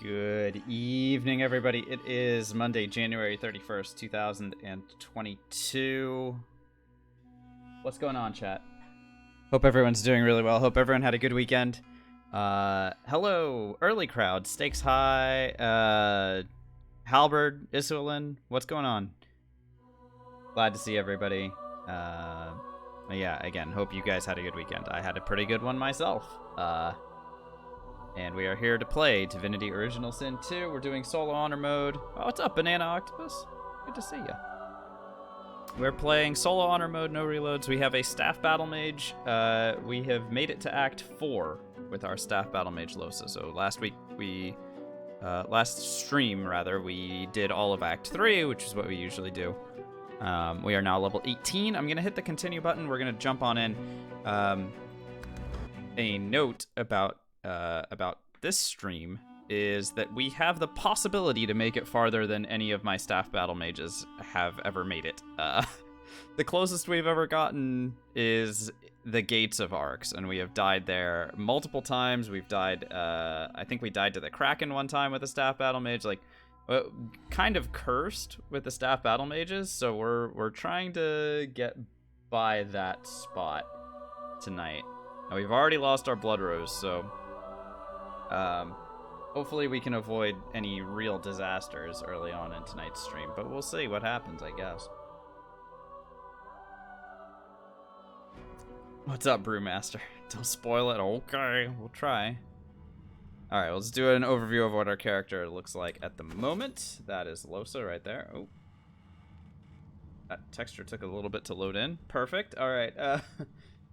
Good evening, everybody. It is Monday, January 31st, 2022. What's going on, chat? Hope everyone's doing really well. Hope everyone had a good weekend. Hello, early crowd, stakes high, Halberd, Isuelin, what's going on? Glad to see everybody. Yeah, again, hope you guys had a good weekend. I had a pretty good one myself. And we are here to play Divinity Original Sin 2. We're doing solo honor mode. Oh, what's up, Banana Octopus? Good to see ya. We're playing solo honor mode, no reloads. We have a staff Battlemage. We have made it to Act 4 with our staff Battlemage Lohse. So last stream, we did all of Act 3, which is what we usually do. We are now level 18. I'm going to hit the continue button. We're going to jump on in. A note about this stream is that we have the possibility to make it farther than any of my staff battle mages have ever made it. The closest we've ever gotten is the Gates of Arcs, and we have died there multiple times. We've died, I think we died to the Kraken one time with a staff battle mage, kind of cursed with the staff battle mages, so we're trying to get by that spot tonight. Now, we've already lost our Blood Rose, so hopefully we can avoid any real disasters early on in tonight's stream, but we'll see what happens, I guess. What's up, Brewmaster? Don't spoil it. Okay, we'll try. Alright, let's do an overview of what our character looks like at the moment. That is Lohse right there. Oh. That texture took a little bit to load in. Perfect. Alright,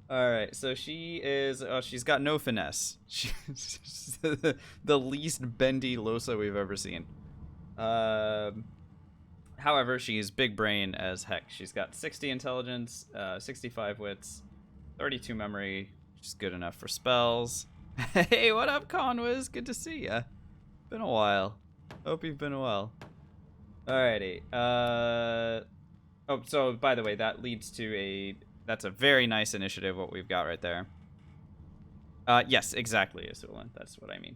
Alright, so she is, she's got no finesse. She's the least bendy Lohse we've ever seen. However, she's big brain as heck. She's got 60 intelligence, 65 wits, 32 memory, which is good enough for spells. Hey, what up, Conwiz? Good to see ya. Been a while. Hope you've been well. Alrighty, oh, so, by the way, that leads to that's a very nice initiative, what we've got right there. Yes, exactly, Isuelin. That's what I mean.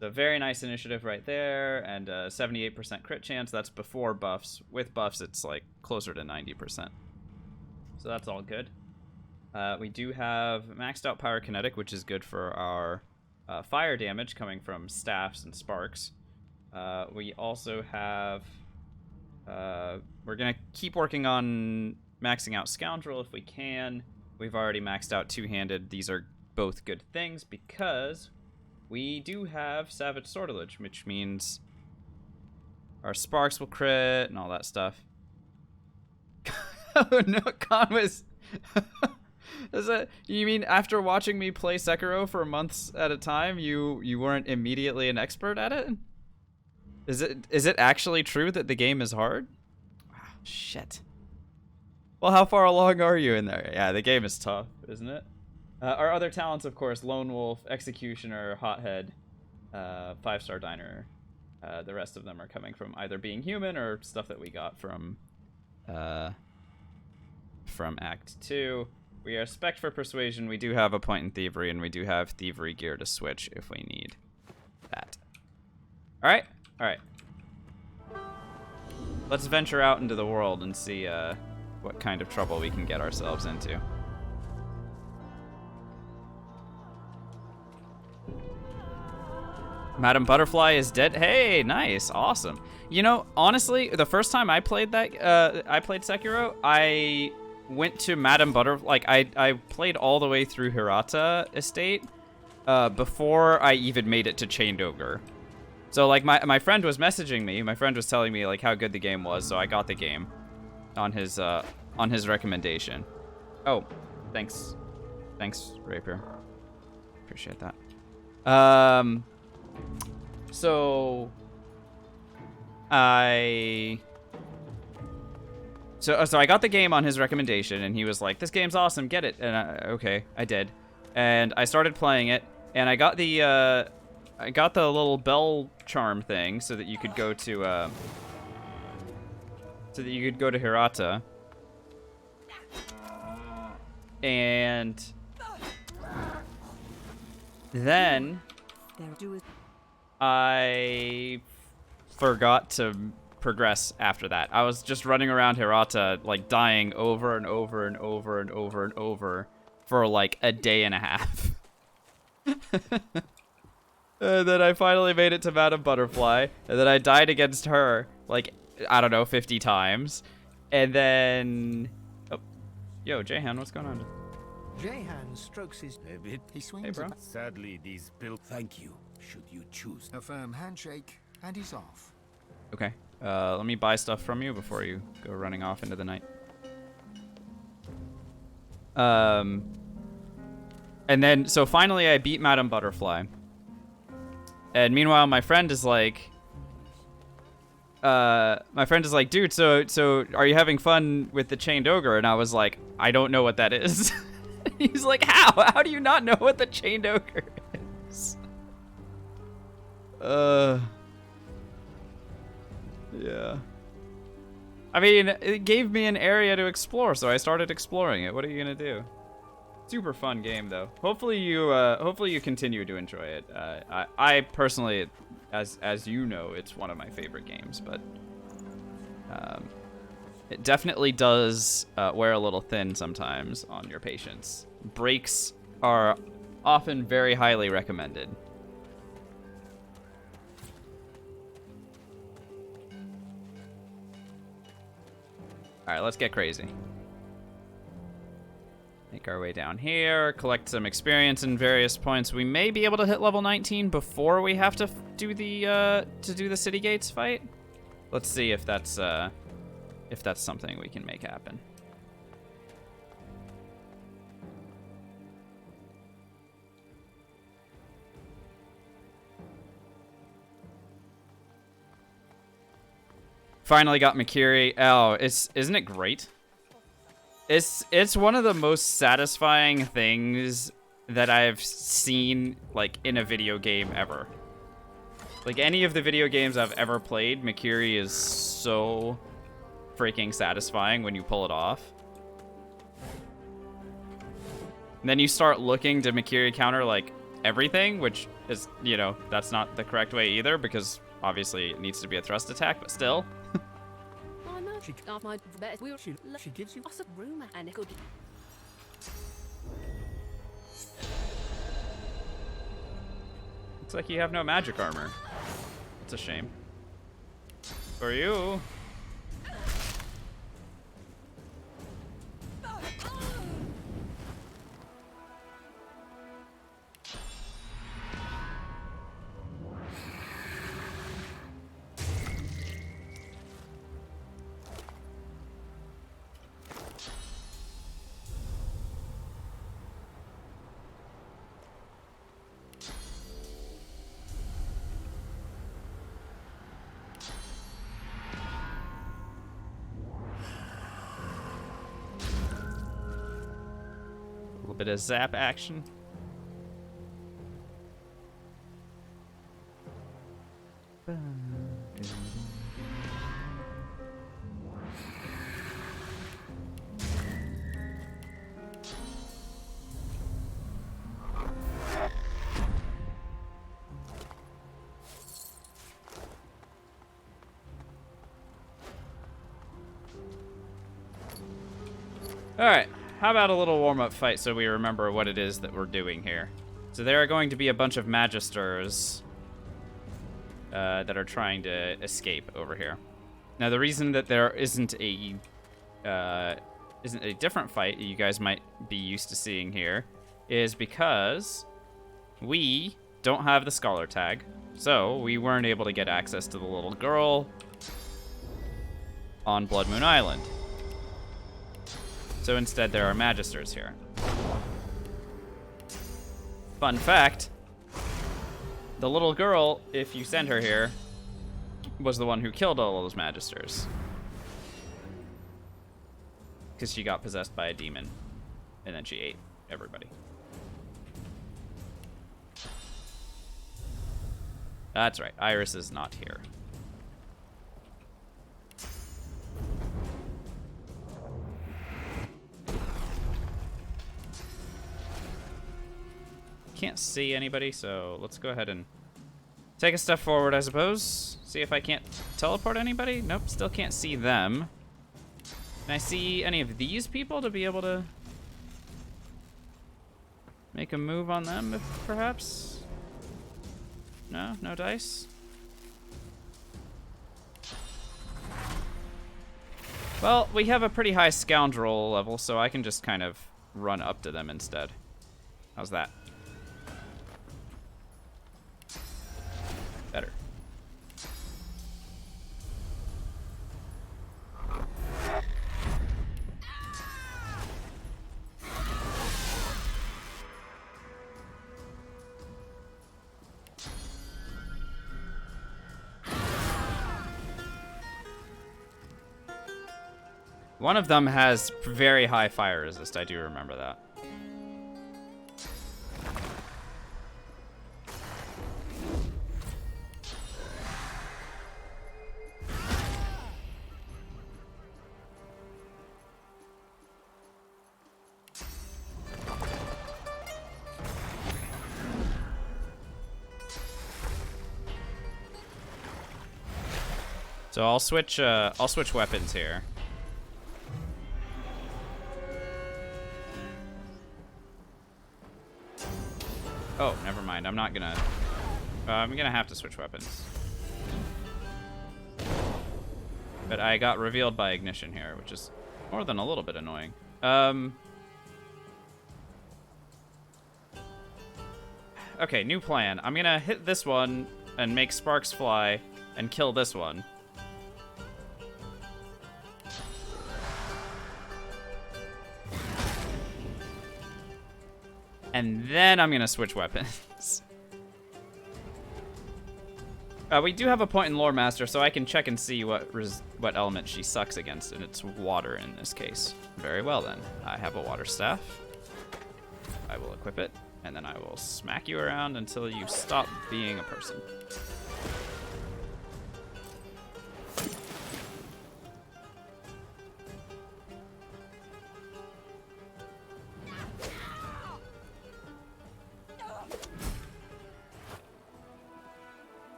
The very nice initiative right there, and 78% crit chance. That's before buffs. With buffs, it's like closer to 90%. So that's all good. We do have maxed out pyrokinetic, which is good for our fire damage coming from staffs and sparks. We also have... we're gonna keep working on maxing out Scoundrel if we can. We've already maxed out two-handed. These are both good things because we do have Savage Sortilege, which means our sparks will crit and all that stuff. Oh no, Conwis. You mean after watching me play Sekiro for months at a time, you weren't immediately an expert at it? Is it actually true that the game is hard? Wow, shit. Well, how far along are you in there? Yeah, the game is tough, isn't it? Our other talents, of course, Lone Wolf, Executioner, Hothead, 5-star Diner. The rest of them are coming from either being human or stuff that we got from Act 2. We are spec'd for Persuasion. We do have a point in Thievery, and we do have Thievery gear to switch if we need that. Alright? Alright. Let's venture out into the world and see what kind of trouble we can get ourselves into. Madam Butterfly is dead. Hey, nice, awesome. You know, honestly, the first time I played Sekiro, I went to Madam Butterfly. Like, I played all the way through Hirata Estate before I even made it to Chained Ogre. So, like, my friend was messaging me. My friend was telling me like how good the game was, so I got the game on his recommendation. Oh, thanks, Rapier. Appreciate that. So I got the game on his recommendation, and he was like, "This game's awesome, get it." And okay, I did, and I started playing it, and I got the little bell charm thing so that you could go to Hirata, and. Then I forgot to progress after that. I was just running around Hirata, like dying over and over and over and over and over for like a day and a half. And then I finally made it to Madame Butterfly, and then I died against her, like, I don't know, 50 times. And then... Oh. Yo, Jahan, what's going on? Jahan strokes his bit. He swings. Hey, bro. Sadly, these built. Thank you. Should you choose A firm handshake, and he's off. Okay. Let me buy stuff from you before you go running off into the night. And then, so finally I beat Madame Butterfly. And meanwhile, my friend is like, dude, so are you having fun with the chained ogre? And I was like, I don't know what that is. He's like, how? How do you not know what the chained ogre is? Yeah. I mean, it gave me an area to explore, so I started exploring it. What are you gonna do? Super fun game, though. Hopefully you continue to enjoy it. I personally, as you know, it's one of my favorite games, but it definitely does wear a little thin sometimes on your patience. Breaks are often very highly recommended. All right, let's get crazy. Make our way down here, collect some experience in various points. We may be able to hit level 19 before we have to do the city gates fight. Let's see if that's something we can make happen. Finally got Mikiri. Oh, isn't it great? It's one of the most satisfying things that I've seen, like, in a video game ever. Like, any of the video games I've ever played, Mikiri is so freaking satisfying when you pull it off. And then you start looking to Mikiri counter, like, everything, which is, you know, that's not the correct way either, because obviously it needs to be a thrust attack, but still. She gives you a rumor and it could be. Looks like you have no magic armor. It's a shame. For you. A little bit of zap action. All right. How about a little warm-up fight so we remember what it is that we're doing here? So there are going to be a bunch of Magisters that are trying to escape over here. Now, the reason that there isn't a different fight you guys might be used to seeing here is because we don't have the Scholar tag, so we weren't able to get access to the little girl on Blood Moon Island. So instead, there are Magisters here. Fun fact, the little girl, if you send her here, was the one who killed all those Magisters. Because she got possessed by a demon, and then she ate everybody. That's right, Iris is not here. Can't see anybody, so let's go ahead and Take a step forward, I suppose. See if I can't teleport anybody. Nope, still can't see them. Can I see any of these people to be able to make a move on them, if perhaps? No? No dice? Well, we have a pretty high scoundrel level, so I can just kind of run up to them instead. How's that? Better. One of them has very high fire resist, I do remember that. So I'll switch weapons here. Oh, never mind. I'm not gonna. I'm gonna have to switch weapons. But I got revealed by ignition here, which is more than a little bit annoying. Okay, new plan. I'm gonna hit this one and make sparks fly and kill this one. And then I'm gonna switch weapons. We do have a point in Lore Master, so I can check and see what element she sucks against, and it's water in this case. Very well then. I have a water staff. I will equip it, and then I will smack you around until you stop being a person.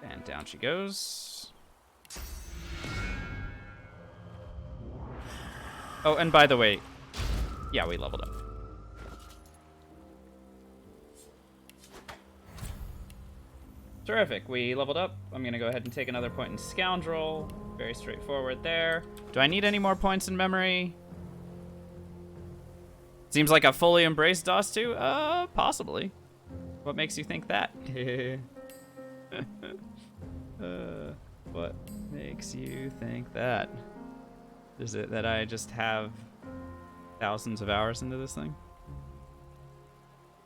And down she goes. Oh, and by the way, yeah, we leveled up. Terrific, we leveled up. I'm gonna go ahead and take another point in Scoundrel. Very straightforward there. Do I need any more points in memory? Seems like I've fully embraced DOS 2? Possibly. What makes you think that? What makes you think that? Is it that I just have thousands of hours into this thing?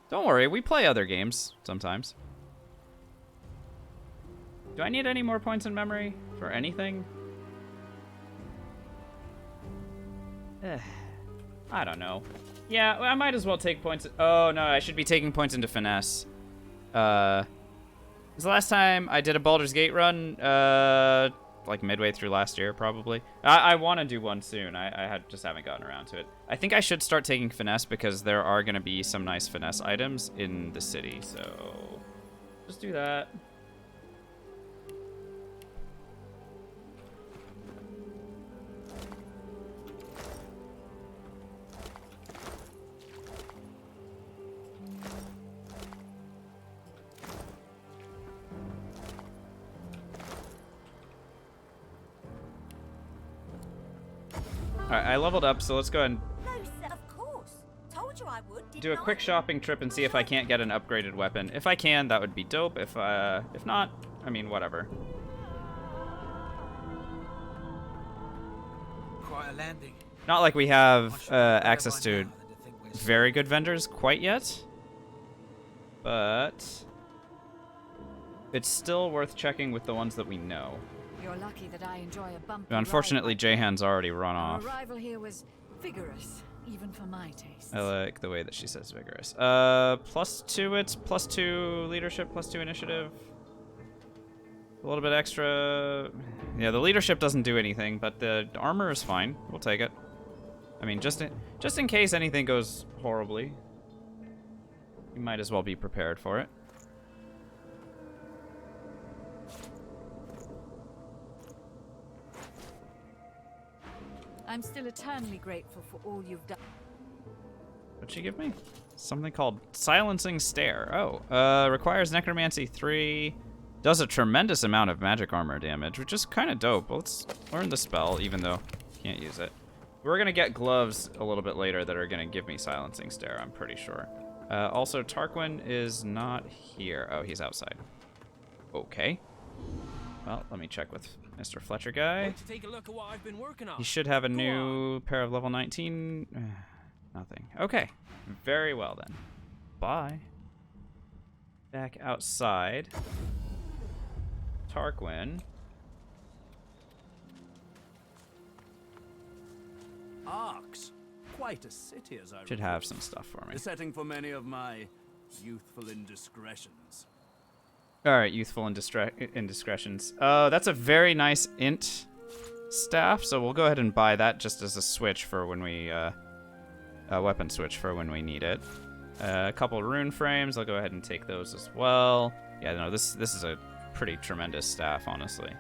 Don't worry, we play other games sometimes. Do I need any more points in memory for anything? I don't know. Yeah, I might as well take points. Oh no, I should be taking points into finesse. This is the last time I did a Baldur's Gate run, like midway through last year, probably. I want to do one soon. I just haven't gotten around to it. I think I should start taking finesse because there are going to be some nice finesse items in the city, so just do that. Alright, I leveled up, so let's go ahead and Lohse, of course. Told you I would. do a quick shopping trip and see if I can't get an upgraded weapon. If I can, that would be dope. If not, I mean, whatever. Quiet landing. Not like we have access to very good vendors quite yet, but it's still worth checking with the ones that we know. You're lucky that I enjoy a bumpy Unfortunately, ride. Jahan's already run Our off. arrival here was vigorous, even for my tastes. I like the way that she says vigorous. +2 it's +2 leadership, +2 initiative. A little bit extra. Yeah, the leadership doesn't do anything, but the armor is fine. We'll take it. I mean, just in case anything goes horribly, you might as well be prepared for it. I'm still eternally grateful for all you've done. What'd she give me? Something called Silencing Stare. Oh, requires Necromancy 3. Does a tremendous amount of magic armor damage, which is kind of dope. Let's learn the spell, even though can't use it. We're gonna get gloves a little bit later that are gonna give me Silencing Stare, I'm pretty sure. Also, Tarquin is not here. Oh, he's outside. Okay. Well, let me check with Mr. Fletcher guy. To take a look at what I've been working on. He should have a new pair of level 19. Nothing. Okay. Very well then. Bye. Back outside. Tarquin. Arcs. Quite a city, as I Should have some stuff for me. the setting for many of my youthful indiscretions. Alright, youthful indiscretions. That's a very nice int staff, so we'll go ahead and buy that just as a switch for when we, a weapon switch for when we need it. A couple rune frames, I'll go ahead and take those as well. Yeah, no, this is a pretty tremendous staff, honestly.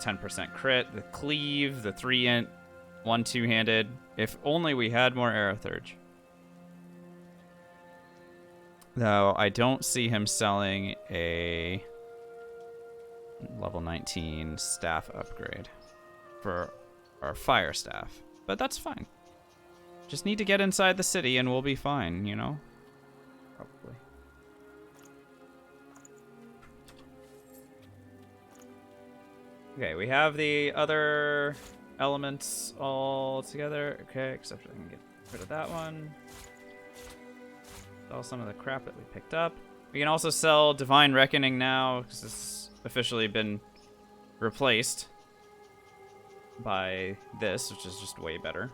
10% crit, the cleave, the 3 int, 1 2-handed. If only we had more Aerothurge. Though I don't see him selling a level 19 staff upgrade for our fire staff. But that's fine. Just need to get inside the city and we'll be fine, you know? Probably. Okay, we have the other elements all together. Okay, except I can get rid of that one. Sell some of the crap that we picked up. We can also sell Divine Reckoning now, because it's officially been replaced by this, which is just way better.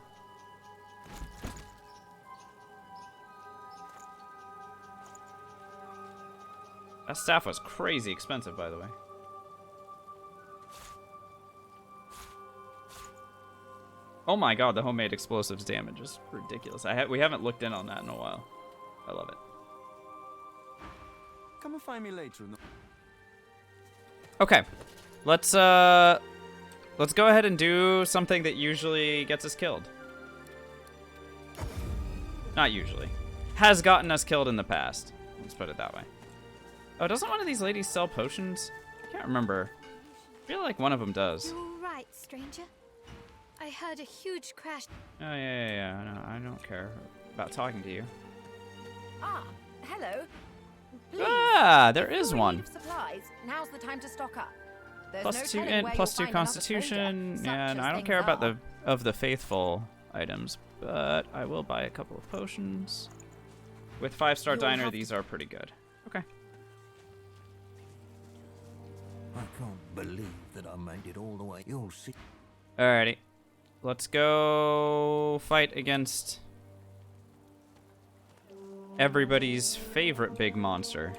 That staff was crazy expensive, by the way. Oh my god, the homemade explosives damage is ridiculous. We haven't looked in on that in a while. I love it. Come and find me later in the... Okay, let's go ahead and do something that usually gets us killed. Not usually. Has gotten us killed in the past. Let's put it that way. Oh, doesn't one of these ladies sell potions? I can't remember. I feel like one of them does. You're all right, stranger. I heard a huge crash. Oh, yeah. No, I don't care about talking to you. Ah, hello. Please, Ah, there is before we one. leave supplies, now's the time to stock up. There's Plus no 2 telling int, where plus 2 you'll find another constitution. stranger, Yeah, such no, as I don't things care about are. the faithful items, but I will buy a couple of potions. With 5-star You'll diner, have these are pretty good. Okay. I can't believe that I made it all the way. You'll see. Alrighty. Let's go fight against everybody's favorite big monster.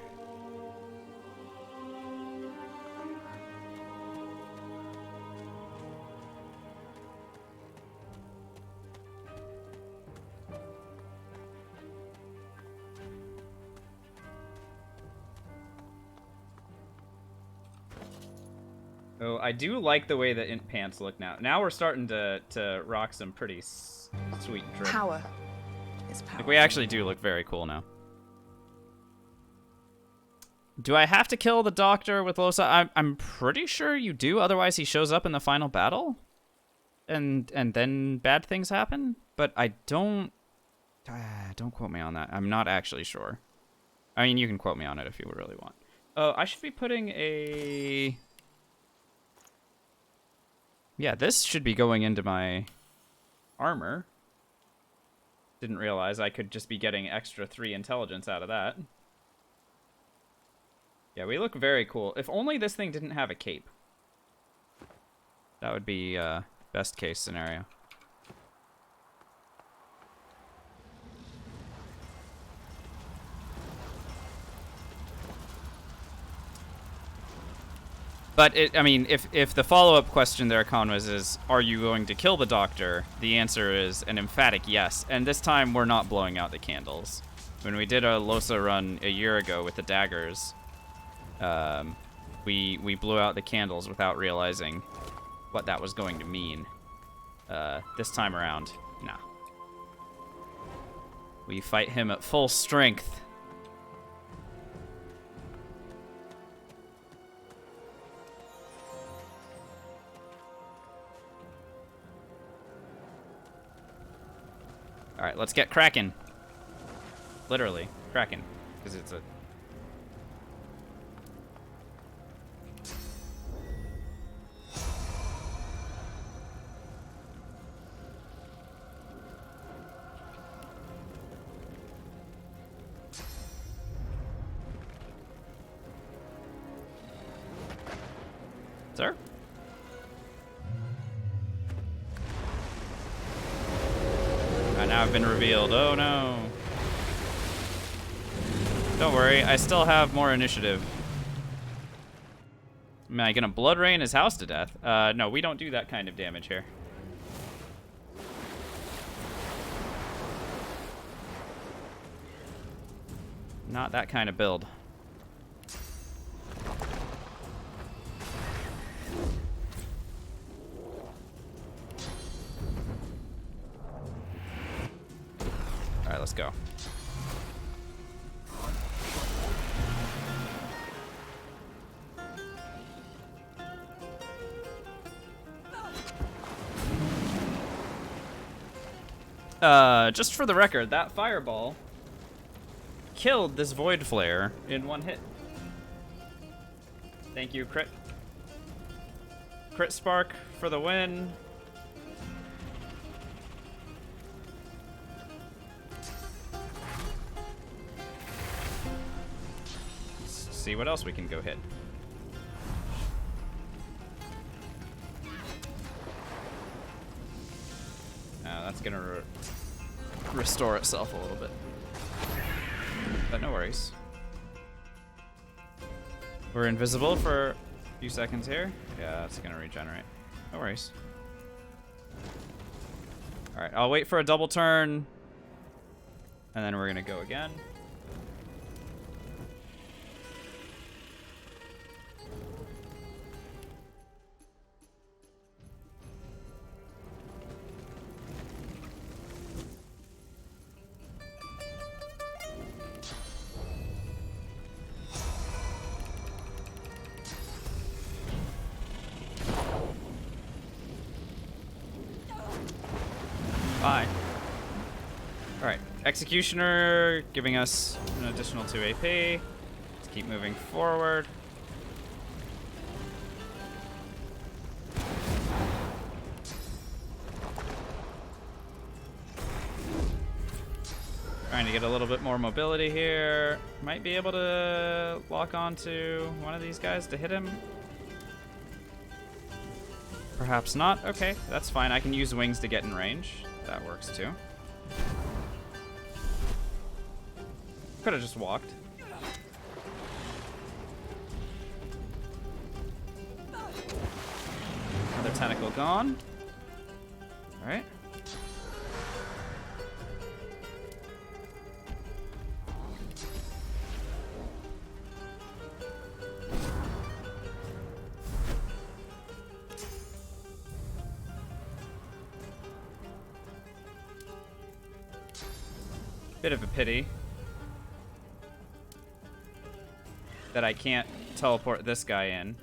Oh, I do like the way the int pants look now. Now we're starting to rock some pretty sweet drip. Power is power. Like, we actually do look very cool now. Do I have to kill the doctor with Lohse? I'm pretty sure you do, otherwise he shows up in the final battle. And then bad things happen? But I don't... don't quote me on that. I'm not actually sure. I mean, you can quote me on it if you really want. Oh, I should be putting a... Yeah, this should be going into my armor. Didn't realize I could just be getting extra 3 intelligence out of that. Yeah, we look very cool. If only this thing didn't have a cape. That would be best case scenario. But, I mean, if the follow-up question there, Conwis, is, are you going to kill the doctor? The answer is an emphatic yes. And this time, we're not blowing out the candles. When we did a Lohse run a year ago with the daggers, we blew out the candles without realizing what that was going to mean this time around. Nah. We fight him at full strength. All right, let's get cracking. Literally, cracking, because it's a... Sir? Now I've been revealed. Oh no. Don't worry, I still have more initiative. Am I gonna blood rain his house to death? No, we don't do that kind of damage here. Not that kind of build. Alright, let's go. Just for the record, that fireball killed this void flare in one hit. Thank you, crit. Crit spark for the win. Let's see what else we can go hit. That's gonna restore itself a little bit. But no worries. We're invisible for a few seconds here. Yeah, that's gonna regenerate. No worries. Alright, I'll wait for a double turn. And then we're gonna go again. Fine. Alright, Executioner giving us an additional 2 AP. Let's keep moving forward. Trying to get a little bit more mobility here. Might be able to lock onto one of these guys to hit him. Perhaps not. Okay, that's fine. I can use wings to get in range. That works too. Could have just walked. Another tentacle gone. All right. Bit of a pity that I can't teleport this guy in.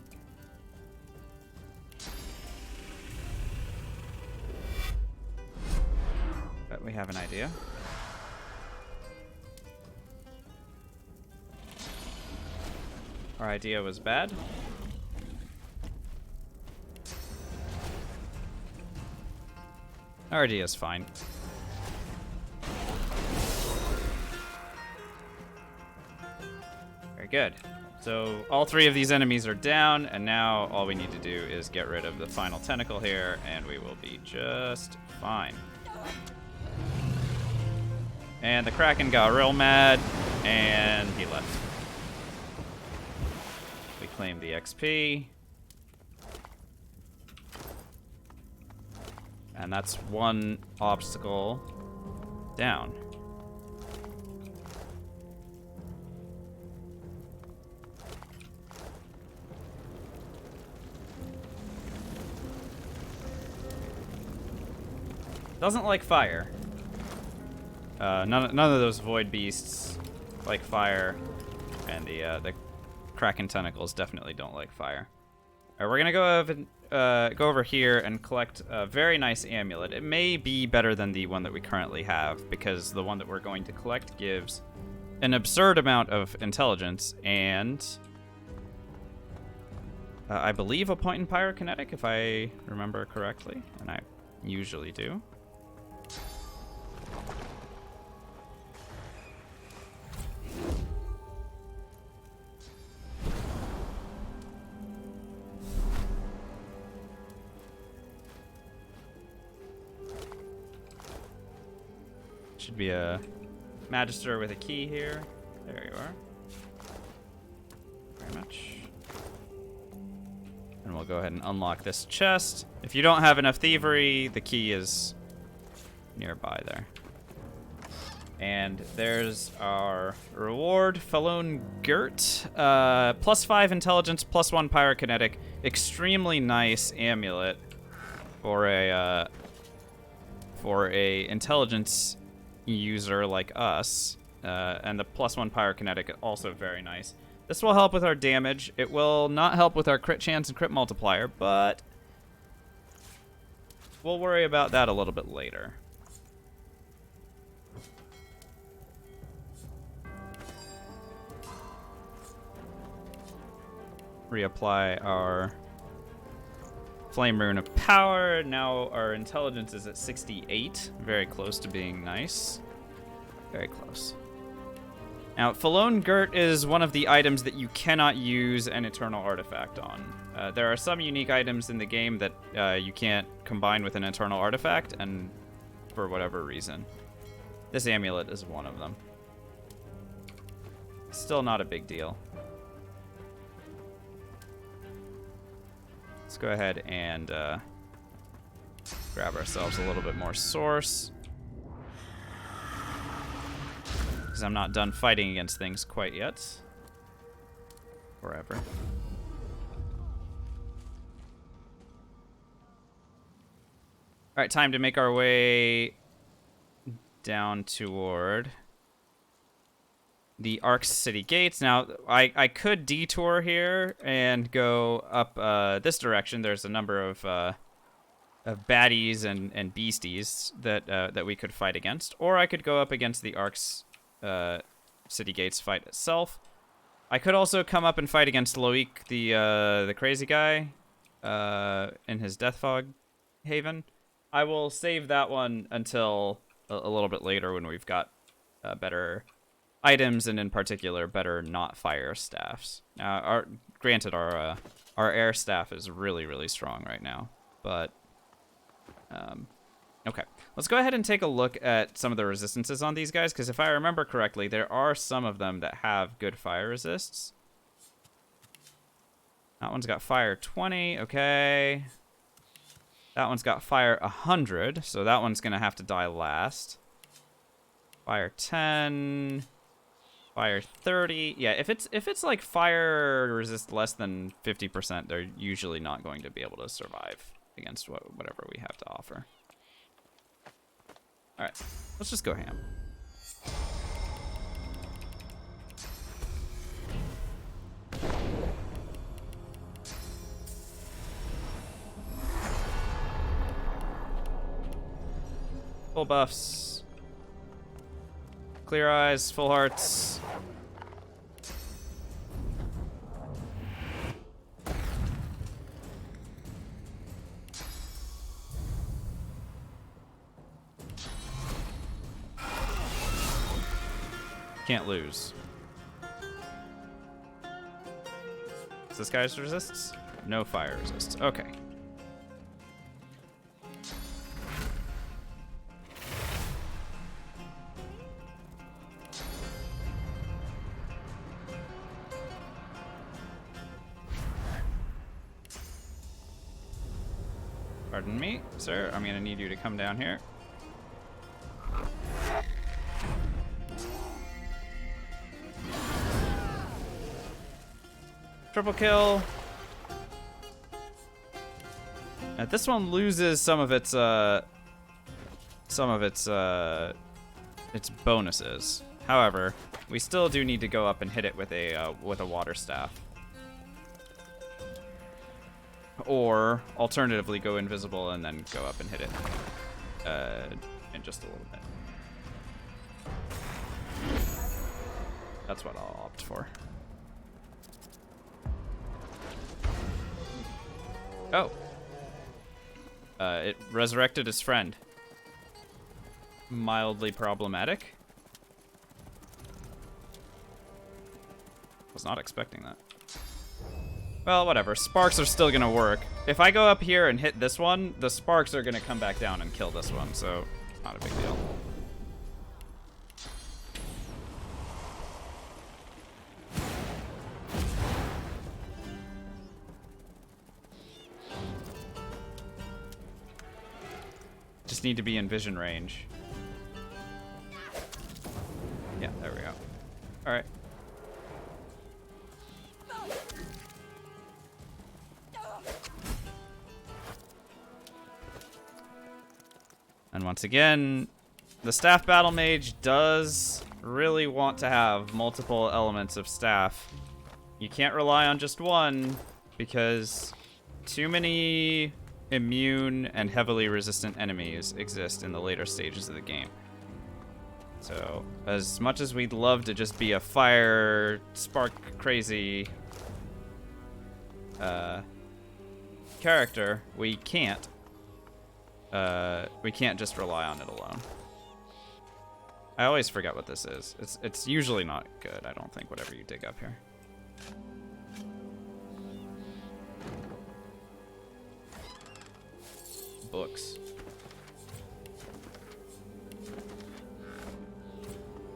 But we have an idea. Our idea was bad. Our idea is fine. Very good. So all 3 of these enemies are down, and now all we need to do is get rid of the final tentacle here, and we will be just fine. And the Kraken got real mad, and he left. We claim the XP. And that's 1 obstacle down. Doesn't like fire. None of those void beasts like fire, and the kraken tentacles definitely don't like fire. All right, we're gonna go over here and collect a very nice amulet. It may be better than the one that we currently have because the one that we're going to collect gives an absurd amount of intelligence and I believe a point in pyrokinetic if I remember correctly, and I usually do. Should be a magister with a key here. There you are. Very much. And we'll go ahead and unlock this chest. If you don't have enough thievery, the key is nearby there. And there's our reward, Felone Girt. +5 intelligence, +1 pyrokinetic. Extremely nice amulet for a intelligence user like us. And the +1 pyrokinetic also very nice. This will help with our damage. It will not help with our crit chance and crit multiplier, but we'll worry about that a little bit later. Reapply our Flame Rune of Power. Now our intelligence is at 68. Very close to being nice. Very close. Now, Felone Girt is one of the items that you cannot use an Eternal Artifact on. There are some unique items in the game that you can't combine with an Eternal Artifact, and for whatever reason. This amulet is one of them. Still not a big deal. Let's go ahead and grab ourselves a little bit more source. Because I'm not done fighting against things quite yet. Forever. Alright, time to make our way down toward the Ark's city gates. Now, I could detour here and go up this direction. There's a number of baddies and beasties that we could fight against. Or I could go up against the Ark's city gates fight itself. I could also come up and fight against Lohse, the crazy guy, in his Death Fog haven. I will save that one until a little bit later when we've got better items and in particular better not fire staffs. Now, granted, our air staff is really strong right now, but okay. Let's go ahead and take a look at some of the resistances on these guys, because if I remember correctly, there are some of them that have good fire resists. That one's got fire 20, okay. That one's got fire 100, so that one's gonna have to die last. Fire 10, fire 30. Yeah, if it's like fire resist less than 50%, they're usually not going to be able to survive against whatever we have to offer. All right, let's just go ham. Full buffs. Clear eyes, full hearts. Can't lose. Is this guy's resists? No fire resists. Okay. Pardon me, sir. I'm gonna need you to come down here. Triple kill. This one loses some of its some of its bonuses. However, we still do need to go up and hit it with a water staff. Or, alternatively, go invisible and then go up and hit it in just a little bit. That's what I'll opt for. Oh. It resurrected his friend. Mildly problematic. Was not expecting that. Well, whatever. Sparks are still gonna work. If I go up here and hit this one, the sparks are gonna come back down and kill this one, so it's not a big deal. Just need to be in vision range. Yeah, there we go. Alright. And once again, the staff battle mage does really want to have multiple elements of staff. You can't rely on just one because too many immune and heavily resistant enemies exist in the later stages of the game. So, as much as we'd love to just be a fire, spark crazy character, we can't. We can't just rely on it alone. I always forget what this is. It's usually not good, I don't think, whatever you dig up here. Books.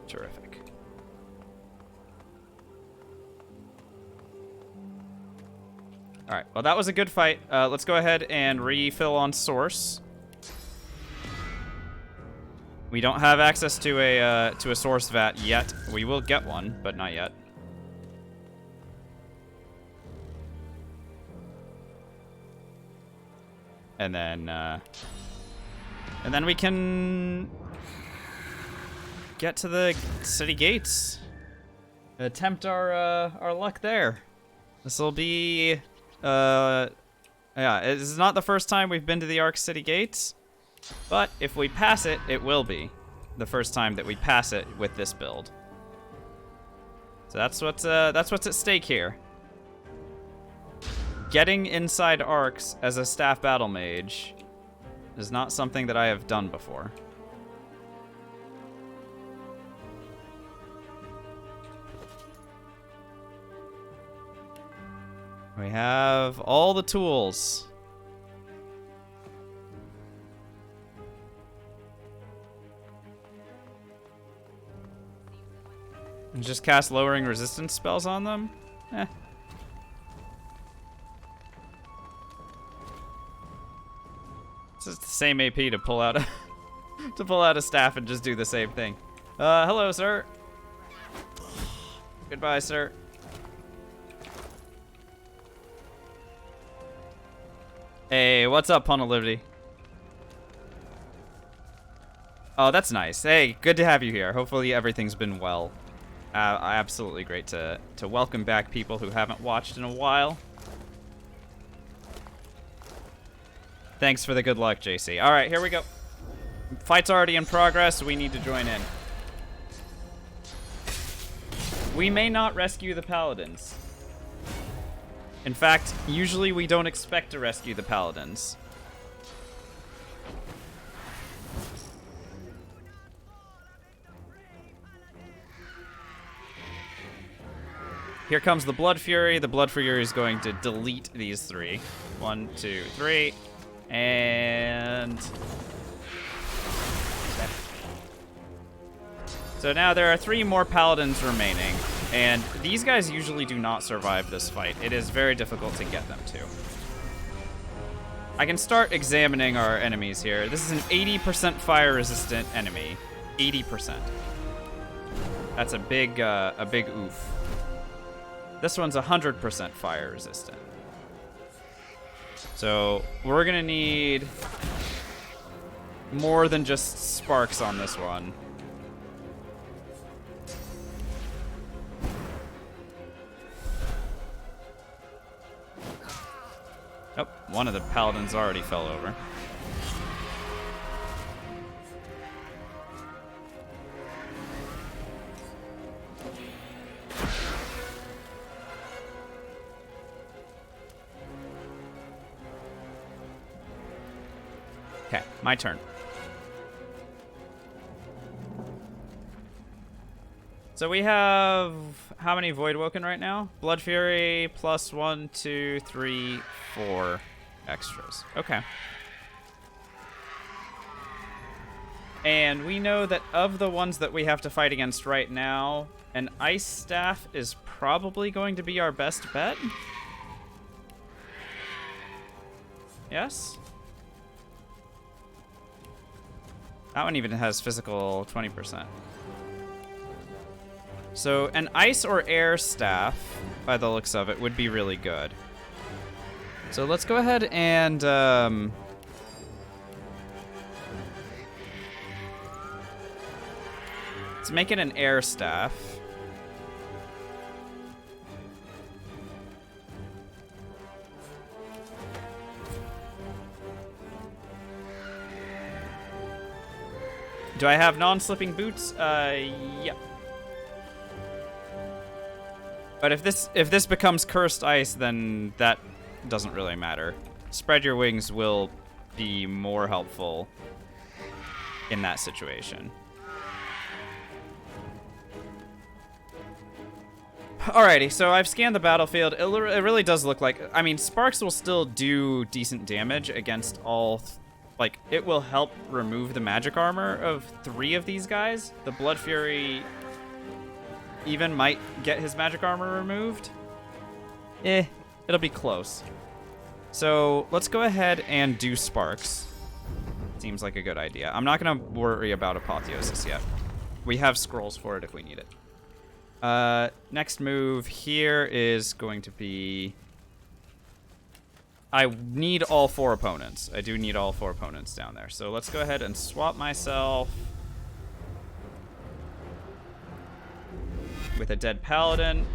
Terrific. Alright, well that was a good fight. Let's go ahead and refill on source. We don't have access to a source vat yet. We will get one, but not yet. And then we can get to the city gates. Attempt our luck there. This will be yeah, this is not the first time we've been to the Ark City gates. But if we pass it, it will be the first time that we pass it with this build. So that's what's at stake here. Getting inside arcs as a staff battle mage is not something that I have done before. We have all the tools. And just cast lowering resistance spells on them? Eh. It's just the same AP to pull out a to pull out a staff and just do the same thing. Hello, sir. Goodbye, sir. Hey, what's up, Pun of Liberty? Oh, that's nice. Hey, good to have you here. Hopefully everything's been well. Absolutely great to welcome back people who haven't watched in a while. Thanks for the good luck, JC. All right, here we go. Fight's already in progress. We need to join in. We may not rescue the paladins. In fact, usually we don't expect to rescue the paladins. Here comes the Blood Fury. The Blood Fury is going to delete these three. 1, 2, 3. And... so now there are 3 more paladins remaining. And these guys usually do not survive this fight. It is very difficult to get them to. I can start examining our enemies here. This is an 80% fire resistant enemy. 80%. That's a big oof. This one's 100% fire resistant. So we're gonna need more than just sparks on this one. Oh, one of the paladins already fell over. Okay, my turn. So we have how many Void Woken right now? Blood Fury plus 1, 2, 3, 4 extras. Okay. And we know that of the ones that we have to fight against right now, an Ice Staff is probably going to be our best bet. Yes? That one even has physical 20%. So an ice or air staff, by the looks of it, would be really good. So let's go ahead and let's make it an air staff. Do I have non-slipping boots? Yeah. But if this becomes cursed ice, then that doesn't really matter. Spread your wings will be more helpful in that situation. Alrighty, so I've scanned the battlefield. It really does look like... I mean, Sparks will still do decent damage against all... Like, it will help remove the magic armor of 3 of these guys. The Blood Fury even might get his magic armor removed. It'll be close. So let's go ahead and do Sparks. Seems like a good idea. I'm not going to worry about Apotheosis yet. We have scrolls for it if we need it. Next move here is going to be... I need all 4 opponents. I do need all 4 opponents down there. So let's go ahead and swap myself with a dead paladin.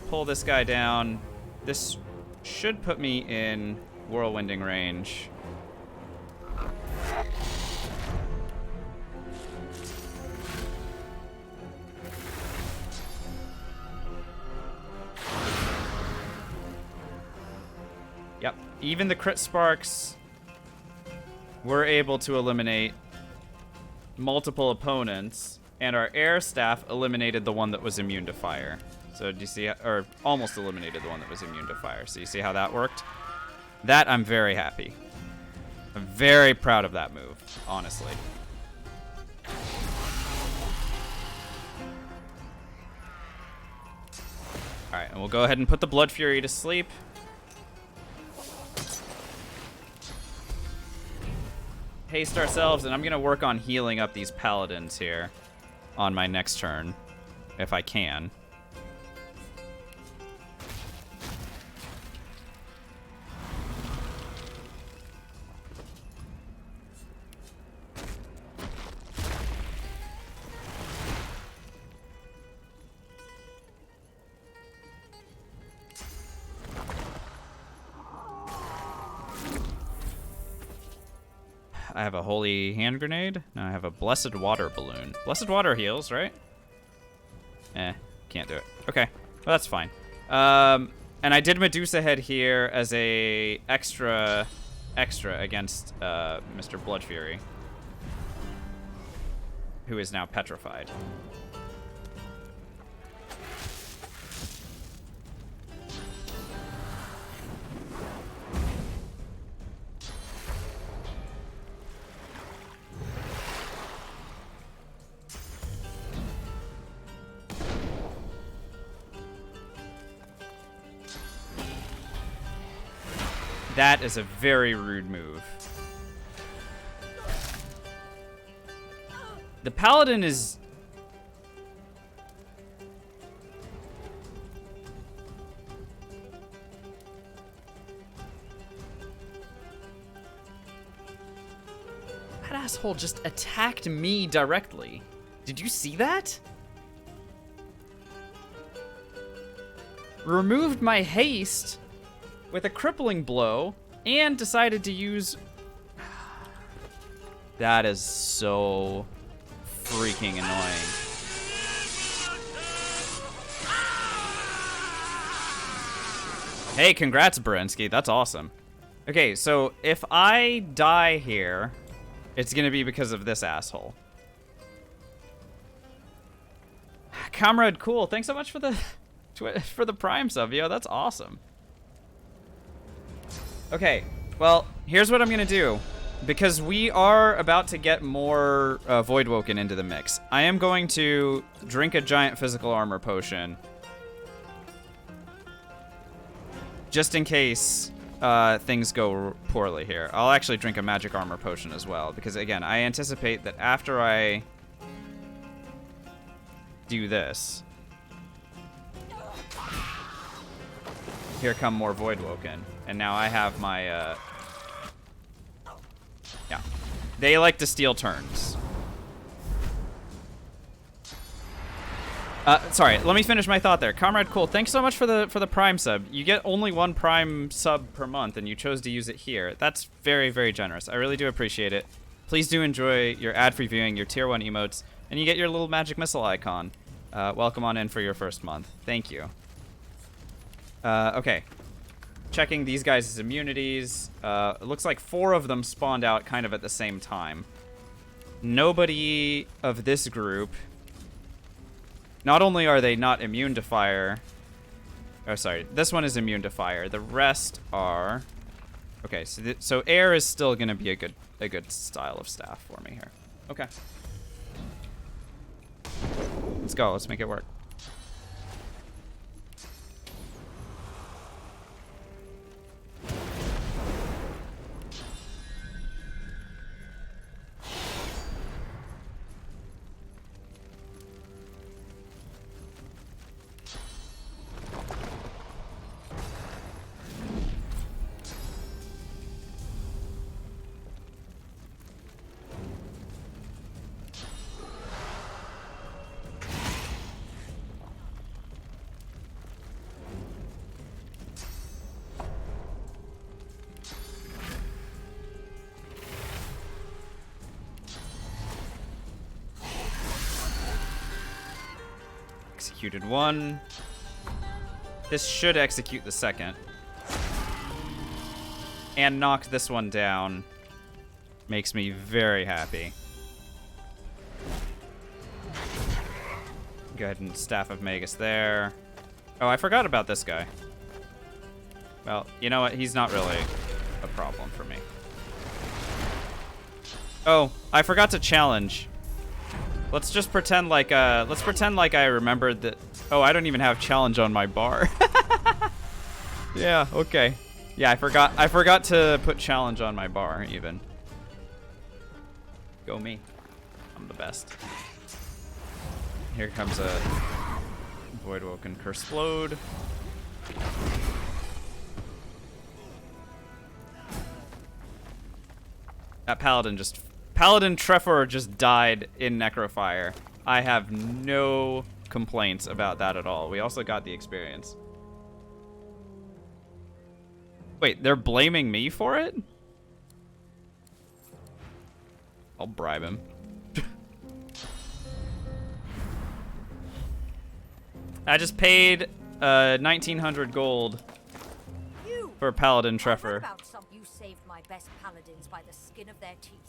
Pull this guy down. This should put me in whirlwinding range. Yep, even the crit sparks were able to eliminate multiple opponents, and our air staff eliminated the one that was immune to fire. So do you see, or almost eliminated the one that was immune to fire. So you see how that worked? That I'm very happy. I'm very proud of that move, honestly. All right, and we'll go ahead and put the Blood Fury to sleep. Haste ourselves, and I'm gonna work on healing up these paladins here on my next turn, if I can. I have a Holy Hand Grenade. Now I have a Blessed Water Balloon. Blessed Water heals, right? Can't do it. Okay, well that's fine. And I did Medusa Head here as a extra against Mr. Blood Fury, who is now petrified. That is a very rude move. The paladin is... asshole just attacked me directly. Did you see that? Removed my haste with a crippling blow and decided to use... That is so freaking annoying. Hey, congrats, Berensky. That's awesome. Okay, so if I die here, it's gonna be because of this asshole. Comrade Cool, thanks so much for the Prime sub, yo. That's awesome. Okay, well, here's what I'm gonna do. Because we are about to get more Voidwoken into the mix, I am going to drink a giant physical armor potion. Just in case things go poorly here. I'll actually drink a magic armor potion as well. Because again, I anticipate that after I do this, here come more Voidwoken. And now I have my, yeah. They like to steal turns. Sorry, let me finish my thought there. Comrade Cool, thanks so much for the Prime sub. You get only 1 Prime sub per month, and you chose to use it here. That's very, very generous. I really do appreciate it. Please do enjoy your ad-free viewing, your Tier 1 emotes, and you get your little magic missile icon. Welcome on in for your first month. Thank you. Okay. Checking these guys' immunities. It looks like 4 of them spawned out kind of at the same time. Nobody of this group... Not only are they not immune to fire... Oh, sorry. This one is immune to fire. The rest are... Okay, so air is still going to be a good style of staff for me here. Okay. Let's go. Let's make it work. Executed 1. This should execute the second. And knock this one down. Makes me very happy. Go ahead and Staff of Magus there. Oh, I forgot about this guy. Well, you know what? He's not really a problem for me. Oh, I forgot to challenge. Let's just pretend like I remembered that. Oh, I don't even have challenge on my bar. Yeah, okay. Yeah, I forgot to put challenge on my bar even. Go me. I'm the best. Here comes a Voidwoken Curseplode. That Paladin Treffer just died in Necrofire. I have no complaints about that at all. We also got the experience. Wait, they're blaming me for it? I'll bribe him. I just paid 1,900 gold for Paladin Treffer. About some you saved my best paladins by the skin of their teeth.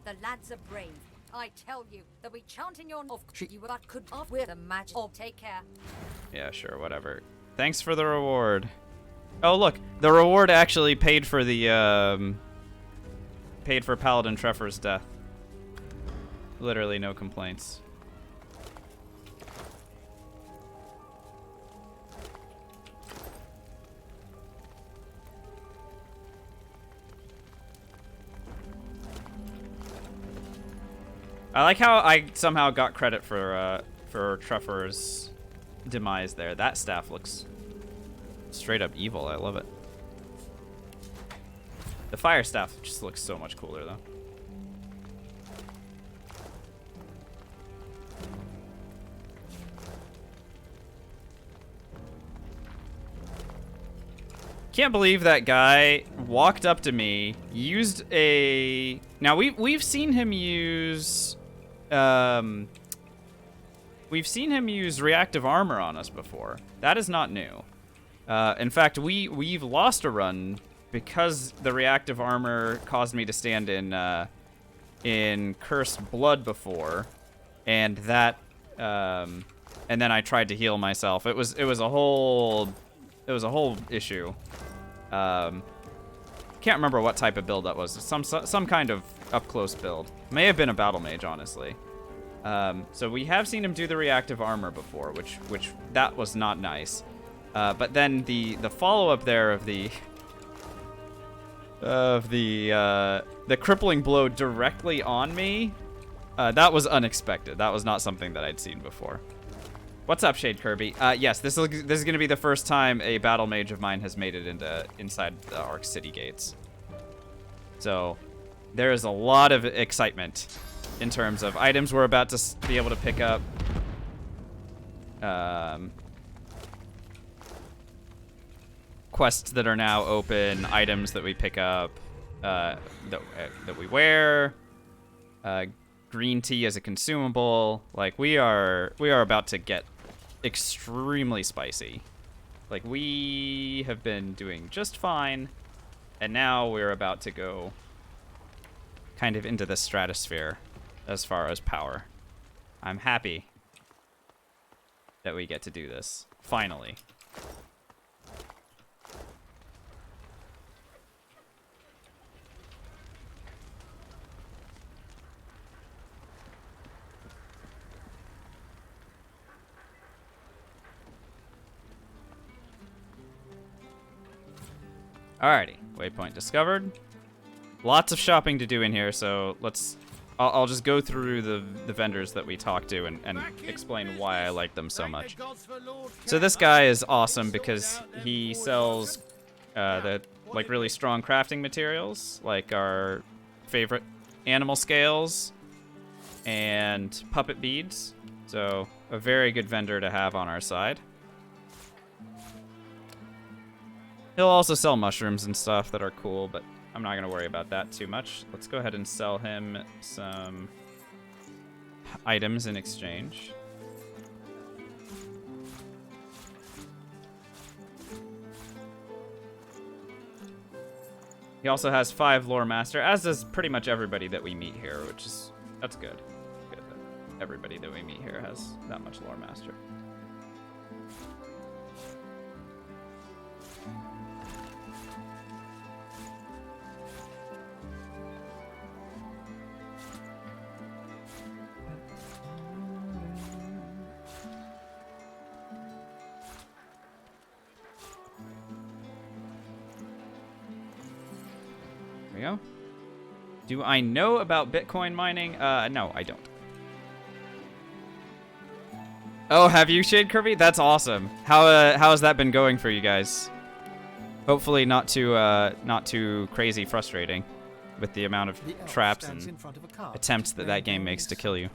The lads are brave. I tell you, they'll be chanting your of you but could off with the magic. Oh, take care. Yeah, sure, whatever. Thanks for the reward. Oh, look, the reward actually paid for the paid for Paladin Treffer's death. Literally no complaints. I like how I somehow got credit for Treffer's demise there. That staff looks straight up evil. I love it. The fire staff just looks so much cooler though. Can't believe that guy walked up to me, used a... Now, we've seen him use... We've seen him use reactive armor on us before. That is not new. In fact, we've lost a run because the reactive armor caused me to stand in cursed blood before, and that and then I tried to heal myself. It was a whole issue. Can't remember what type of build that was. Some kind of up close build. May have been a battle mage, honestly. So we have seen him do the reactive armor before, which that was not nice. But then the follow up there of the crippling blow directly on me, that was unexpected. That was not something that I'd seen before. What's up, Shade Kirby? Yes, this is going to be the first time a battle mage of mine has made it inside the Ark City gates. So there is a lot of excitement in terms of items we're about to be able to pick up. Quests that are now open, items that we pick up, that we wear, green tea as a consumable. Like, we are about to get extremely spicy. Like, we have been doing just fine, and now we're about to go kind of into the stratosphere as far as power. I'm happy that we get to do this, finally. Alrighty, waypoint discovered. Lots of shopping to do in here, so I'll just go through the vendors that we talked to and explain why I like them so much. So this guy is awesome because he sells the really strong crafting materials, like our favorite animal scales and puppet beads. So a very good vendor to have on our side. He'll also sell mushrooms and stuff that are cool, but I'm not going to worry about that too much. Let's go ahead and sell him some items in exchange. He also has 5 lore master, as does pretty much everybody that we meet here, that's good. Good that everybody that we meet here has that much lore master. There we go. Do I know about Bitcoin mining? No, I don't. Oh, have you, Shade Kirby? That's awesome. How has that been going for you guys? Hopefully not too crazy frustrating with the amount of traps and attempts that game makes to kill you.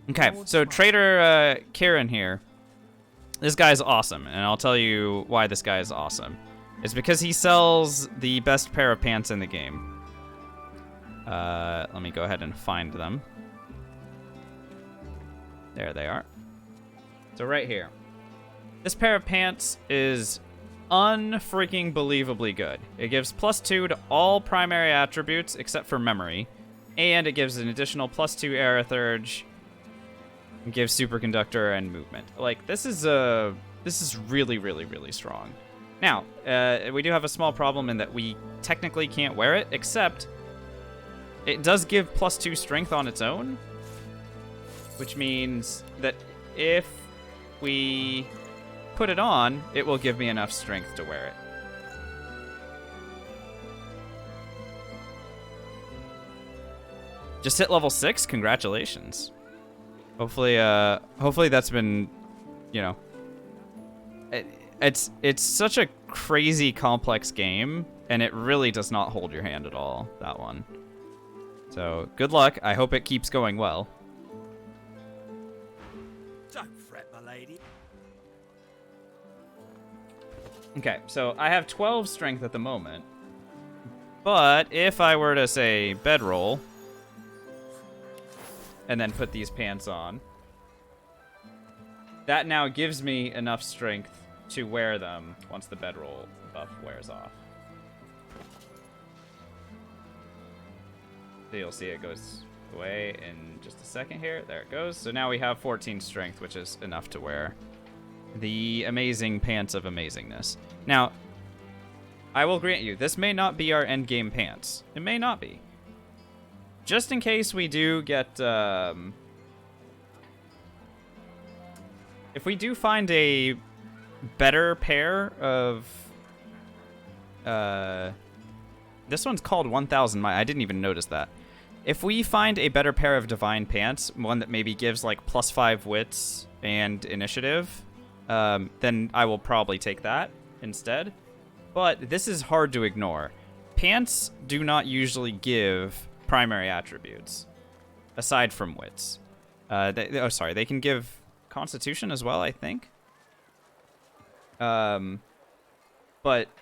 Okay, so Trader Kieran here. This guy's awesome, and I'll tell you why this guy is awesome. It's because he sells the best pair of pants in the game. Let me go ahead and find them. There they are. So right here. This pair of pants is unfreaking believably good. It gives +2 to all primary attributes except for memory. And it gives an additional +2 Aerothurge. It gives superconductor and movement. Like, this is really, really, really strong. Now, we do have a small problem in that we technically can't wear it, except it does give +2 strength on its own, which means that if we put it on, it will give me enough strength to wear it. Just hit level 6? Congratulations. Hopefully that's been, you know... It's such a crazy complex game, and it really does not hold your hand at all, that one. So, good luck. I hope it keeps going well. Don't fret, my lady. Okay, so I have 12 strength at the moment. But if I were to, say, bedroll, and then put these pants on, that now gives me enough strength to wear them once the bedroll buff wears off. So you'll see it goes away in just a second here. There it goes. So now we have 14 strength, which is enough to wear the amazing pants of amazingness. Now, I will grant you, this may not be our endgame pants. It may not be. Just in case we do get, if we do find a better pair of, this one's called 1000 I didn't even notice that. If we find a better pair of divine pants, one that maybe gives like +5 wits and initiative, then I will probably take that instead. But this is hard to ignore. Pants do not usually give primary attributes, aside from wits. They can give constitution as well, I think. But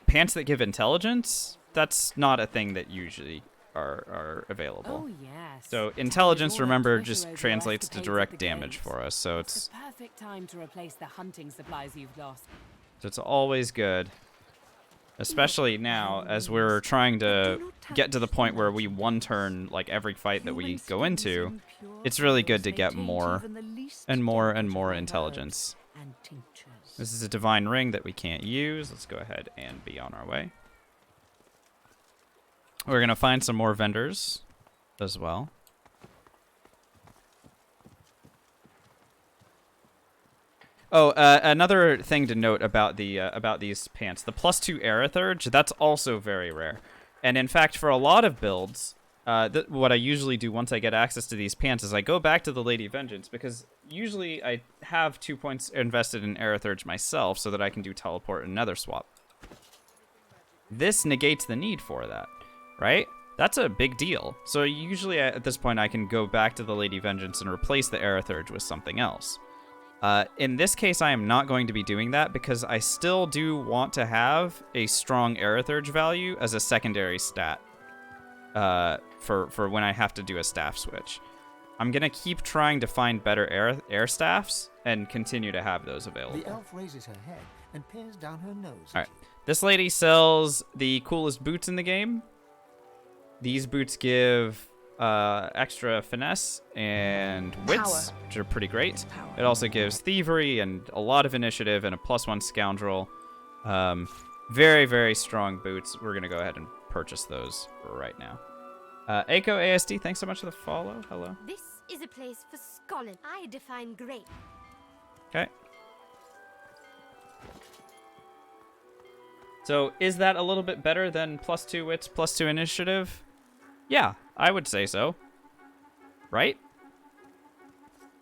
pants that give intelligence, that's not a thing that usually are available. Oh, yes. So intelligence, remember, just translates to direct damage for us. So It's the perfect time to replace the hunting supplies you've lost. So it's always good. Especially now, as we're trying to get to the point where we one-turn like every fight that we go into, it's really good to get more and more and more intelligence. This is a divine ring that we can't use. Let's go ahead and be on our way. We're going to find some more vendors as well. Oh, another thing to note about these pants, the +2 Aerithurge, that's also very rare. And in fact, for a lot of builds, what I usually do once I get access to these pants is I go back to the Lady Vengeance, because usually I have 2 points invested in Aerithurge myself so that I can do teleport and nether swap. This negates the need for that, right? That's a big deal. So usually at this point I can go back to the Lady Vengeance and replace the Aerithurge with something else. In this case, I am not going to be doing that because I still do want to have a strong Aerithurge value as a secondary stat for when I have to do a staff switch. I'm going to keep trying to find better air staffs and continue to have those available. The elf raises her head and peers down her nose. All right. This lady sells the coolest boots in the game. These boots give extra finesse and wits, which are pretty great. It also gives thievery and a lot of initiative and a +1 scoundrel. Very, very strong boots. We're going to go ahead and purchase those right now. Aiko ASD, thanks so much for the follow. Hello. This is a place for scholars. I define great. Okay. So is that a little bit better than +2 wits, +2 initiative? Yeah, I would say so. Right?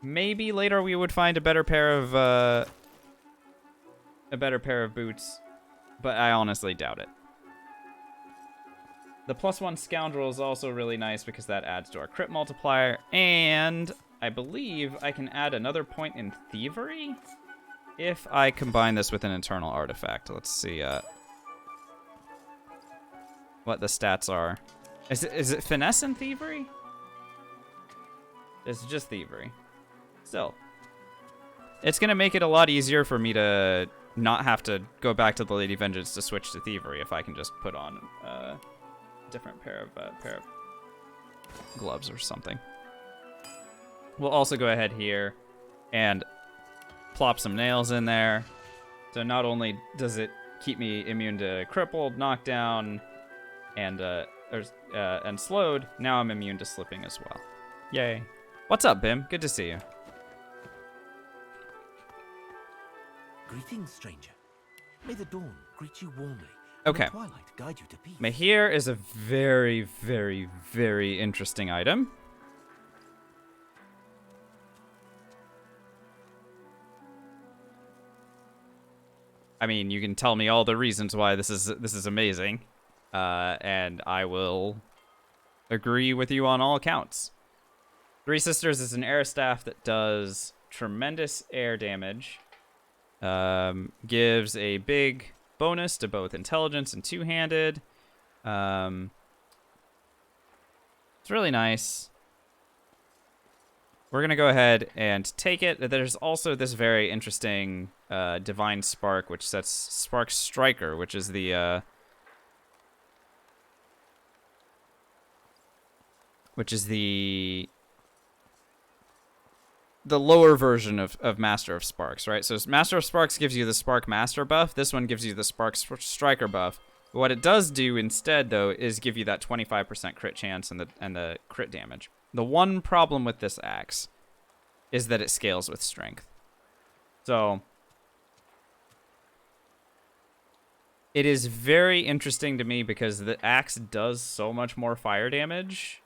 Maybe later we would find a better pair of boots, but I honestly doubt it. The +1 scoundrel is also really nice because that adds to our crit multiplier, and I believe I can add another point in thievery if I combine this with an internal artifact. Let's see what the stats are. Is it finesse and thievery? It's just thievery. Still. It's going to make it a lot easier for me to not have to go back to the Lady Vengeance to switch to thievery if I can just put on a different pair of gloves or something. We'll also go ahead here and plop some nails in there. So not only does it keep me immune to crippled, knockdown, and slowed, now I'm immune to slipping as well. Yay. What's up, Bim? Good to see you. Greetings, stranger. May the dawn greet you warmly. Okay. And the twilight guide you to peace. Mahir is a very, very, very interesting item. I mean, you can tell me all the reasons why this is amazing, and I will agree with you on all accounts. Three Sisters is an air staff that does tremendous air damage, gives a big bonus to both intelligence and two-handed. It's really nice. We're going to go ahead and take it. There's also this very interesting Divine Spark, which sets Spark Striker, which is the... the lower version of Master of Sparks, right? So Master of Sparks gives you the Spark Master buff. This one gives you the Spark Striker buff. What it does do instead, though, is give you that 25% crit chance and the crit damage. The one problem with this axe is that it scales with strength. So it is very interesting to me because the axe does so much more fire damage.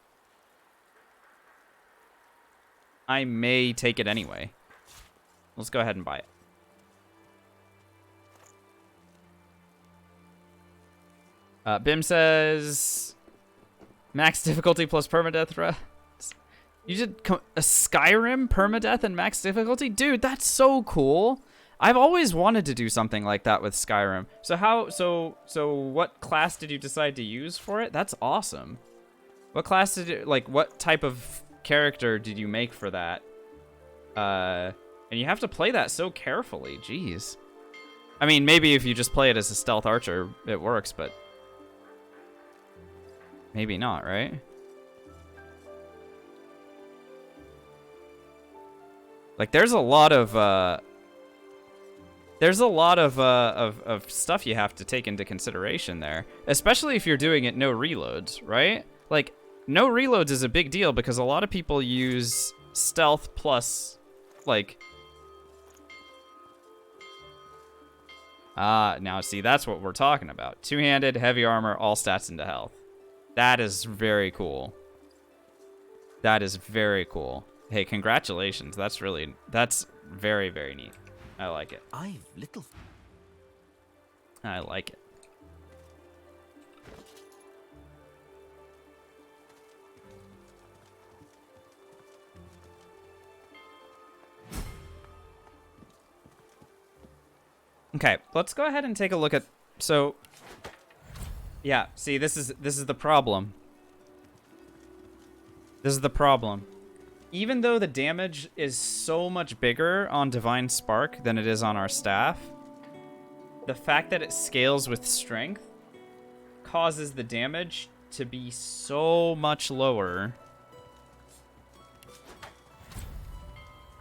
I may take it anyway. Let's go ahead and buy it. Bim says max difficulty plus permadeath threats. You did a Skyrim permadeath and max difficulty? Dude, that's so cool. I've always wanted to do something like that with Skyrim. So what class did you decide to use for it? That's awesome. What class did you, like, what type of character did you make for that? And you have to play that so carefully. Jeez. I mean, maybe if you just play it as a stealth archer, it works, but maybe not, right? Like, there's a lot of stuff you have to take into consideration there, especially if you're doing it no reloads, right? Like, no reloads is a big deal because a lot of people use stealth plus, like... now see, that's what we're talking about. Two-handed, heavy armor, all stats into health. That is very cool. That is very cool. Hey, congratulations. That's very, very neat. I like it. I've little... I like it. Okay, let's go ahead and take a look at... So, yeah, see, this is the problem. This is the problem. Even though the damage is so much bigger on Divine Spark than it is on our staff, the fact that it scales with strength causes the damage to be so much lower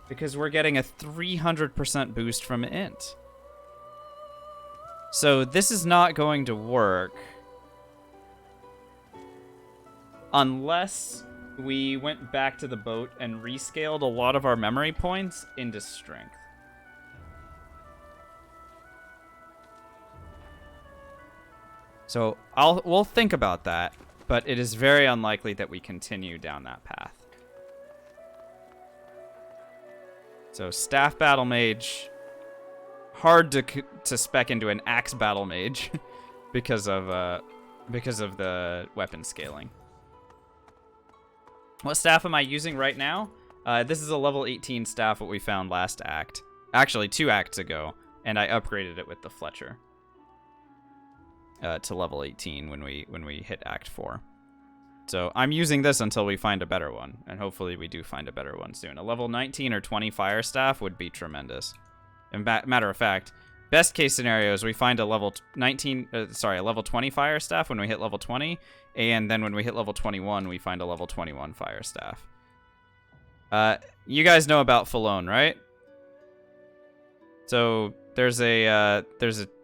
because we're getting a 300% boost from int. So this is not going to work unless we went back to the boat and rescaled a lot of our memory points into strength. So we'll think about that, but it is very unlikely that we continue down that path. So staff battle mage, hard to spec into an axe battle mage because of the weapon scaling. What staff am I using right now? This is a level 18 staff, what we found last act. Actually, 2 acts ago, and I upgraded it with the Fletcher to level 18 when we hit Act 4. So I'm using this until we find a better one, and hopefully we do find a better one soon. A level 19 or 20 fire staff would be tremendous. And matter of fact, best case scenario is we find a level 20 fire staff when we hit level 20, and then when we hit level 21, we find a level 21 fire staff. You guys know about Falone, right? So there's a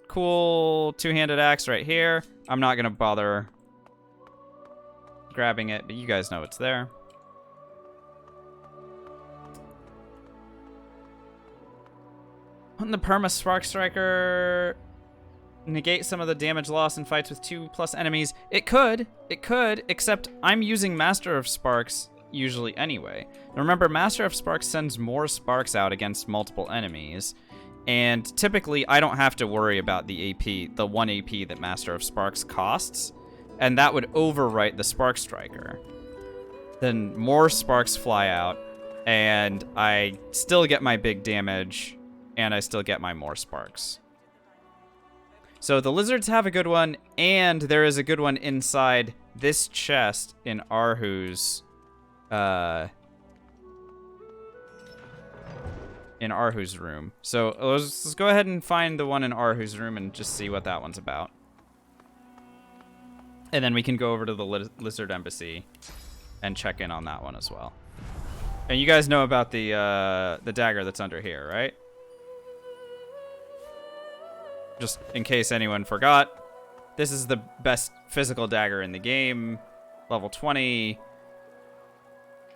cool two-handed axe right here. I'm not gonna bother grabbing it, but you guys know it's there. Wouldn't the perma Spark Striker negate some of the damage loss in fights with 2+ enemies? It could, except I'm using Master of Sparks usually anyway. Remember, Master of Sparks sends more sparks out against multiple enemies, and typically I don't have to worry about the AP, the 1 AP that Master of Sparks costs, and that would overwrite the Spark Striker. Then more sparks fly out, and I still get my big damage, and I still get my more sparks. So the lizards have a good one, and there is a good one inside this chest in Arhu's room. So let's go ahead and find the one in Arhu's room and just see what that one's about. And then we can go over to the lizard embassy and check in on that one as well. And you guys know about the dagger that's under here, right? Just in case anyone forgot, this is the best physical dagger in the game. Level 20,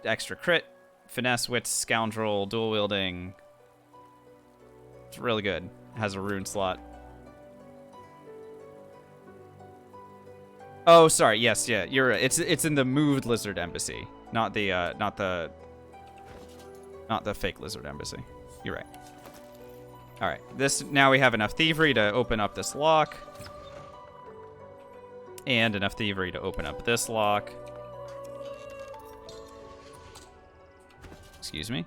extra crit, finesse, wits, scoundrel, dual wielding. It's really good. It has a rune slot. Oh, sorry. Yes, yeah, you're right. It's in the moved lizard embassy, not the fake lizard embassy. You're right. All right. Now we have enough thievery to open up this lock, and enough thievery to open up this lock. Excuse me.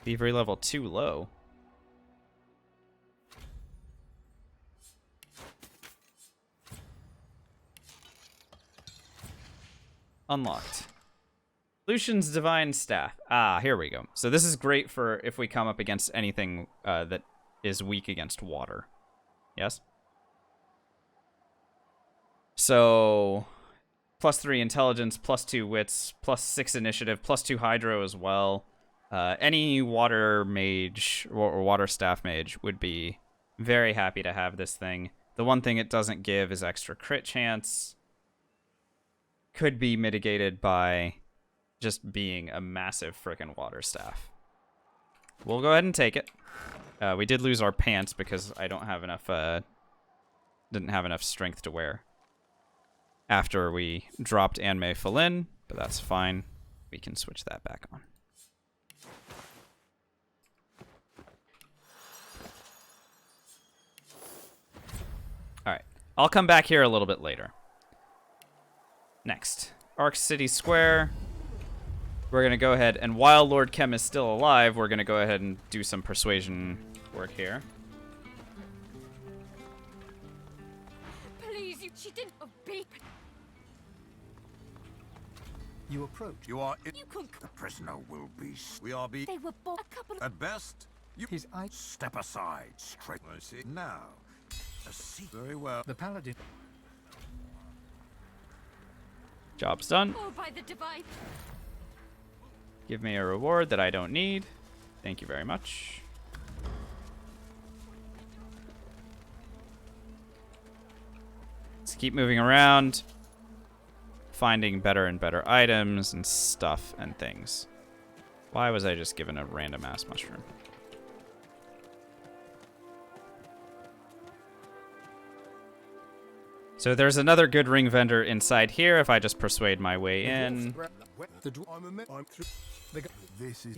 Thievery level 2 low. Unlocked. Lucian's Divine Staff. Ah, here we go. So this is great for if we come up against anything that is weak against water. Yes? So, +3 intelligence, +2 wits, +6 initiative, +2 hydro as well. Any water mage or water staff mage would be very happy to have this thing. The one thing it doesn't give is extra crit chance. Could be mitigated by just being a massive frickin' water staff. We'll go ahead and take it. We did lose our pants because I don't have enough, didn't have enough strength to wear after we dropped Anmei Falin, but that's fine. We can switch that back on. All right, I'll come back here a little bit later. Next, Ark City Square. We're going to go ahead, and while Lord Kem is still alive, we're going to go ahead and do some persuasion work here. Please, she didn't beep. You approach. You are. You couldn't. The prisoner will be. We are be. They were both a couple of. At best, you. His eye. Step aside. Straight. I see. Now. A seat. Very well. The paladin. Job's done. Oh, by the divine. Give me a reward that I don't need. Thank you very much. Let's keep moving around, finding better and better items and stuff and things. Why was I just given a random ass mushroom? So there's another good ring vendor inside here if I just persuade my way in. This is.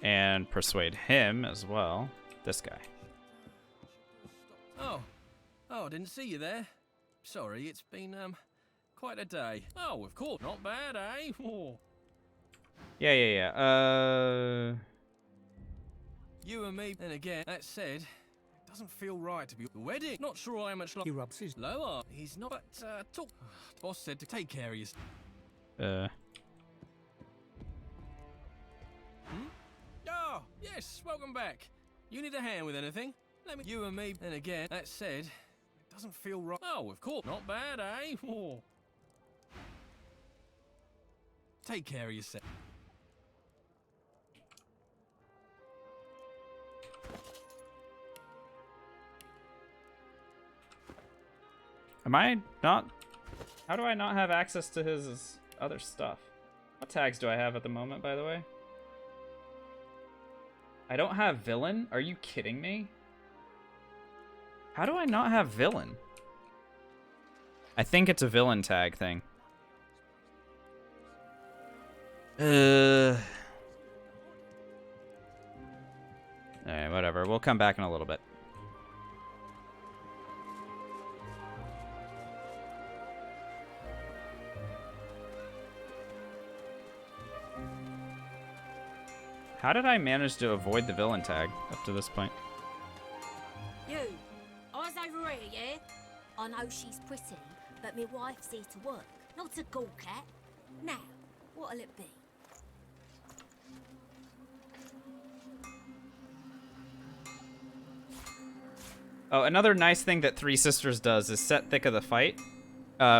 And persuade him as well. This guy. Oh, I didn't see you there. Sorry, it's been, quite a day. Oh, of course, not bad, eh? Oh. Yeah. You and me, and again, that said, it doesn't feel right to be the wedding. Not sure I am much like. He rubs his. Lower. He's not, but, talk. Boss said to take care of you. Oh, yes, welcome back. You need a hand with anything? Let me. You and me, and again, that said, it doesn't feel right. Oh, of course, not bad, eh? Oh. Take care of yourself. Am I not? How do I not have access to his other stuff? What tags do I have at the moment, by the way? I don't have villain? Are you kidding me? How do I not have villain? I think it's a villain tag thing. Alright, whatever. We'll come back in a little bit. How did I manage to avoid the villain tag up to this point? You, eyes over here, yeah? I know she's pretty, but my wife's here to work, not a gawk at. Now, what'll it be? Oh, another nice thing that Three Sisters does is set Thick of the Fight,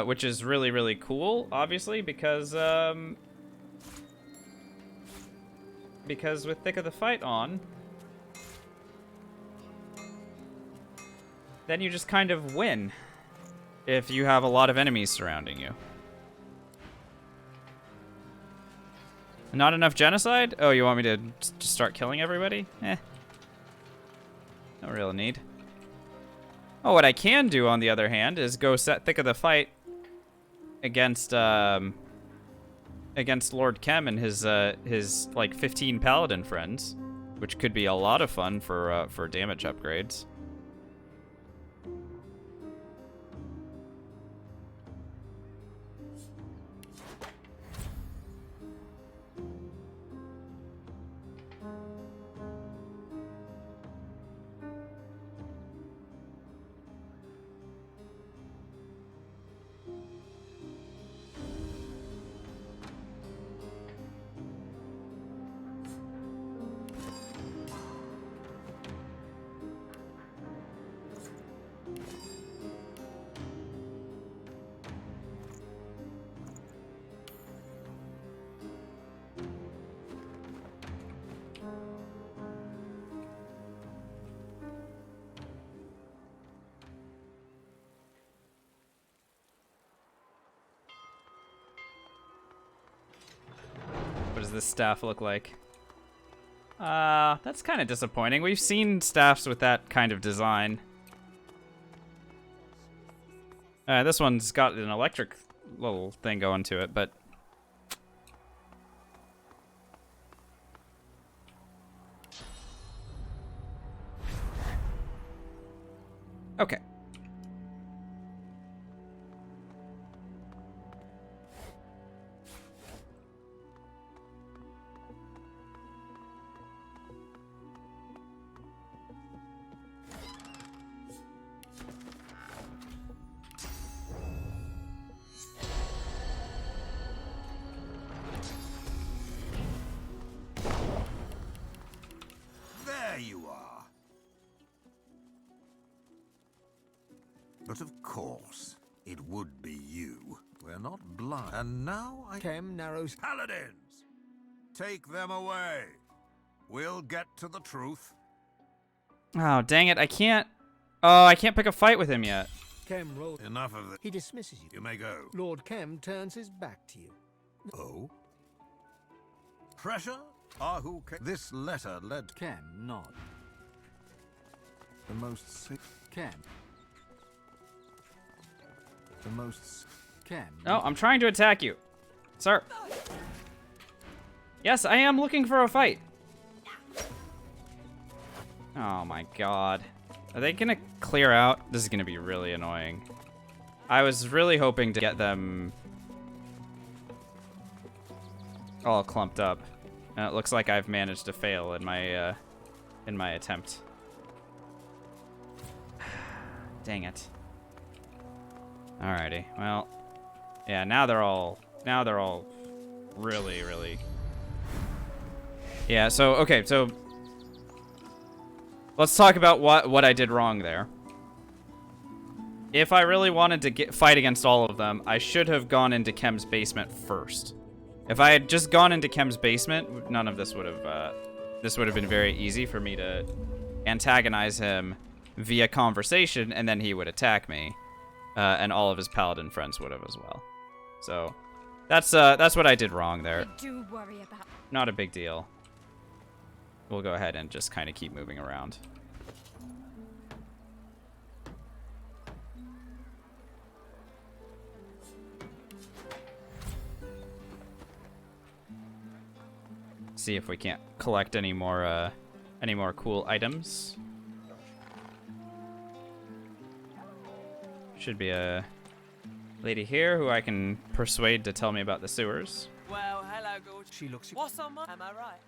which is really, really cool, obviously, because with Thick of the Fight on, then you just kind of win if you have a lot of enemies surrounding you. Not enough genocide? Oh, you want me to just start killing everybody? Eh. No real need. Oh, what I can do, on the other hand, is go set Thick of the Fight against Lord Kem and his like 15 paladin friends, which could be a lot of fun for damage upgrades. What does this staff look like? That's kind of disappointing. We've seen staffs with that kind of design. This one's got an electric little thing going to it, but... Okay. There you are. But of course, it would be you. We're not blind. And now I... Kem narrows. Paladins! Take them away. We'll get to the truth. Oh, dang it, I can't... Oh, I can't pick a fight with him yet. Kem rolls. Enough of it. He dismisses you. You may go. Lord Kem turns his back to you. Oh? Pressure? Ah, who ca- This letter led... Kem nod. The most sick... Kem. The most... Kem. Oh, I'm trying to attack you. Sir. Yes, I am looking for a fight. Oh my god. Are they gonna clear out? This is gonna be really annoying. I was really hoping to get them all clumped up. And it looks like I've managed to fail in my attempt. Dang it. Alrighty, well, yeah, now they're all really, yeah, so, okay, so let's talk about what I did wrong there. If I really wanted to fight against all of them, I should have gone into Kem's basement first. If I had just gone into Kem's basement, none of this would have been very easy for me to antagonize him via conversation, and then he would attack me. And all of his paladin friends would have as well. So, that's what I did wrong there. I do worry about... Not a big deal. We'll go ahead and just kind of keep moving around. See if we can't collect any more cool items. Should be a lady here who I can persuade to tell me about the sewers. Well, hello, gorgeous. She looks. What's on my... Am I right?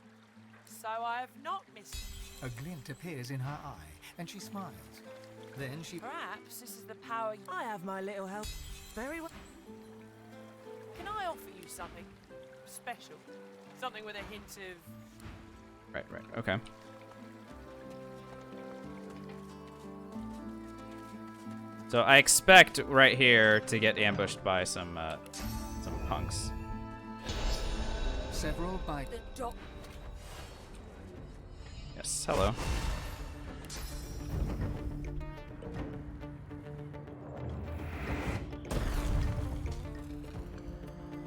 so I have not missed. A glint appears in her eye, and she smiles. Then she... Perhaps this is the power. I have my little help. Very well. Can I offer you something special? Something with a hint of... Right, okay. So I expect right here to get ambushed by some punks. Several bite... The doc. Yes, hello.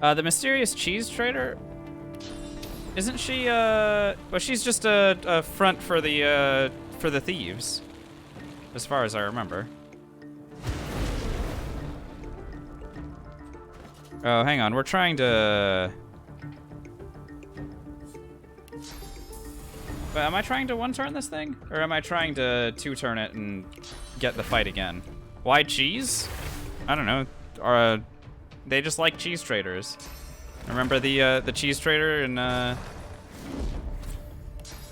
The mysterious cheese trader, isn't she, well, she's just a front for the thieves, as far as I remember. Oh, hang on, we're trying to... But am I trying to one-turn this thing? Or am I trying to two-turn it and get the fight again? Why cheese? I don't know. They just like cheese traders. Remember the cheese trader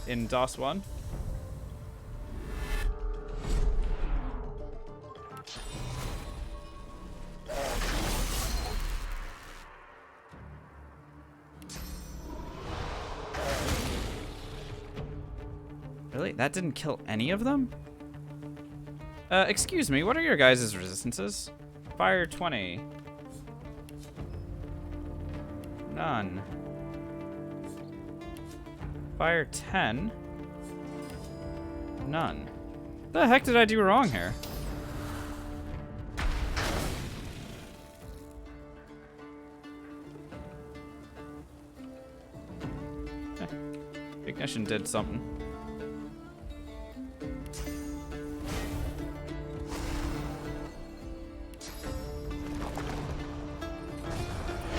in DOS 1? Really? That didn't kill any of them? Excuse me, what are your guys' resistances? Fire 20. None. Fire 10. None. What the heck did I do wrong here? Ignition did something.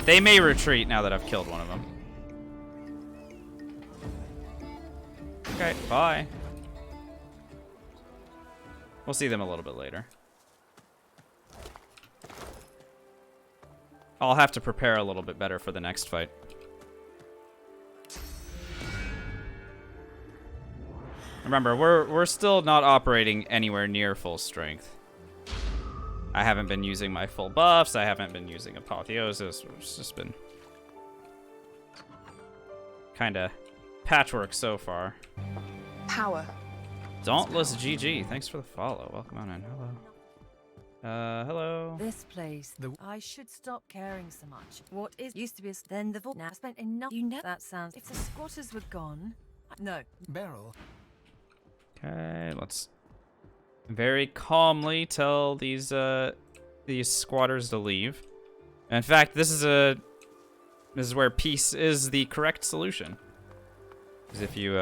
They may retreat now that I've killed one of them. Okay, bye. We'll see them a little bit later. I'll have to prepare a little bit better for the next fight. Remember, we're still not operating anywhere near full strength. I haven't been using my full buffs. I haven't been using Apotheosis. It's just been kind of patchwork so far. Power. Dauntless GG. Thanks for the follow. Welcome on in. Hello. Hello. This place. I should stop caring so much. What is used to be then the vault now spent enough. You know that sounds. If the squatters were gone, no. Beryl. Okay, let's very calmly tell these squatters to leave. In fact, this is where peace is the correct solution. Because if you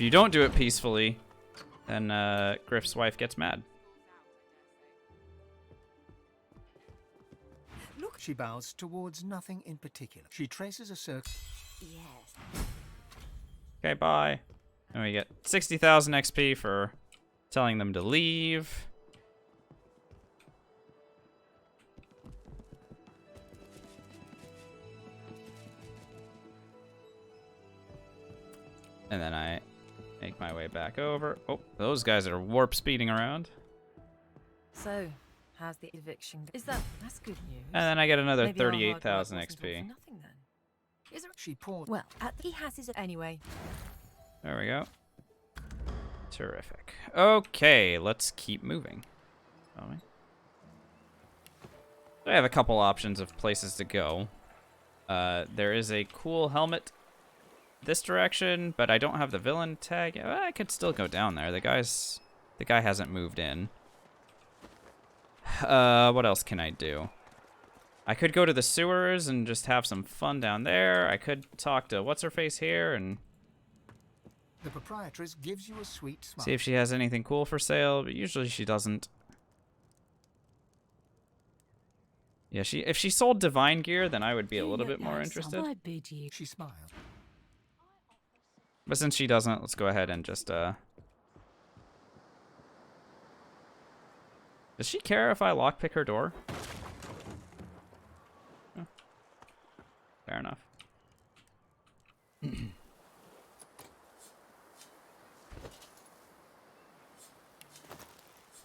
don't do it peacefully, then Griff's wife gets mad. Look, she bows towards nothing in particular. She traces a circle. Yes. Okay, bye. And we get 60,000 XP for telling them to leave. And then I make my way back over. Oh, those guys are warp speeding around. So, how's the eviction? That's good news. And then I get another Maybe our hard work 38,000 wasn't all XP. for nothing then. Is there? She paused. Well, he has his anyway. There we go. Terrific. Okay, let's keep moving. Shall we? I have a couple options of places to go. There is a cool helmet this direction, but I don't have the villain tag. I could still go down there. The guy hasn't moved in. What else can I do? I could go to the sewers and just have some fun down there. I could talk to what's-her-face here and The proprietress gives you a sweet smile. see if she has anything cool for sale, but usually she doesn't. Yeah, if she sold divine gear, then I would be a little bit more interested. I bid you. She smiled. But since she doesn't, let's go ahead and just does she care if I lockpick her door?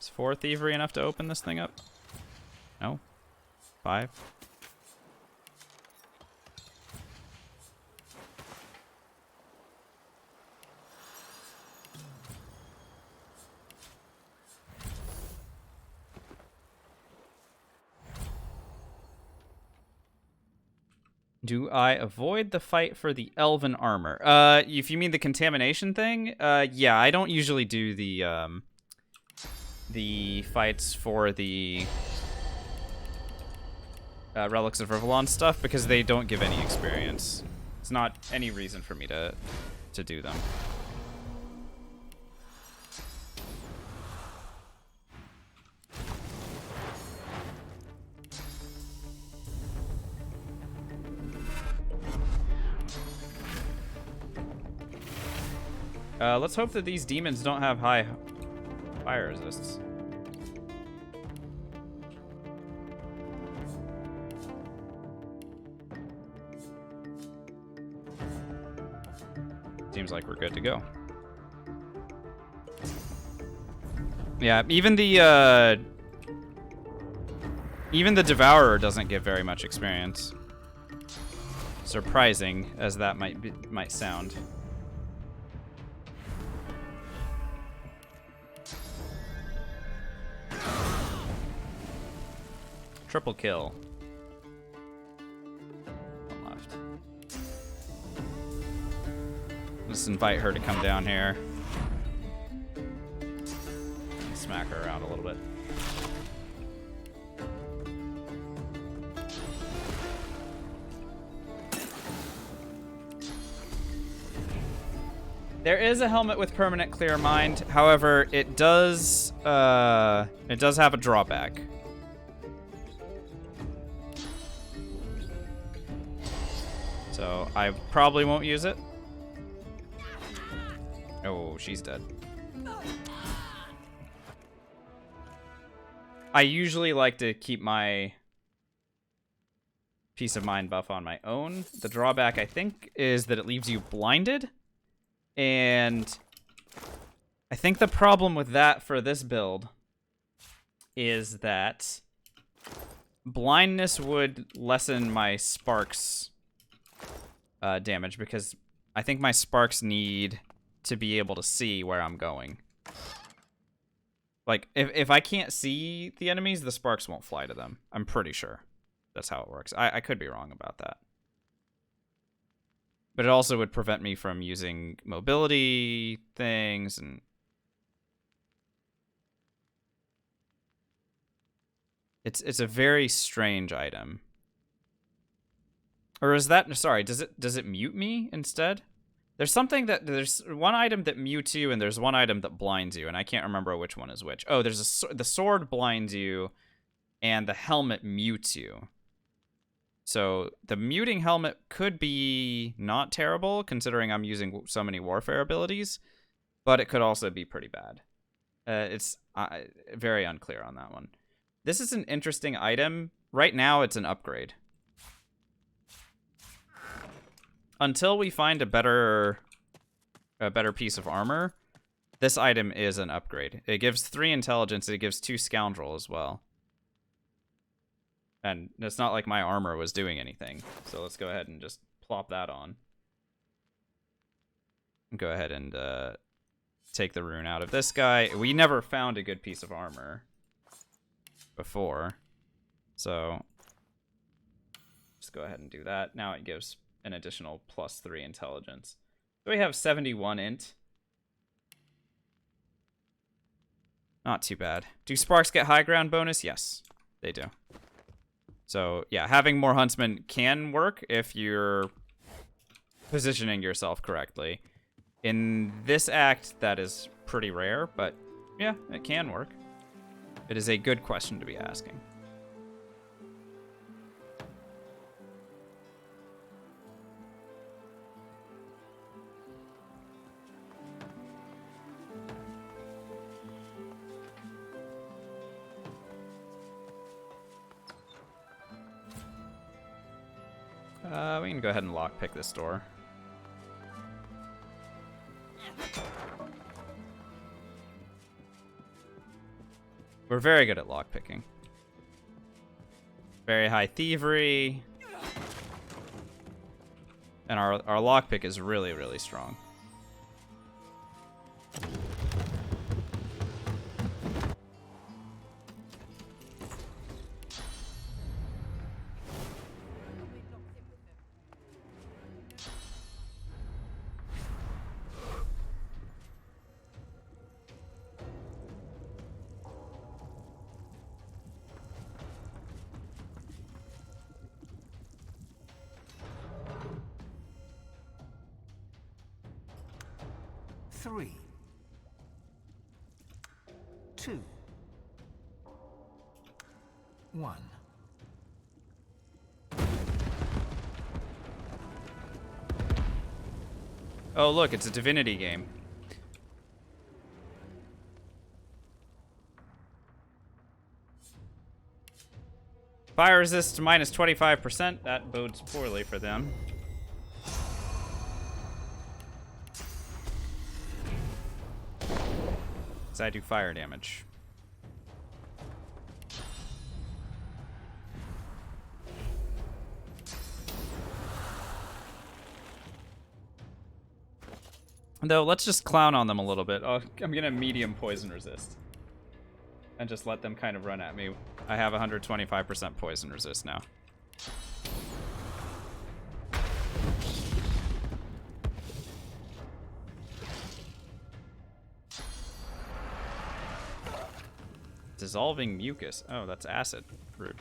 Is 4 thievery enough to open this thing up? No? 5? Do I avoid the fight for the elven armor? If you mean the contamination thing, yeah, I don't usually do the fights for the Relics of Rivellon stuff because they don't give any experience. It's not any reason for me to do them. Let's hope that these demons don't have high fire resists. Seems like we're good to go. Yeah, even the Devourer doesn't give very much experience. Surprising as that might sound. Triple kill. One left. Let's invite her to come down here. Smack her around a little bit. There is a helmet with permanent clear mind. However, it does have a drawback. So I probably won't use it. Oh, she's dead. I usually like to keep my peace of mind buff on my own. The drawback, I think, is that it leaves you blinded. And I think the problem with that for this build is that blindness would lessen my sparks damage, because I think my sparks need to be able to see where I'm going. Like, if I can't see the enemies, the sparks won't fly to them. I'm pretty sure that's how it works. I could be wrong about that. But it also would prevent me from using mobility things, and it's a very strange item. Or is that, sorry, does it mute me instead? There's one item that mutes you, and there's one item that blinds you, and I can't remember which one is which. Oh, there's the sword blinds you, and the helmet mutes you. So the muting helmet could be not terrible, considering I'm using so many warfare abilities, but it could also be pretty bad. It's very unclear on that one. This is an interesting item. Right now, it's an upgrade. Until we find a better piece of armor, this item is an upgrade. It gives 3 intelligence, it gives 2 scoundrel as well. And it's not like my armor was doing anything. So let's go ahead and just plop that on. Go ahead and take the rune out of this guy. We never found a good piece of armor before. So just go ahead and do that. Now it gives an additional +3 intelligence. So we have 71 int. Not too bad. Do sparks get high ground bonus? Yes, they do. So yeah, having more huntsmen can work if you're positioning yourself correctly. In this act, that is pretty rare, but yeah, it can work. It is a good question to be asking. We can go ahead and lockpick this door. We're very good at lockpicking. Very high thievery. And our lockpick is really, really strong. Three. 2. 1. Oh, look, it's a divinity game. Fire resist minus 25%. That bodes poorly for them. Because I do fire damage. Though, let's just clown on them a little bit. Oh, I'm gonna medium poison resist. And just let them kind of run at me. I have 125% poison resist now. Dissolving mucus. Oh, that's acid. Rude.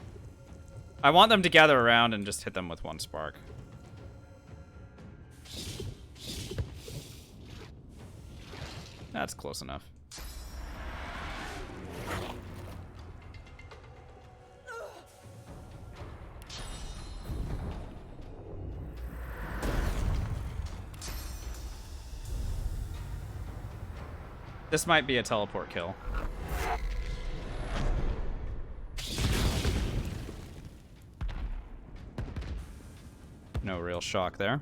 I want them to gather around and just hit them with one spark. That's close enough. This might be a teleport kill. No real shock there.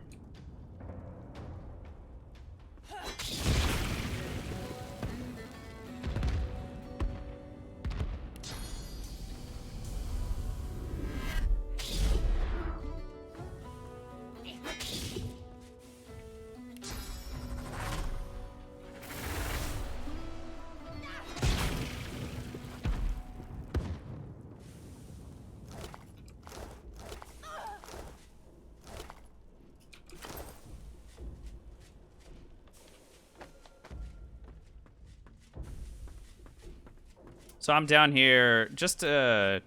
So I'm down here just to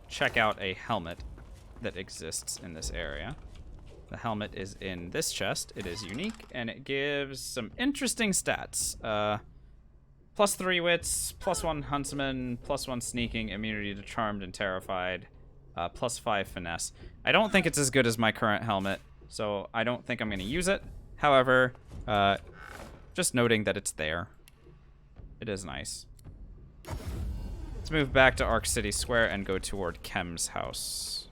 check out a helmet that exists in this area. The helmet is in this chest. It is unique, and it gives some interesting stats. +3 wits, +1 huntsman, +1 sneaking, immunity to charmed and terrified, +5 finesse. I don't think it's as good as my current helmet, so I don't think I'm going to use it. However, just noting that it's there. It is nice. Let's move back to Ark City Square and go toward Kem's house.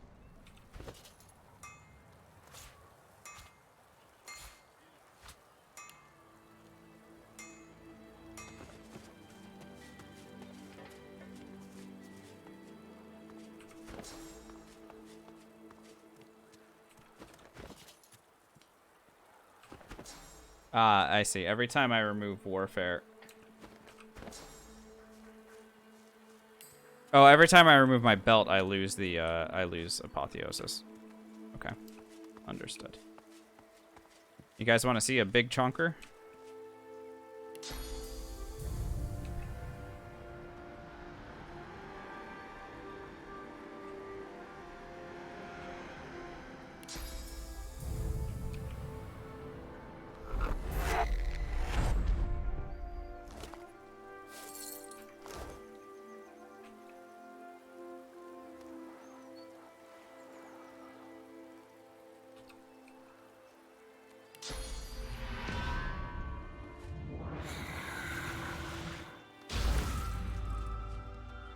I see. Every time I remove warfare... Oh, every time I remove my belt, I lose the, I lose apotheosis. Okay. Understood. You guys want to see a big chonker?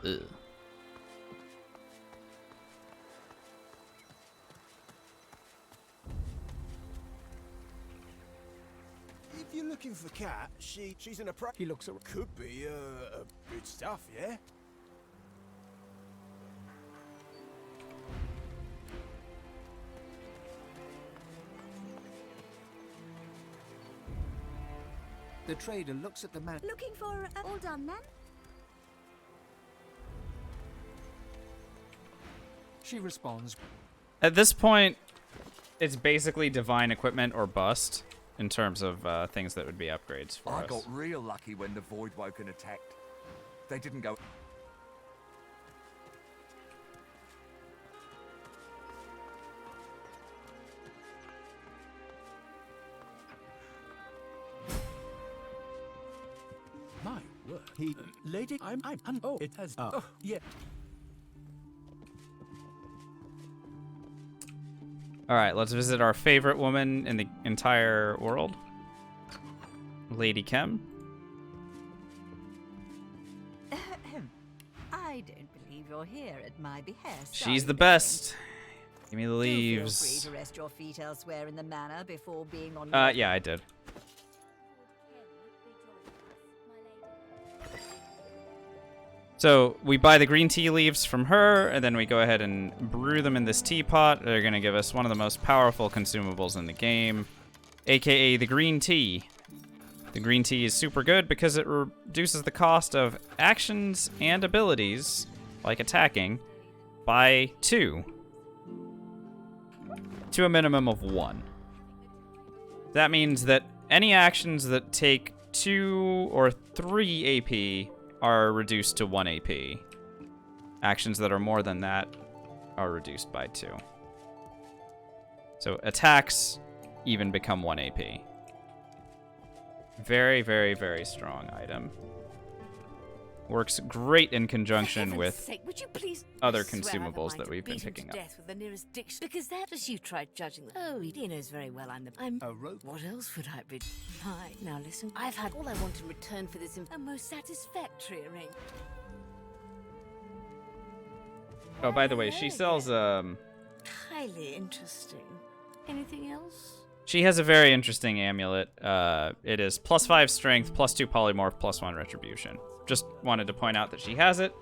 Ugh. If you look looking for Cat. She's in a pro. He looks at. Could be good stuff, yeah. The trader looks at the man. Looking for all done then? She responds. At this point, it's basically divine equipment or bust in terms of things that would be upgrades for I us. got real lucky when the Void Woken attacked. They didn't go. My word. He, lady, I'm, oh, it has, oh, yeah. All right, let's visit our favorite woman in the entire world, Lady Kem. I don't believe you're here at my behest. She's the best. Give me the leaves. Feel free to rest your feet elsewhere in the manor before being on. Yeah, I did. So we buy the green tea leaves from her, and then we go ahead and brew them in this teapot. They're going to give us one of the most powerful consumables in the game, aka the green tea. The green tea is super good because it reduces the cost of actions and abilities, like attacking, by 2. To a minimum of 1. That means that any actions that take 2 or 3 AP are reduced to 1 AP. Actions that are more than that are reduced by 2. So attacks even become 1 AP. Very, very, very strong item. Works great in conjunction with other consumables that we've been picking up. Death with the nearest because that as you tried judging them. Oh, he knows very well I'm a rope. What else would I be? Hi, now listen. I've had all I want in return for this a most satisfactory arrangement. Oh, by the way, she sells highly interesting. Anything else? She has a very interesting amulet. It is +5 strength, +2 polymorph, +1 retribution. Just wanted to point out that she has it,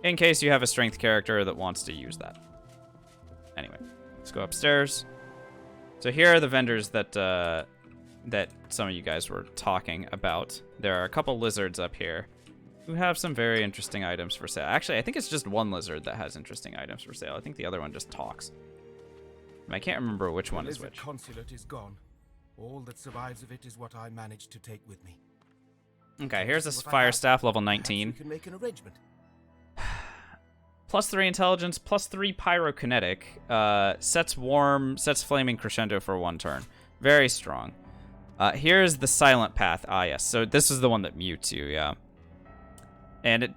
in case you have a strength character that wants to use that. Anyway, let's go upstairs. So here are the vendors that that some of you guys were talking about. There are a couple lizards up here who have some very interesting items for sale. Actually, I think it's just one lizard that has interesting items for sale. I think the other one just talks. I can't remember which one is which. The consulate is gone. All that survives of it is what I managed to take with me. Okay, here's this fire staff, level 19. We can make an arrangement. +3 intelligence, +3 pyrokinetic. Sets warm, sets flaming crescendo for 1 turn. Very strong. Here's the silent path. Ah, yes. So this is the one that mutes you, yeah. And it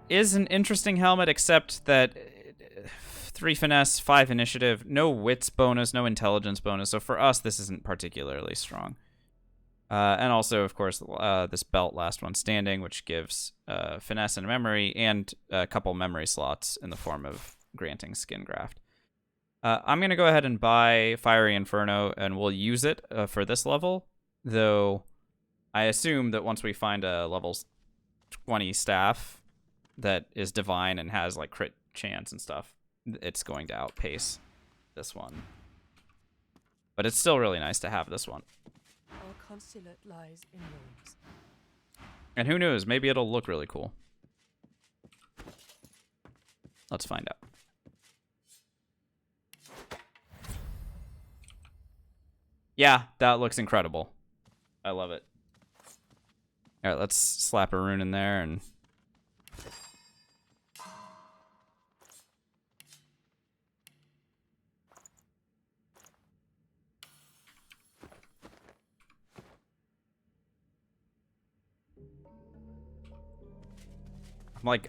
is an interesting helmet, except that 3 finesse, 5 initiative, no wits bonus, no intelligence bonus. So for us, this isn't particularly strong. And also, of course, this belt, last one standing, which gives finesse and memory, and a couple memory slots in the form of granting skin graft. I'm going to go ahead and buy Fiery Inferno, and we'll use it for this level, though I assume that once we find a level 20 staff that is divine and has like crit chance and stuff, it's going to outpace this one. But it's still really nice to have this one. Our consulate lies in ruins. And who knows, maybe it'll look really cool. Let's find out. Yeah, that looks incredible. I love it. All right, let's slap a rune in there and...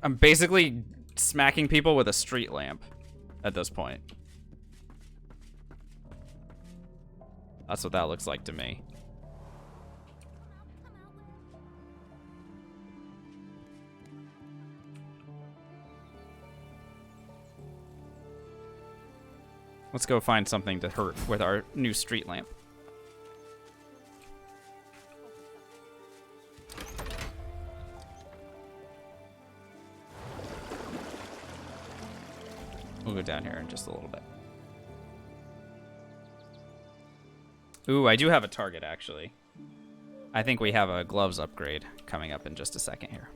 I'm basically smacking people with a street lamp at this point. That's what that looks like to me. Let's go find something to hurt with our new street lamp. We'll go down here in just a little bit. Ooh, I do have a target, actually. I think we have a gloves upgrade coming up in just a second here.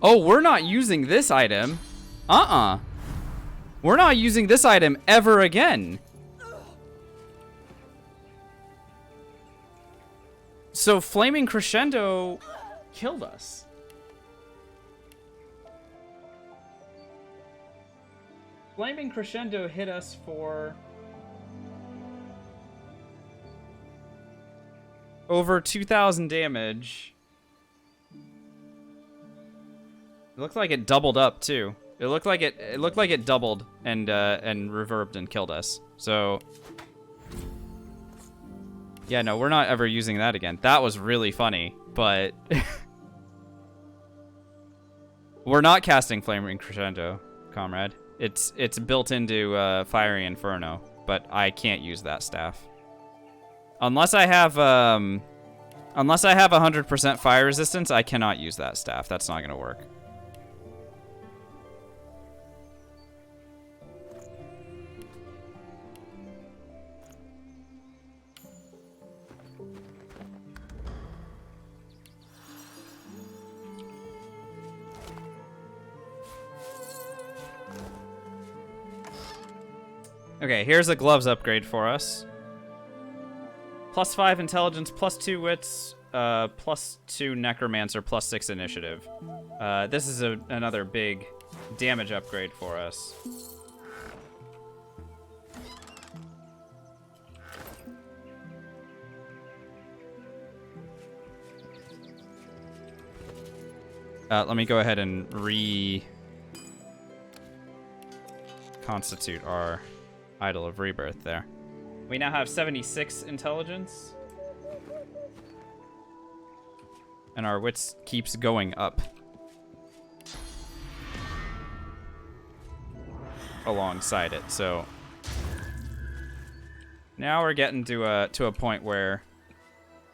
Oh, we're not using this item. We're not using this item ever again. So Flaming Crescendo killed us. Flaming Crescendo hit us for over 2,000 damage. It looked like it doubled up too. It looked like it doubled and reverbed and killed us. So yeah, no, we're not ever using that again. That was really funny, but we're not casting Flaming Crescendo, comrade. It's built into Fiery Inferno, but I can't use that staff unless I have 100% fire resistance. I cannot use that staff. That's not gonna work. Okay, here's a gloves upgrade for us. +5 intelligence, +2 wits, +2 necromancer, +6 initiative. This is another big damage upgrade for us. Let me go ahead and reconstitute our Idol of Rebirth there. We now have 76 intelligence. And our wits keeps going up. Alongside it, so now we're getting to a point where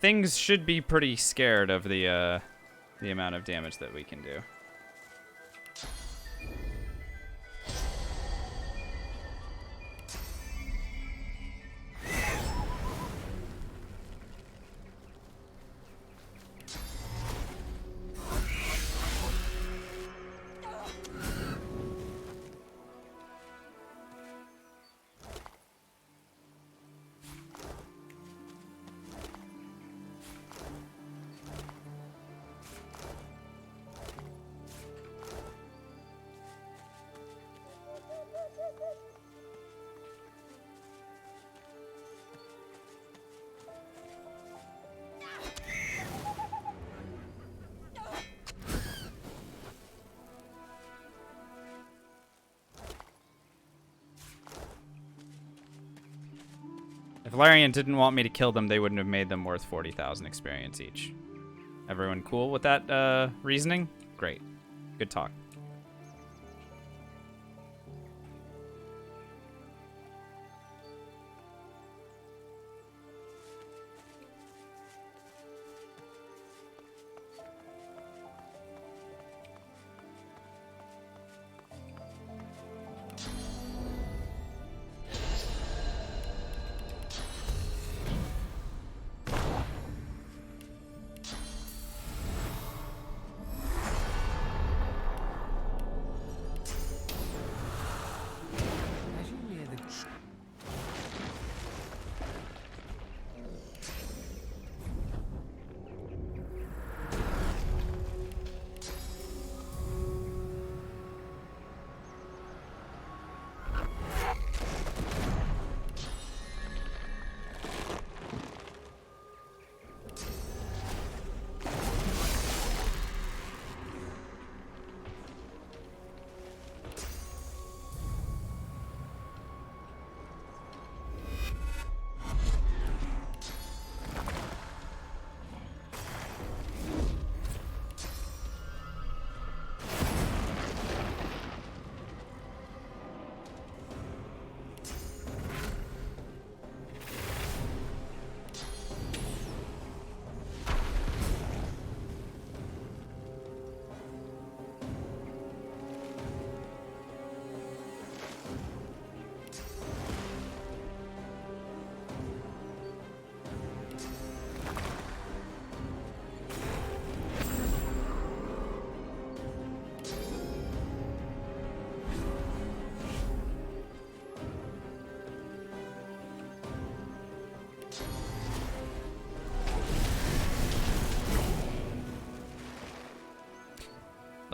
things should be pretty scared of the amount of damage that we can do. If Larian didn't want me to kill them, they wouldn't have made them worth 40,000 experience each. Everyone cool with that reasoning? Great. Good talk.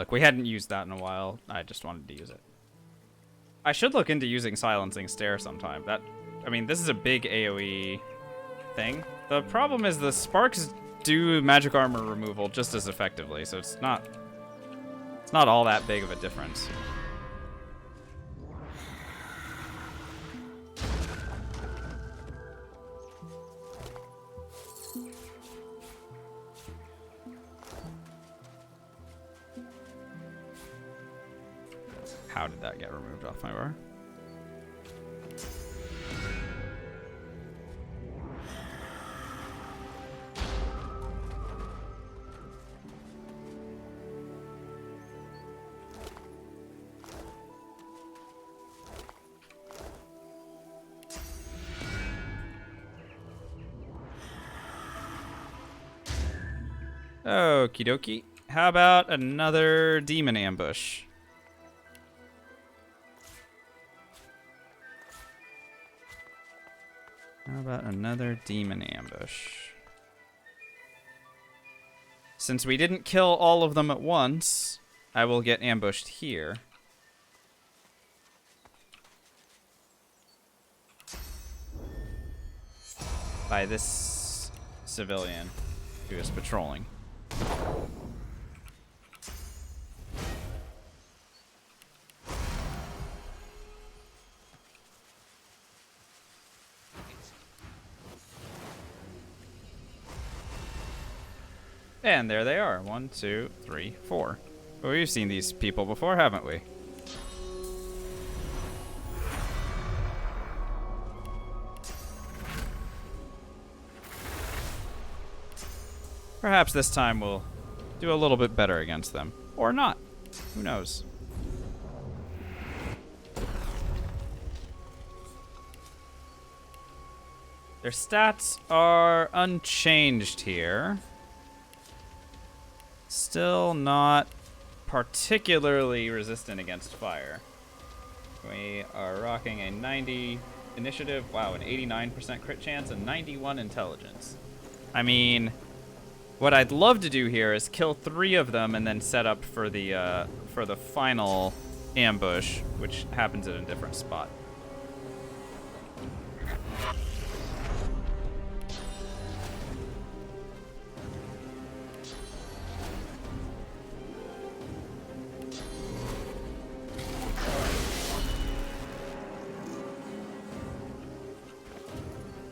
Look, we hadn't used that in a while. I just wanted to use it. I should look into using Silencing Stare sometime. I mean, this is a big AoE thing. The problem is the sparks do magic armor removal just as effectively, so it's not all that big of a difference. How did that get removed off my bar? Okie dokie. How about another demon ambush? How about another demon ambush? Since we didn't kill all of them at once, I will get ambushed here. By this civilian who is patrolling. And there they are. 1, 2, 3, 4. Well, we've seen these people before, haven't we? Perhaps this time we'll do a little bit better against them. Or not. Who knows? Their stats are unchanged here. Still not particularly resistant against fire. We are rocking a 90 initiative, wow, an 89% crit chance, and 91 intelligence. I mean, what I'd love to do here is kill 3 of them and then set up for the final ambush, which happens at a different spot.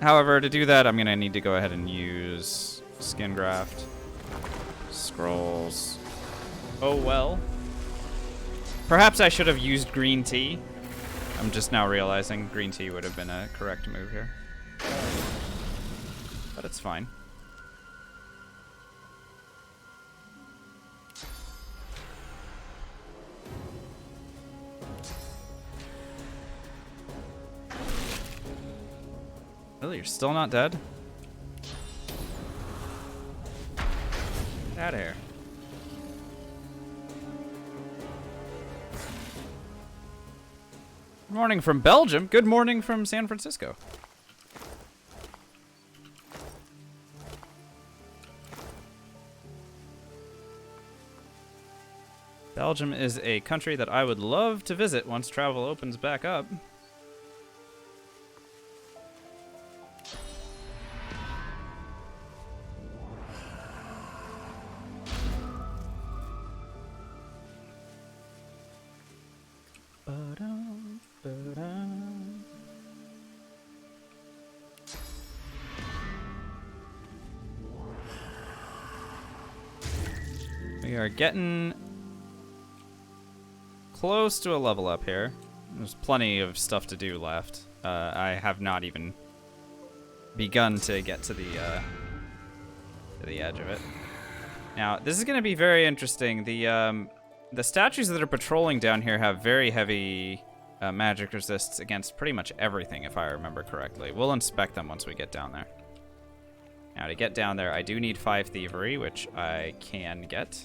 However, to do that, I'm going to need to go ahead and use Skin Graft, Scrolls. Oh well. Perhaps I should have used green tea. I'm just now realizing green tea would have been a correct move here. But it's fine. Really, you're still not dead? Get out of here. Good morning from Belgium. Good morning from San Francisco. Belgium is a country that I would love to visit once travel opens back up. We are getting close to a level up here. There's plenty of stuff to do left. I have not even begun to get to the edge of it. Now, this is going to be very interesting. The statues that are patrolling down here have very heavy magic resists against pretty much everything, if I remember correctly. We'll inspect them once we get down there. Now, to get down there, I do need 5 Thievery, which I can get.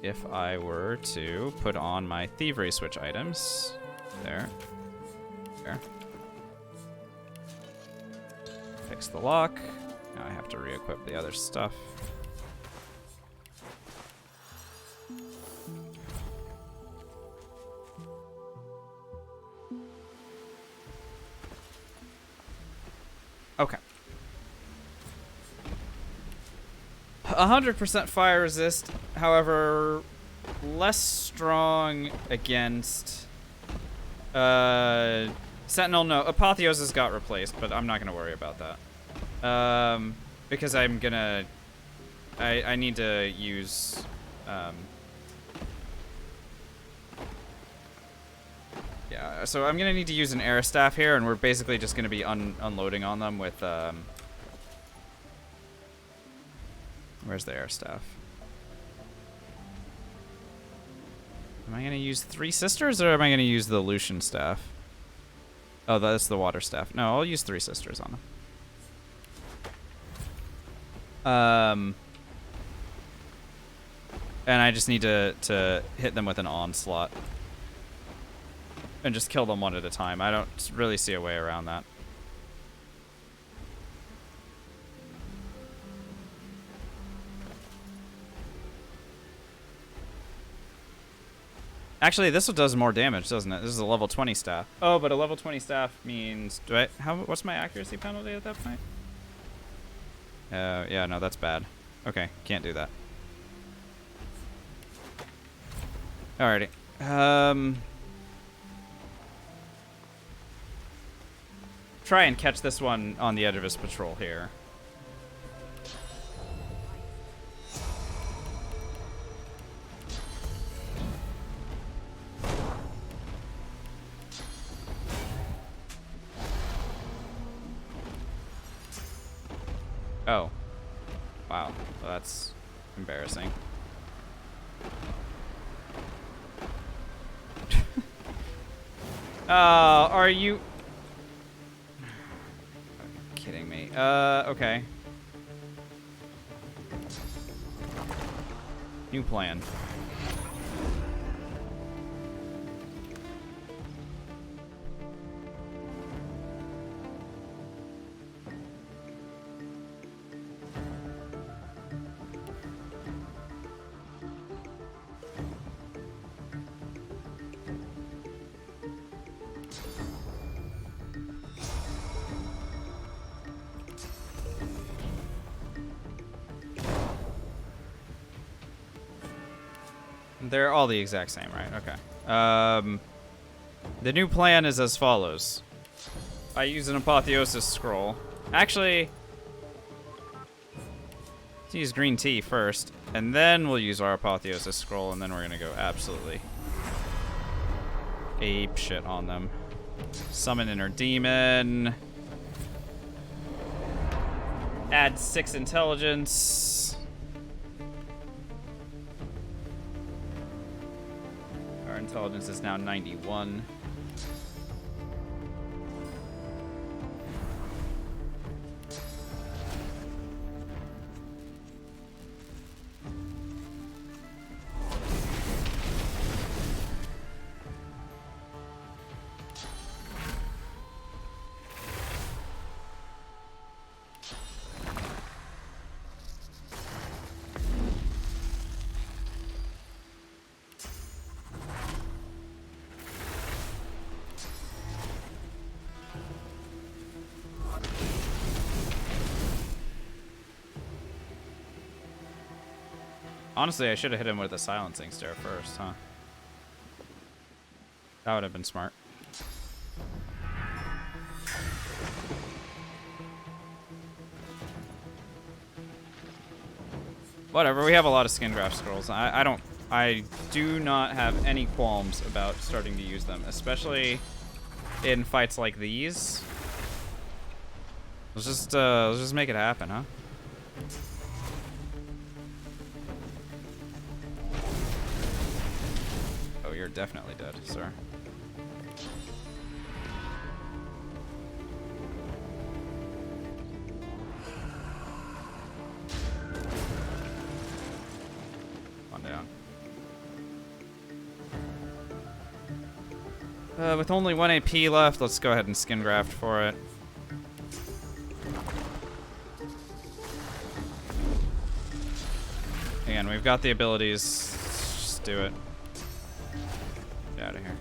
If I were to put on my Thievery switch items. There. There. Fix the lock. Now I have to re-equip the other stuff. Okay. 100% fire resist, however, less strong against Sentinel. No, Apotheosis got replaced, but I'm not gonna worry about that. Because I'm gonna I need to use yeah, so I'm gonna need to use an air staff here, and we're basically just gonna be unloading on them with where's the air staff? Am I gonna use Three Sisters, or am I gonna use the Lucian staff? Oh, that's the water staff. No, I'll use Three Sisters on them. And I just need to hit them with an onslaught. And just kill them one at a time. I don't really see a way around that. Actually, this one does more damage, doesn't it? This is a level 20 staff. Oh, but a level 20 staff means... what's my accuracy penalty at that point? Yeah, no, that's bad. Okay, can't do that. Alrighty. Try and catch this one on the edge of his patrol here. Oh. Wow. Well, that's embarrassing. Are you... kidding me? Okay. New plan. They're all the exact same, right? Okay. The new plan is as follows. I use an Apotheosis scroll. Actually, let's use green tea first, and then we'll use our Apotheosis scroll, and then we're gonna go absolutely ape shit on them. Summon Inner Demon. Add 6 intelligence. Our intelligence is now 91. Honestly, I should have hit him with a silencing stare first, huh? That would have been smart. Whatever, we have a lot of skin graft scrolls. I do not have any qualms about starting to use them, especially in fights like these. Let's just make it happen, huh? You're definitely dead, sir. One down. With only 1 AP left, let's go ahead and skin graft for it. Again, we've got the abilities. Just do it. Get out of here.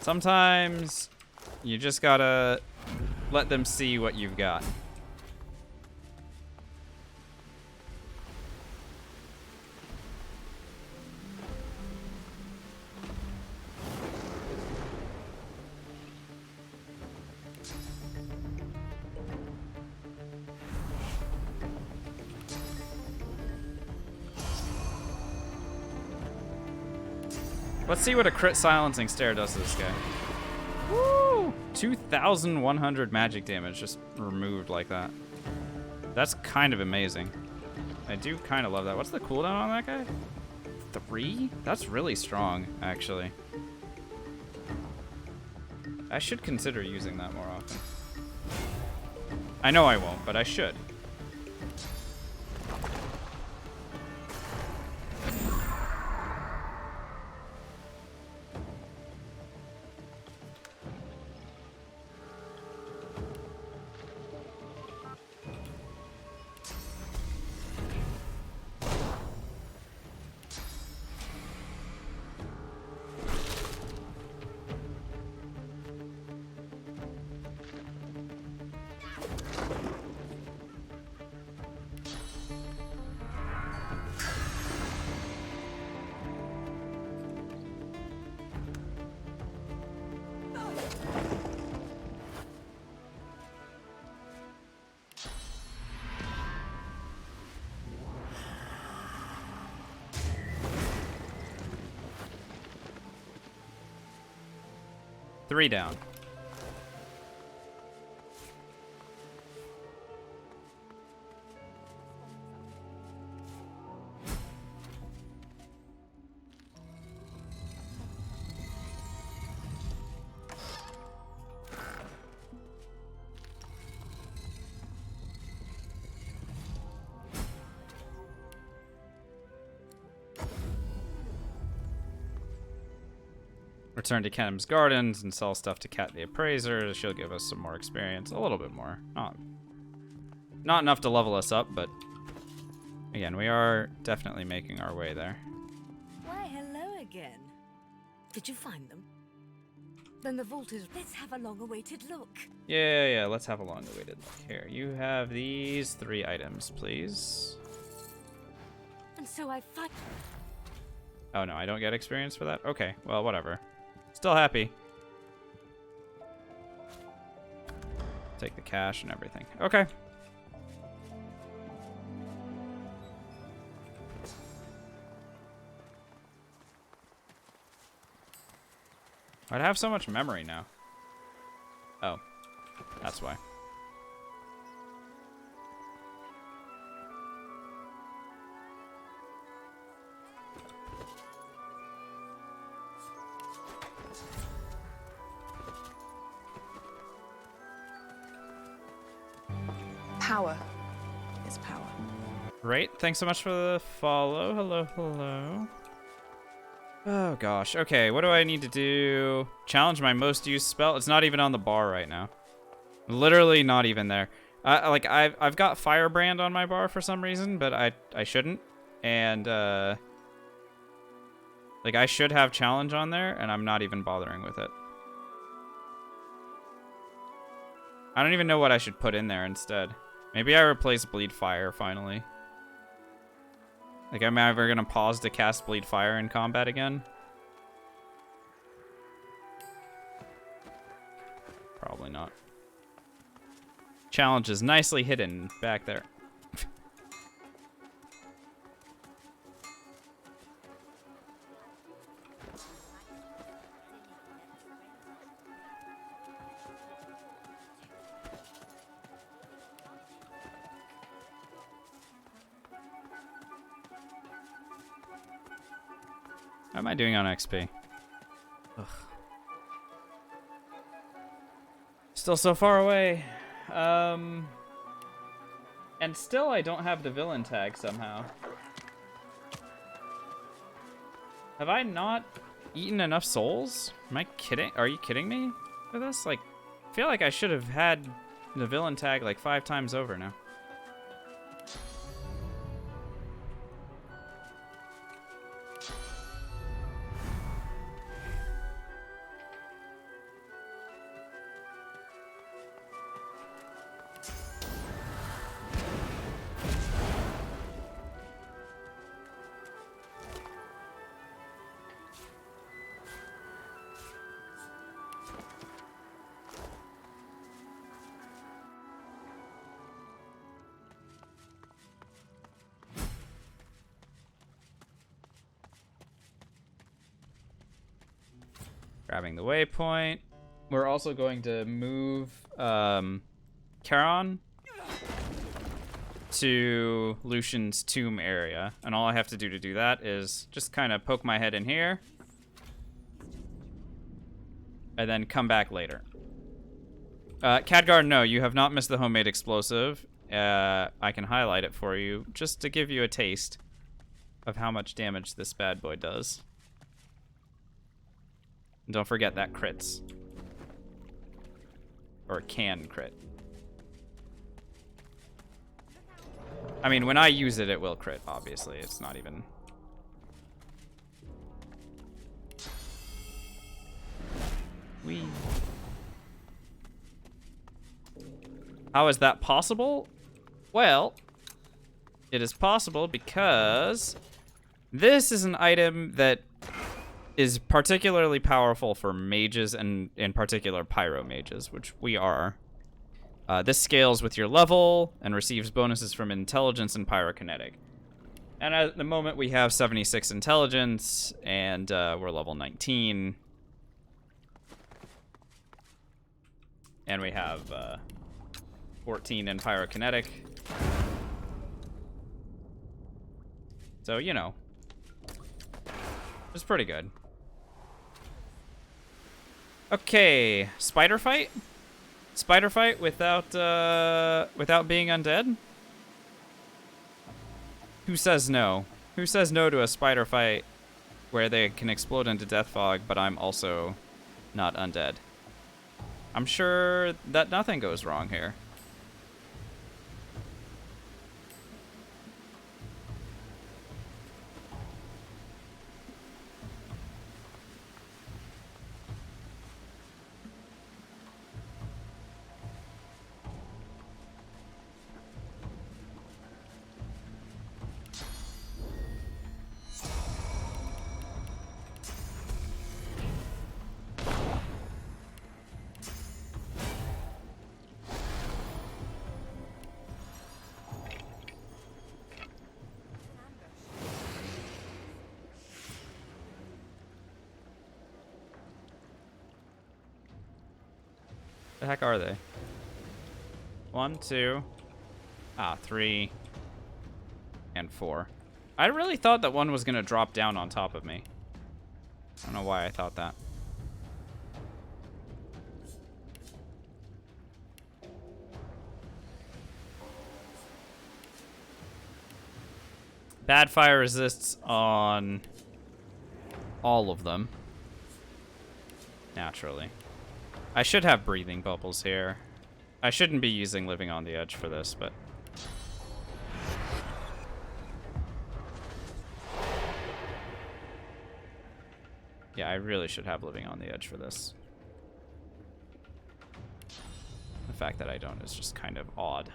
Sometimes you just gotta let them see what you've got. Let's see what a crit silencing stare does to this guy. Woo! 2,100 magic damage just removed like that. That's kind of amazing. I do kind of love that. What's the cooldown on that guy? 3? That's really strong, actually. I should consider using that more often. I know I won't, but I should. Three down. Return to Kenham's Gardens and sell stuff to Cat the Appraiser. She'll give us some more experience. A little bit more. Not enough to level us up, but again, we are definitely making our way there. Why, hello again. Did you find them? Then the vault is... Let's have a long-awaited look. Yeah, let's have a long-awaited look. Here, you have these 3 items, please. And so I find... Oh, no, I don't get experience for that? Okay, well, whatever. Still happy. Take the cash and everything. Okay. I'd have so much memory now. Oh, that's why. Power is power. Great. Thanks so much for the follow. Hello. Oh, gosh. Okay, what do I need to do? Challenge my most used spell? It's not even on the bar right now. Literally not even there. I've got Firebrand on my bar for some reason, but I shouldn't. And, I should have Challenge on there, and I'm not even bothering with it. I don't even know what I should put in there instead. Maybe I replace Bleed Fire, finally. Am I ever gonna pause to cast Bleed Fire in combat again? Probably not. Challenge is nicely hidden back there. How am I doing on XP? Ugh. Still so far away. And still I don't have the villain tag somehow. Have I not eaten enough souls? Am I kidding? Are you kidding me for this? Like, I feel like I should have had the villain tag like 5 times over now. Grabbing the waypoint. We're also going to move Charon to Lucian's tomb area. And all I have to do that is just kind of poke my head in here. And then come back later. Khadgar, no, you have not missed the homemade explosive. I can highlight it for you just to give you a taste of how much damage this bad boy does. And don't forget that crits. Or can crit. I mean, when I use it, it will crit, obviously. It's not even... Whee. How is that possible? Well, it is possible because this is an item that is particularly powerful for mages and in particular pyro mages, which we are. This scales with your level and receives bonuses from intelligence and pyrokinetic. And at the moment we have 76 intelligence and we're level 19. And we have 14 in pyrokinetic. So, you know, it's pretty good. Okay, spider fight? Spider fight without being undead? Who says no? Who says no to a spider fight where they can explode into death fog, but I'm also not undead? I'm sure that nothing goes wrong here. The heck are they? 1, 2, 3, and 4. I really thought that one was gonna drop down on top of me. I don't know why I thought that. Bad fire resists on all of them. Naturally. I should have breathing bubbles here. I shouldn't be using living on the edge for this, but... yeah, I really should have living on the edge for this. The fact that I don't is just kind of odd.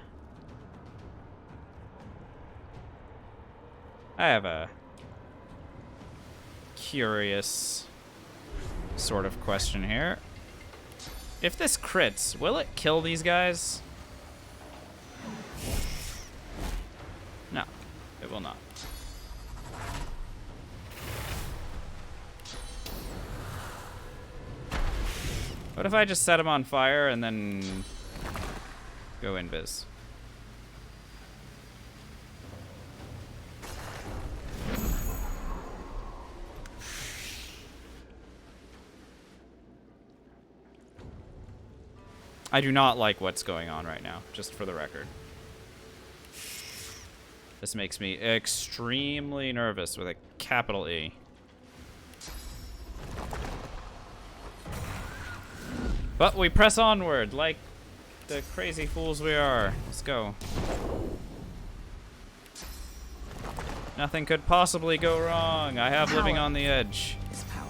I have a curious sort of question here. If this crits, will it kill these guys? No, it will not. What if I just set them on fire and then go invis? I do not like what's going on right now, just for the record. This makes me extremely nervous with a capital E. But we press onward like the crazy fools we are. Let's go. Nothing could possibly go wrong. I have living on the edge. Is power.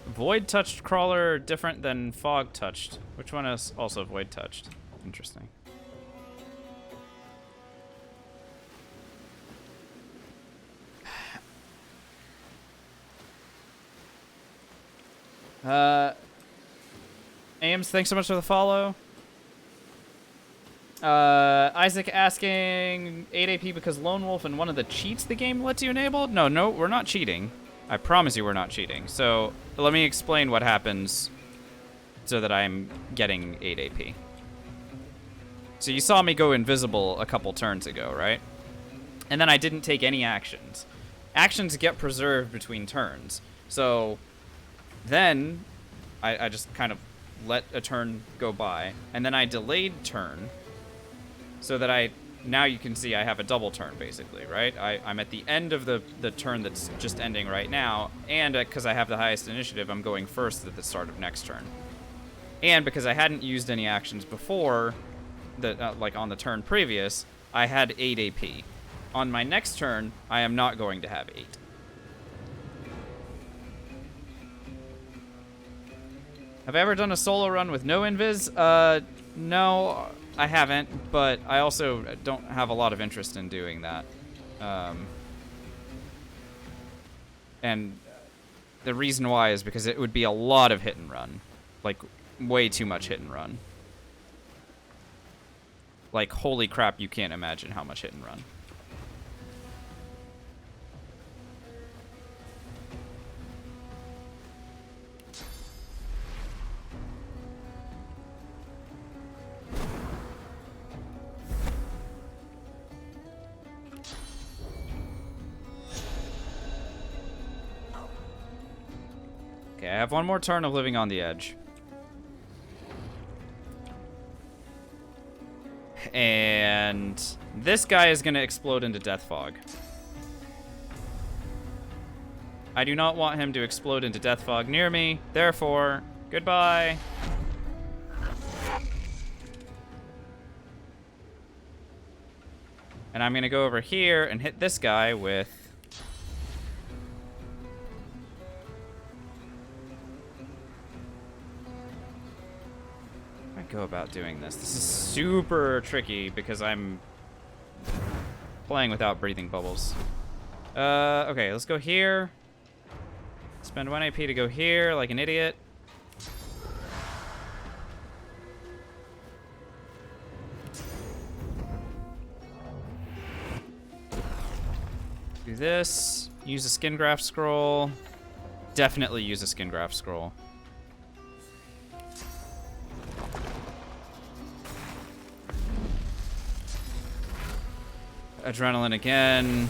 Void touched crawler different than fog touched. Which one is also void touched? Interesting. Ames, thanks so much for the follow. Isaac asking 8 AP because Lone Wolf and one of the cheats the game lets you enable? No, we're not cheating. I promise you we're not cheating. So let me explain what happens so that I'm getting 8 AP. So you saw me go invisible a couple turns ago, right? And then I didn't take any actions. Actions get preserved between turns. So then I just kind of let a turn go by, and then I delayed turn so that now you can see I have a double turn basically, right? I'm at the end of the turn that's just ending right now, and because I have the highest initiative, I'm going first at the start of next turn. And because I hadn't used any actions before, like on the turn previous, I had 8 AP. On my next turn, I am not going to have 8. Have I ever done a solo run with no invis? No, I haven't, but I also don't have a lot of interest in doing that. And the reason why is because it would be a lot of hit and run. Like, way too much hit and run. Like, holy crap, you can't imagine how much hit and run. Okay, I have one more turn of living on the edge. And this guy is going to explode into Death Fog. I do not want him to explode into Death Fog near me. Therefore, goodbye. And I'm going to go over here and hit this guy with... go about doing this. This is super tricky because I'm playing without breathing bubbles. Okay, let's go here. Spend 1 AP to go here like an idiot. Do this. Use a skin graft scroll. Definitely use a skin graft scroll. Adrenaline again.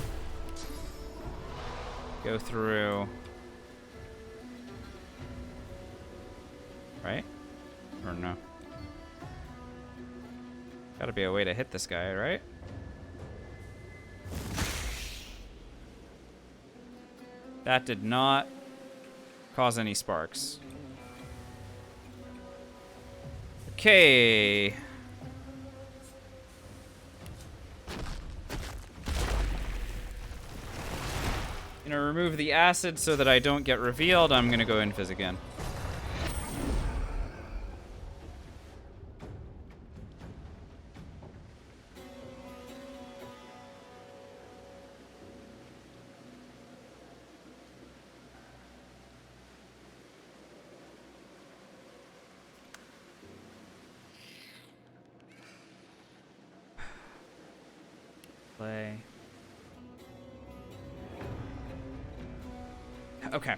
Go through. Right? Or no? Gotta be a way to hit this guy, right? That did not cause any sparks. Okay. Gonna remove the acid so that I don't get revealed. I'm gonna go Invis again. Play. Okay.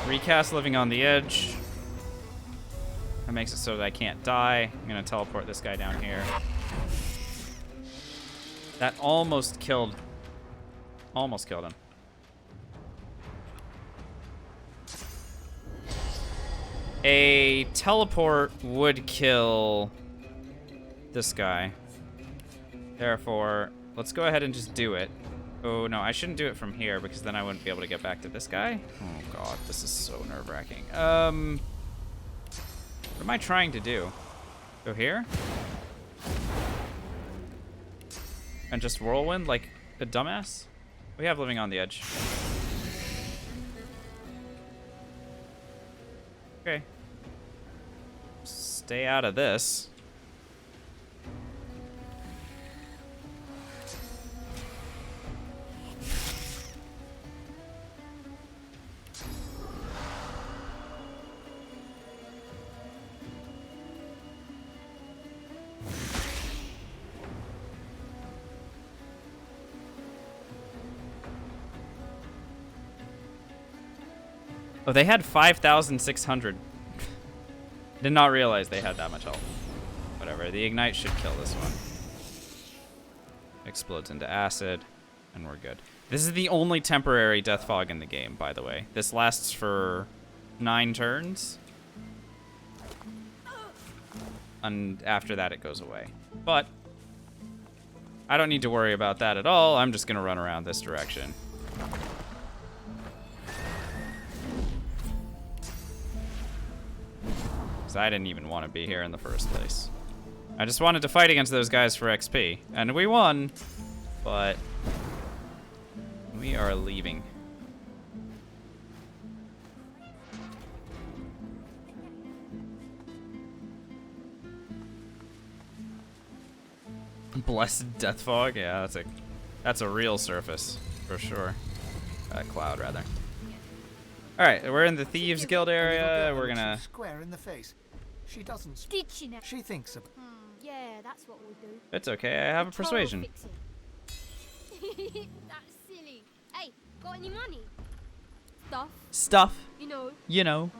Recast Living on the Edge. That makes it so that I can't die. I'm gonna teleport this guy down here. That almost killed him. A teleport would kill this guy. Therefore, let's go ahead and just do it. Oh no, I shouldn't do it from here because then I wouldn't be able to get back to this guy. Oh god, this is so nerve-wracking. What am I trying to do? Go here? And just whirlwind like a dumbass? We have Living on the Edge. Okay. Stay out of this. Oh, they had 5,600. Did not realize they had that much health. Whatever, the Ignite should kill this one. Explodes into acid, and we're good. This is the only temporary Death Fog in the game, by the way. This lasts for 9 turns. And after that, it goes away. But I don't need to worry about that at all. I'm just gonna run around this direction. Because I didn't even want to be here in the first place. I just wanted to fight against those guys for XP. And we won, but we are leaving. Blessed Death Fog? Yeah, that's a real surface, for sure. Cloud, rather. Alright, we're in the Thieves Guild area. We're gonna... Square in the face. She doesn't... Did she now? She thinks of... Yeah, that's what we'll do. It's okay, I have a persuasion. That's silly. Hey, got any money? Stuff. You know.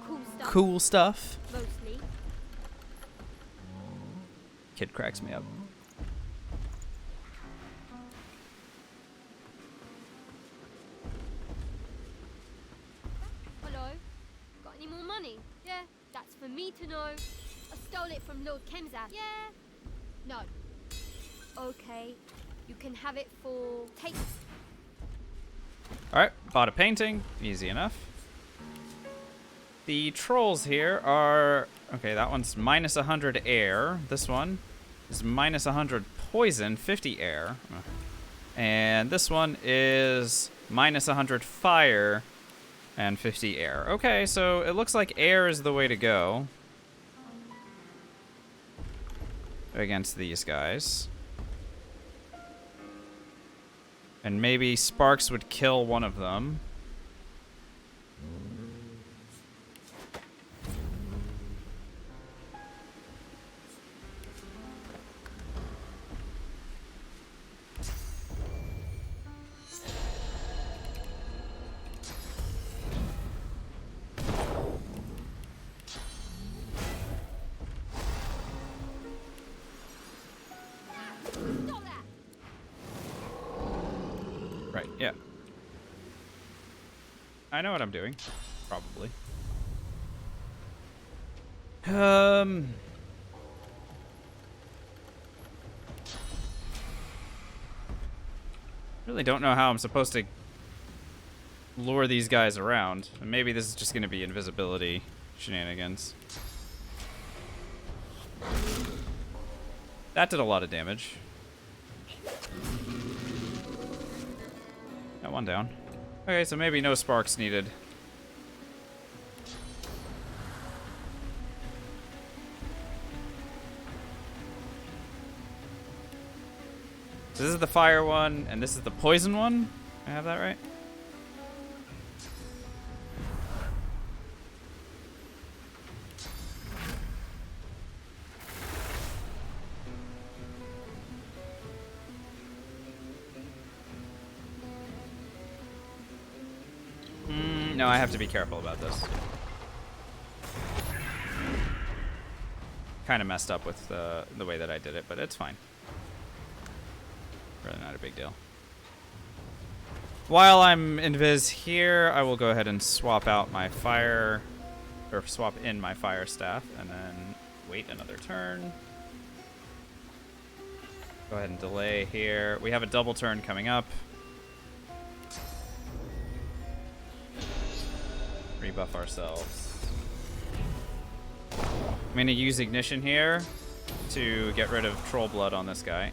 Cool stuff. Mostly. Kid cracks me up. Hello? Got any more money? Yeah, that's for me to know. I stole it from Lord Kemzab. Yeah? No. Okay, you can have it for... Take... Alright, bought a painting. Easy enough. The trolls here are... Okay, that one's minus 100 air. This one is minus 100 poison, 50 air. And this one is minus 100 fire and 50 air. Okay, so it looks like air is the way to go against these guys. And maybe sparks would kill one of them. Right, yeah. I know what I'm doing. Probably. Really don't know how I'm supposed to lure these guys around. Maybe this is just going to be invisibility shenanigans. That did a lot of damage. Got one down. Okay, so maybe no sparks needed. So this is the fire one, and this is the poison one? I have that right? No, I have to be careful about this. Kind of messed up with the way that I did it, but it's fine. Really not a big deal. While I'm invis here, I will go ahead and swap out my fire, or swap in my fire staff, and then wait another turn. Go ahead and delay here. We have a double turn coming up. Rebuff ourselves. I'm going to use Ignition here to get rid of Troll Blood on this guy.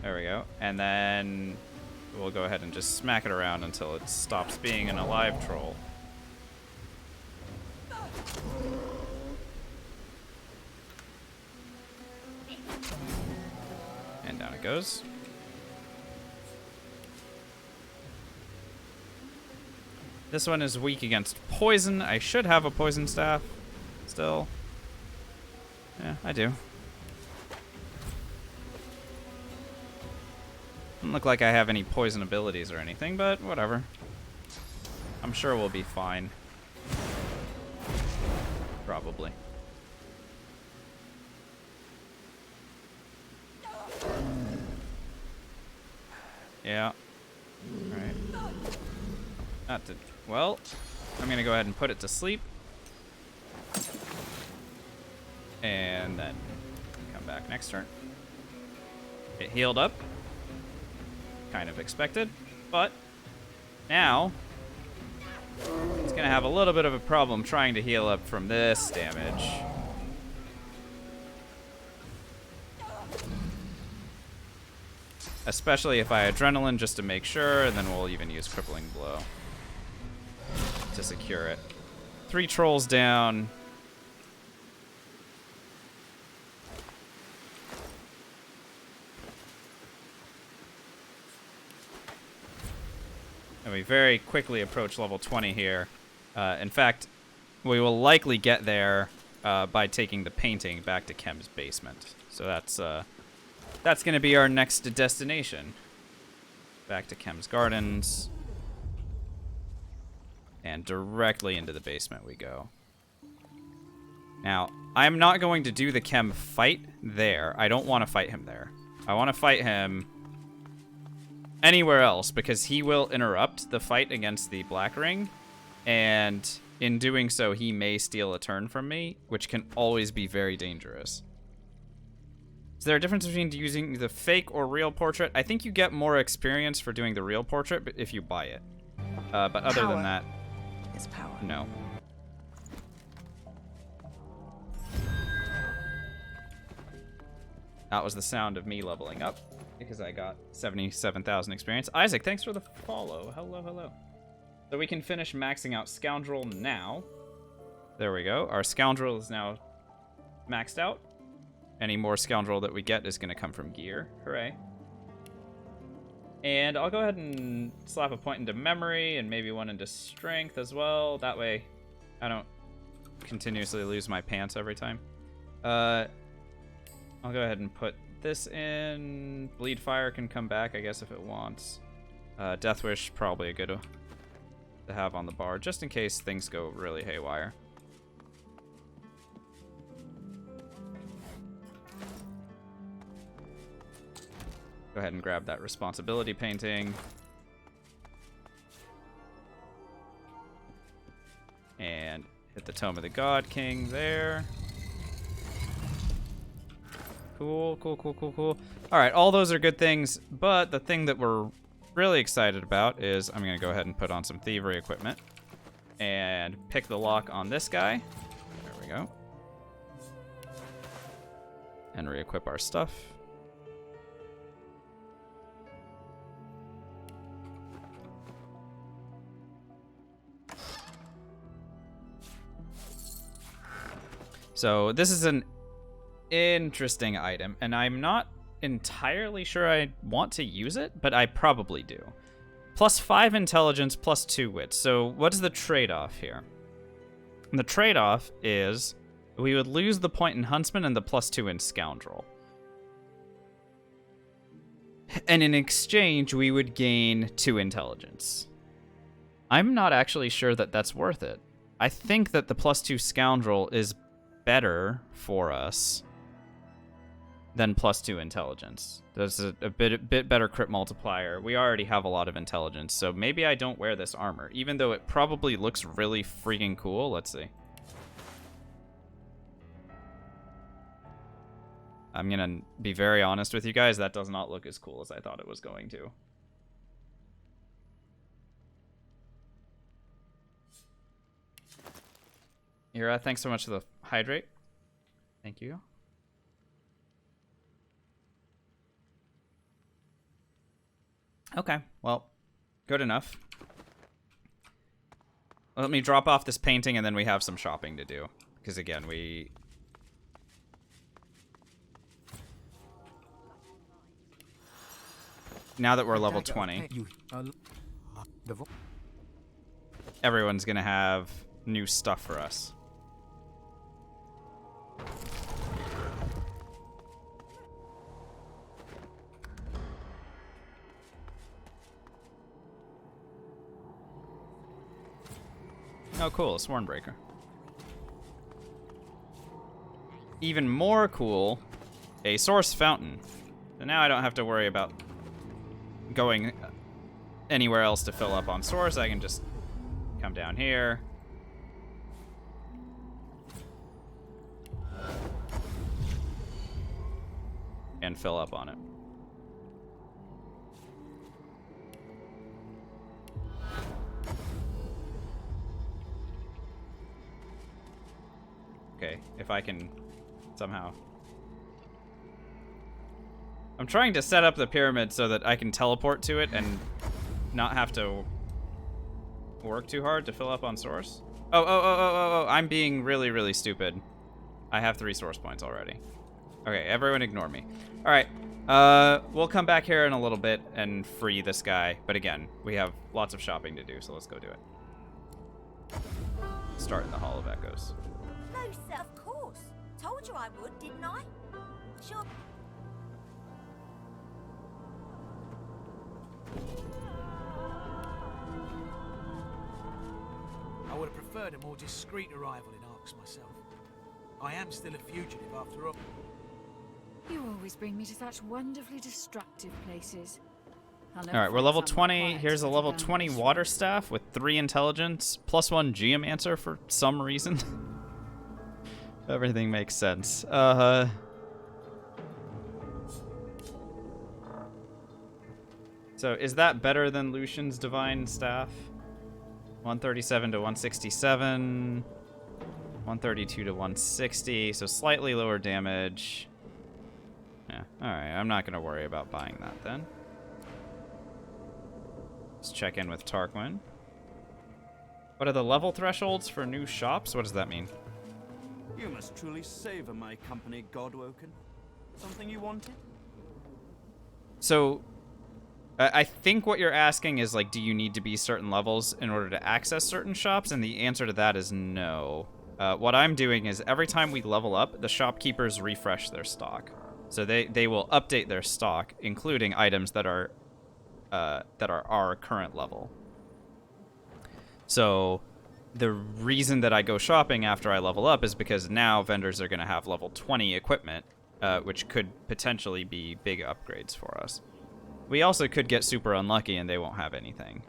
There we go. And then we'll go ahead and just smack it around until it stops being an alive troll. And down it goes. This one is weak against poison. I should have a poison staff still. Yeah, I do. Doesn't look like I have any poison abilities or anything, but whatever. I'm sure we'll be fine. Probably. Yeah. Alright. Not to... Well, I'm going to go ahead and put it to sleep. And then come back next turn. It healed up. Kind of expected. But now it's going to have a little bit of a problem trying to heal up from this damage. Especially if I adrenaline just to make sure, and then we'll even use Crippling Blow to secure it. 3 trolls down. And we very quickly approach level 20 here. In fact, we will likely get there by taking the painting back to Chem's basement. So that's going to be our next destination. Back to Chem's Gardens. And directly into the basement we go. Now, I'm not going to do the Chem fight there. I don't want to fight him there. I want to fight him anywhere else because he will interrupt the fight against the Black Ring. And in doing so, he may steal a turn from me, which can always be very dangerous. Is there a difference between using the fake or real portrait? I think you get more experience for doing the real portrait if you buy it. But other than that, is power. No. That was the sound of me leveling up because I got 77,000 experience. Isaac, thanks for the follow. Hello, hello. So we can finish maxing out Scoundrel now. There we go. Our Scoundrel is now maxed out. Any more Scoundrel that we get is going to come from gear. Hooray. And I'll go ahead and slap a point into memory and maybe one into strength as well. That way I don't continuously lose my pants every time. I'll go ahead and put this in. Bleed Fire can come back, I guess, if it wants. Death Wish, probably a good to have on the bar, just in case things go really haywire. Go ahead and grab that responsibility painting. And hit the Tome of the God King there. Cool, cool, cool, cool, cool. All right, all those are good things, but the thing that we're really excited about is I'm going to go ahead and put on some thievery equipment and pick the lock on this guy. There we go. And re-equip our stuff. So this is an interesting item, and I'm not entirely sure I want to use it, but I probably do. +5 intelligence, +2 wit. So what is the trade-off here? And the trade-off is we would lose the point in Huntsman and the +2 in Scoundrel. And in exchange, we would gain 2 intelligence. I'm not actually sure that that's worth it. I think that the +2 Scoundrel is better for us than +2 Intelligence. There's a bit better crit multiplier. We already have a lot of intelligence, so maybe I don't wear this armor, even though it probably looks really freaking cool. Let's see. I'm gonna be very honest with you guys, that does not look as cool as I thought it was going to. Ira, thanks so much for the hydrate. Thank you. Okay, well, good enough. Let me drop off this painting and then we have some shopping to do. Because again, now that we're level 20, everyone's gonna have new stuff for us. Oh, cool, a Swornbreaker. Even more cool, a Source Fountain. So now I don't have to worry about going anywhere else to fill up on Source. I can just come down here. And fill up on it. Okay, if I can somehow... I'm trying to set up the pyramid so that I can teleport to it and not have to work too hard to fill up on Source. Oh, I'm being really, really stupid. I have 3 Source points already. Okay, everyone ignore me. Alright, we'll come back here in a little bit and free this guy. But again, we have lots of shopping to do, so let's go do it. Start in the Hall of Echoes. Lohse, of course. Told you I would, didn't I? Sure. I would have preferred a more discreet arrival in Arx myself. I am still a fugitive after all. You always bring me to such wonderfully destructive places. Alright, we're level 20. Here's a level 20 water staff with 3 intelligence, +1 geomancer for some reason. Everything makes sense. So is that better than Lucian's Divine Staff? 137 to 167. 132 to 160, so slightly lower damage. Yeah, alright, I'm not going to worry about buying that then. Let's check in with Tarquin. What are the level thresholds for new shops? What does that mean? You must truly savor my company, Godwoken. Something you wanted? So, I think what you're asking is, like, do you need to be certain levels in order to access certain shops? And the answer to that is no. What I'm doing is every time we level up, the shopkeepers refresh their stock. So they will update their stock, including items that are our current level. So the reason that I go shopping after I level up is because now vendors are going to have level 20 equipment, which could potentially be big upgrades for us. We also could get super unlucky and they won't have anything.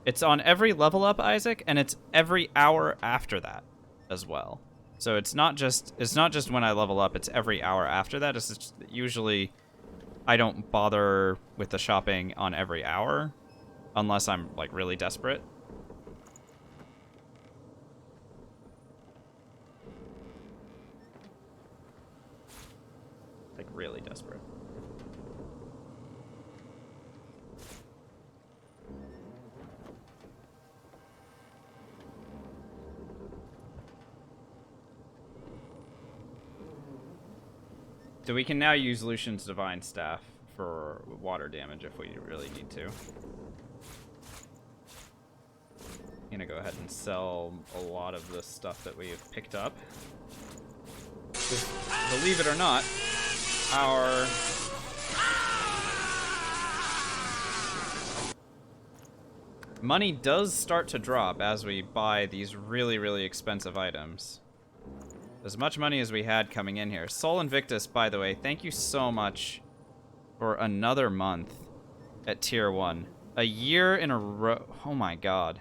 It's on every level up, Isaac, and it's every hour after that as well. So it's not just when I level up, it's every hour after that. It's just usually I don't bother with the shopping on every hour unless I'm like really desperate. Like really desperate. So we can now use Lucian's Divine Staff for water damage if we really need to. I'm gonna go ahead and sell a lot of the stuff that we have picked up. Believe it or not, our money does start to drop as we buy these really, really expensive items. As much money as we had coming in here. Sol Invictus, by the way, thank you so much for another month at tier 1. A year in a row. Oh my god.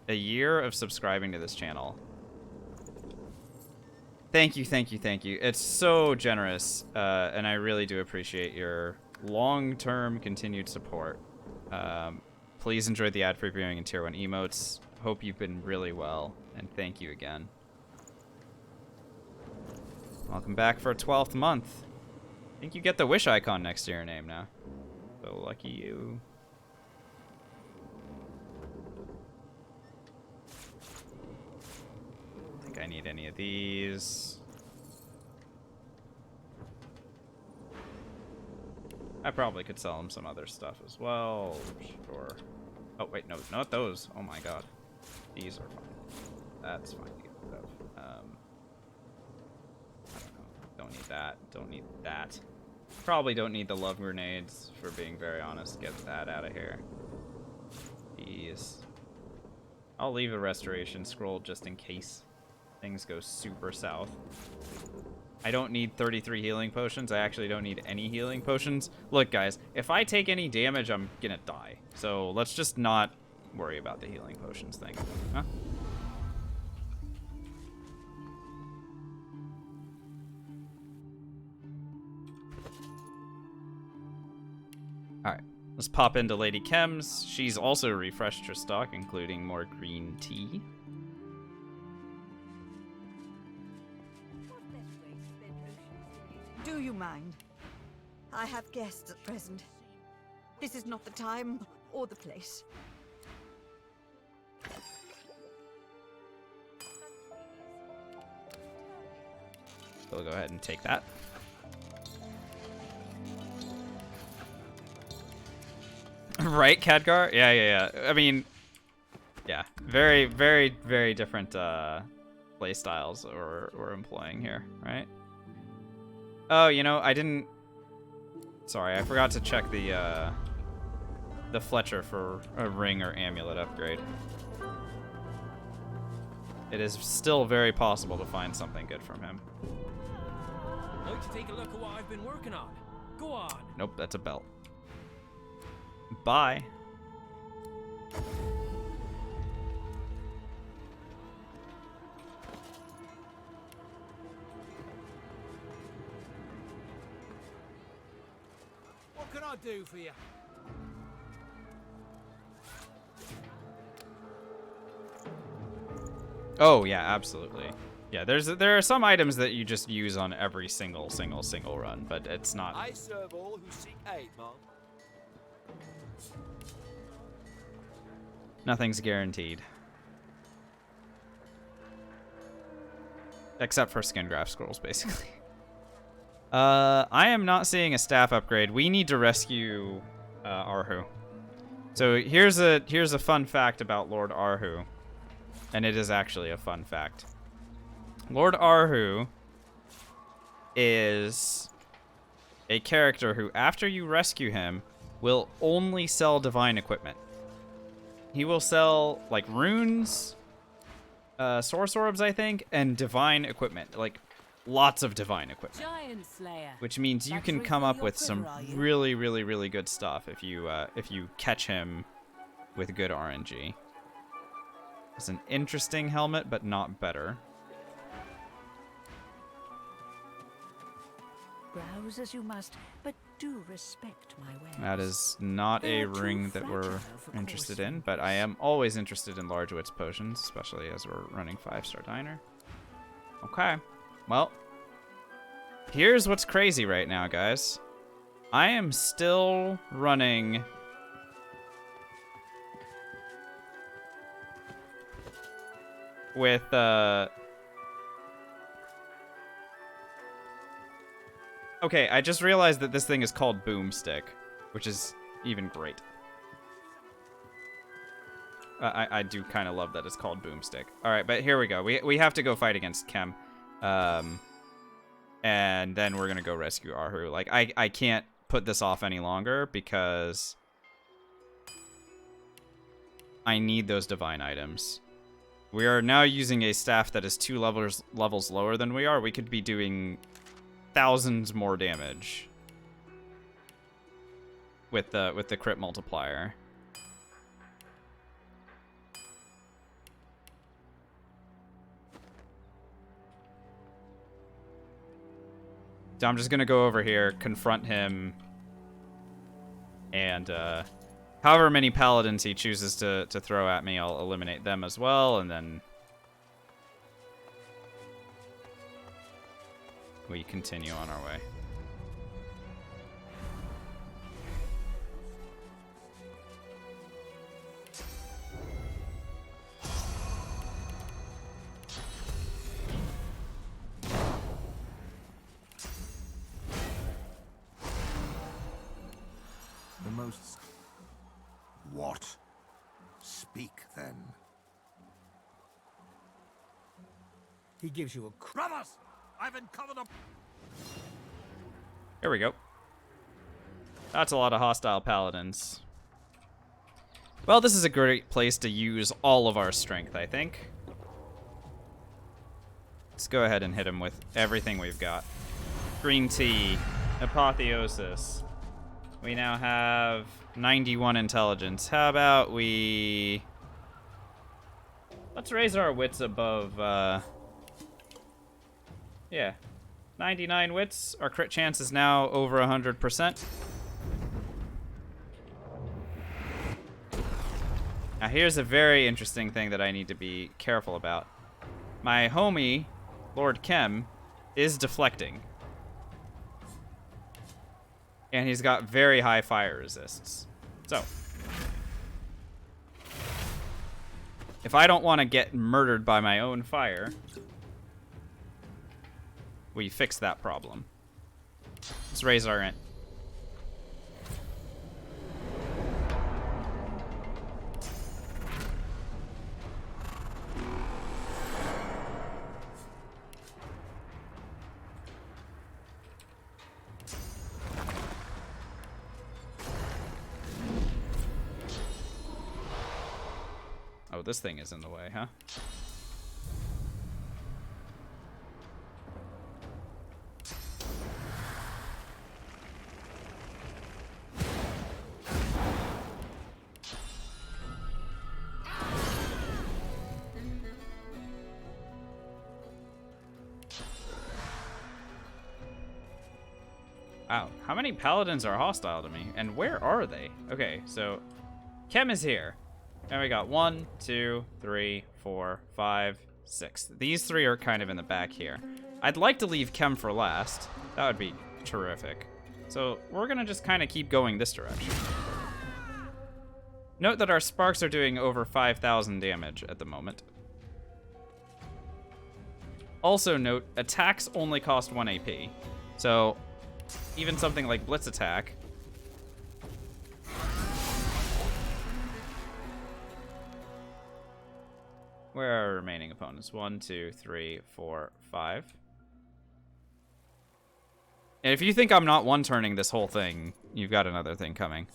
A year of subscribing to this channel. Thank you, thank you, thank you. It's so generous, and I really do appreciate your long-term continued support. Please enjoy the ad-free viewing and tier 1 emotes. Hope you've been really well, and thank you again. Welcome back for a 12th month. I think you get the wish icon next to your name now. So lucky you. I think I need any of these. I probably could sell him some other stuff as well. Sure. Oh, wait, no, not those. Oh my god. These are fine. That's fine to get rid of. I don't know. Don't need that. Don't need that. Probably don't need the love grenades, for being very honest. Get that out of here. These. I'll leave a restoration scroll just in case things go super south. I don't need 33 healing potions. I actually don't need any healing potions. Look, guys, if I take any damage, I'm gonna die. So let's just not worry about the healing potions thing. Huh? Alright, let's pop into Lady Chem's. She's also refreshed her stock, including more green tea. Do you mind? I have guests at present. This is not the time or the place. We'll go ahead and take that. Right, Khadgar? Yeah. I mean, yeah. Very, very, very different play styles we're employing here, right? Oh, you know, I didn't... Sorry, I forgot to check the Fletcher for a ring or amulet upgrade. It is still very possible to find something good from him. Like to take a look at what I've been working on. Go on. Nope, that's a belt. Bye. What can I do for you? Oh yeah, absolutely. Yeah, there are some items that you just use on every single run, but it's not. I serve all who seek aid, man. Nothing's guaranteed. Except for skin graft scrolls, basically. I am not seeing a staff upgrade. We need to rescue Arhu. So here's a fun fact about Lord Arhu. And it is actually a fun fact. Lord Arhu is a character who, after you rescue him, will only sell divine equipment. He will sell, like, runes, source orbs, I think, and divine equipment. Like, lots of divine equipment. Giant Slayer. Which means you can come up with some really, really, really good stuff if you catch him with good RNG. It's an interesting helmet, but not better. Browse as you must, but do respect my way. That is not a ring that we're interested in, but I am always interested in large wits potions, especially as we're running 5-star diner. Okay, well, here's what's crazy right now, guys. I am still running with okay, I just realized that this thing is called Boomstick, which is even great. I do kind of love that it's called Boomstick. All right, but here we go. We have to go fight against Chem, and then we're gonna go rescue Arhu. Like I can't put this off any longer because I need those divine items. We are now using a staff that is 2 levels lower than we are. We could be doing thousands more damage with the crit multiplier. So I'm just gonna go over here, confront him, and however many paladins he chooses to throw at me, I'll eliminate them as well, and then we continue on our way. The most... What? Speak, then. He gives you a... Brothers! I've uncovered a... Here we go. That's a lot of hostile paladins. Well, this is a great place to use all of our strength, I think. Let's go ahead and hit him with everything we've got. Green tea, apotheosis. We now have 91 intelligence. How about we... Let's raise our wits above, yeah. 99 wits. Our crit chance is now over 100%. Now here's a very interesting thing that I need to be careful about. My homie, Lord Kem, is deflecting. And he's got very high fire resists. So, if I don't want to get murdered by my own fire, we fix that problem. Let's raise our int. Oh, this thing is in the way, huh? Wow, how many paladins are hostile to me? And where are they? Okay, so Kem is here. And we got 1, 2, 3, 4, 5, 6. These 3 are kind of in the back here. I'd like to leave Kem for last. That would be terrific. So we're gonna just kind of keep going this direction. Note that our sparks are doing over 5,000 damage at the moment. Also note, attacks only cost 1 AP. So even something like Blitz Attack. Where are our remaining opponents? 1, 2, 3, 4, 5. And if you think I'm not one-turning this whole thing, you've got another thing coming.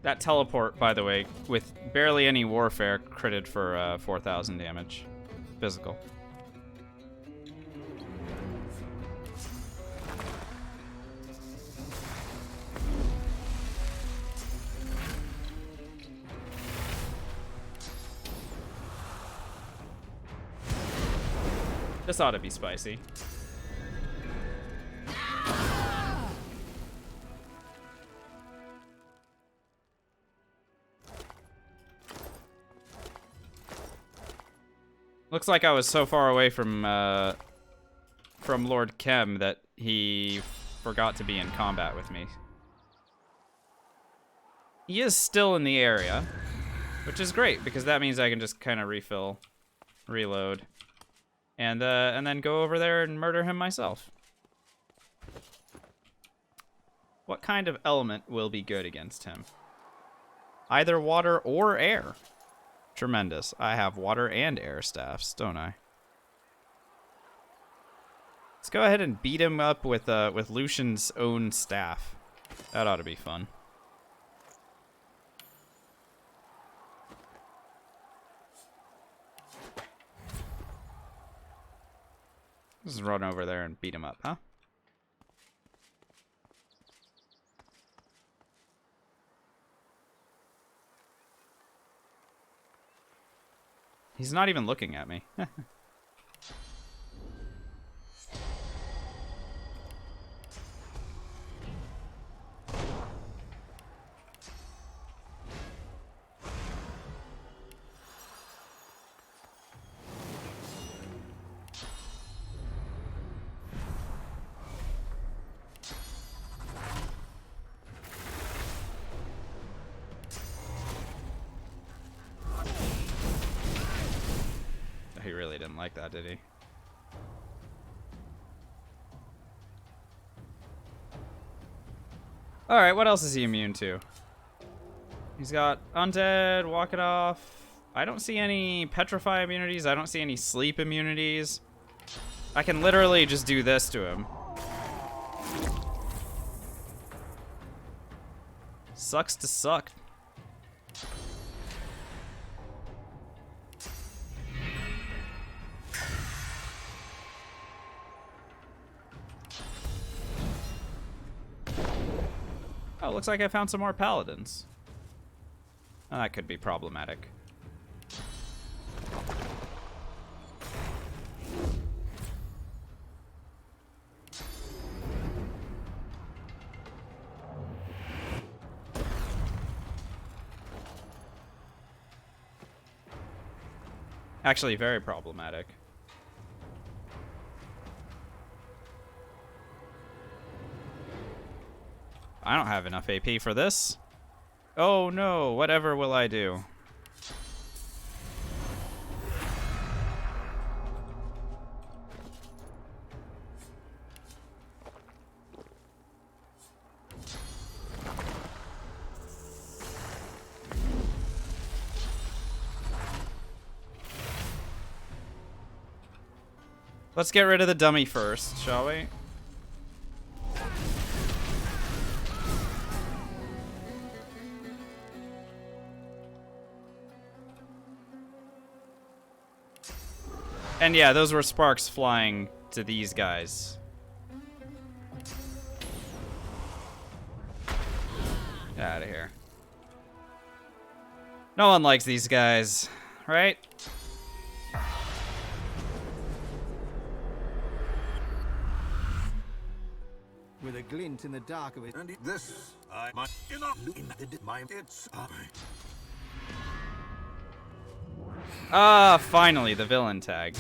That teleport, by the way, with barely any warfare, critted for 4,000 damage. Physical. This ought to be spicy. Looks like I was so far away from Lord Kem that he forgot to be in combat with me. He is still in the area, which is great because that means I can just kind of reload, and then go over there and murder him myself. What kind of element will be good against him? Either water or air. Tremendous. I have water and air staffs, don't I? Let's go ahead and beat him up with Lucian's own staff. That ought to be fun. Let's run over there and beat him up, huh? He's not even looking at me. He really didn't like that, did he? Alright, what else is he immune to? He's got undead, walk it off. I don't see any petrify immunities. I don't see any sleep immunities. I can literally just do this to him. Sucks to suck. Oh, looks like I found some more paladins. Oh, that could be problematic. Actually, very problematic. I don't have enough AP for this. Oh no, whatever will I do? Let's get rid of the dummy first, shall we? And yeah, those were sparks flying to these guys. Get out of here. No one likes these guys, right? With a glint in the dark of it. And this, I might not in my it's. Ah, finally, the villain tag.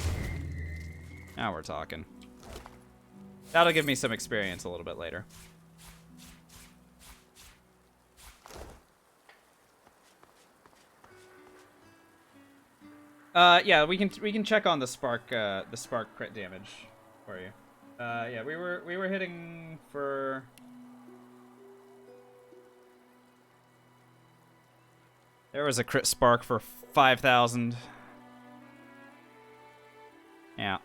Now we're talking. That'll give me some experience a little bit later. Yeah, we can check on the spark crit damage for you. Yeah, we were hitting for. There was a crit spark for 5,000. Yeah.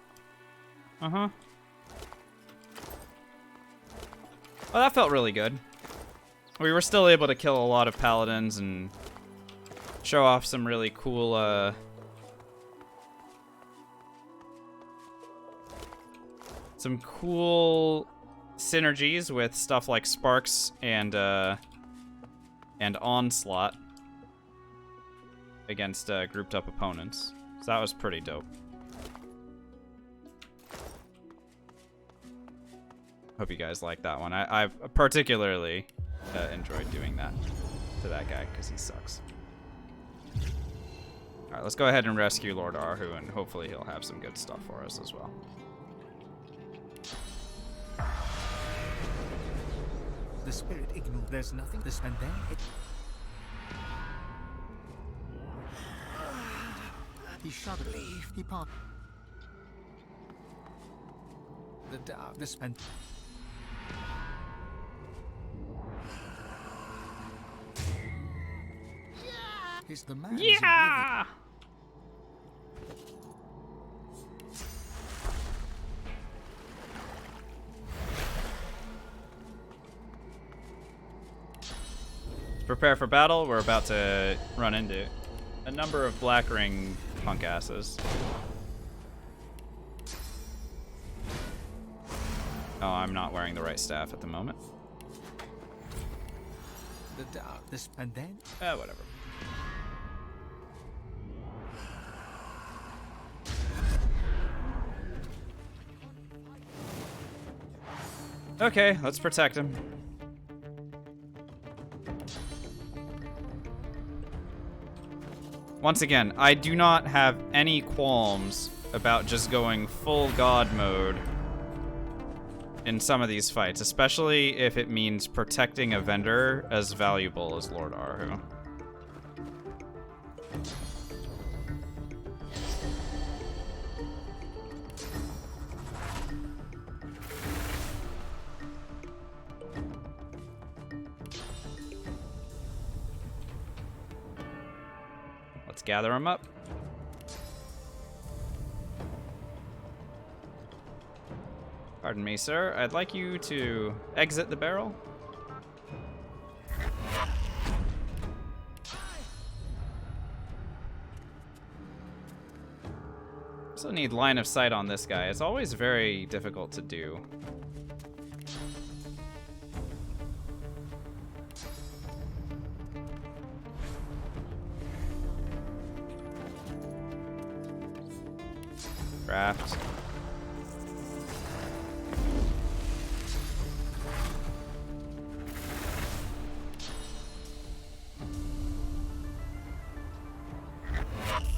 Uh-huh. Well, that felt really good. We were still able to kill a lot of paladins and show off some really cool, some cool synergies with stuff like Sparks and Onslaught against grouped up opponents. So that was pretty dope. Hope you guys like that one. I particularly enjoyed doing that to that guy because he sucks. All right, let's go ahead and rescue Lord Arhu, and hopefully he'll have some good stuff for us as well. The spirit ignores. There's nothing. This and then it. He shuddered. He part. The darkness spent. He's the man. Yeah! Prepare for battle. We're about to run into a number of Black Ring punk asses. Oh, I'm not wearing the right staff at the moment. The darkness and then. Whatever. Okay, let's protect him. Once again, I do not have any qualms about just going full god mode in some of these fights, especially if it means protecting a vendor as valuable as Lord Arhu. Let's gather them up. Pardon me, sir. I'd like you to exit the barrel. Also need line of sight on this guy. It's always very difficult to do. Craft.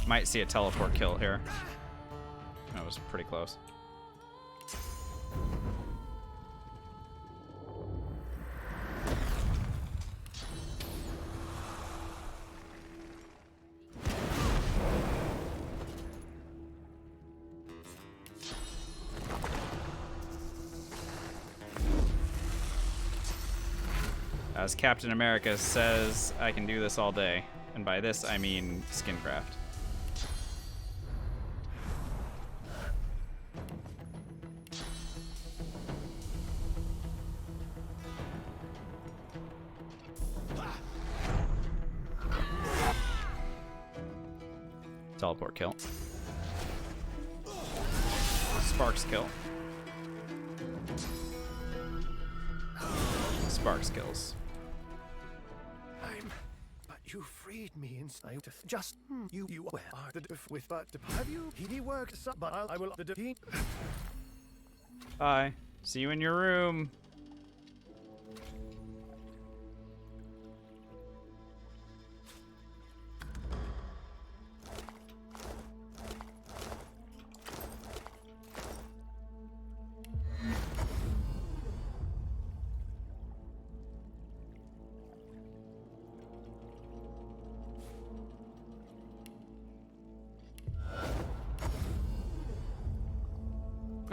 Might see a teleport kill here. That was pretty close. As Captain America says, I can do this all day. And by this, I mean Skincraft. Teleport kill. Sparks kill. Sparks kills. But you freed me inside. Just you where are the with but have you he worked some but I will the defeat. Bye. See you in your room.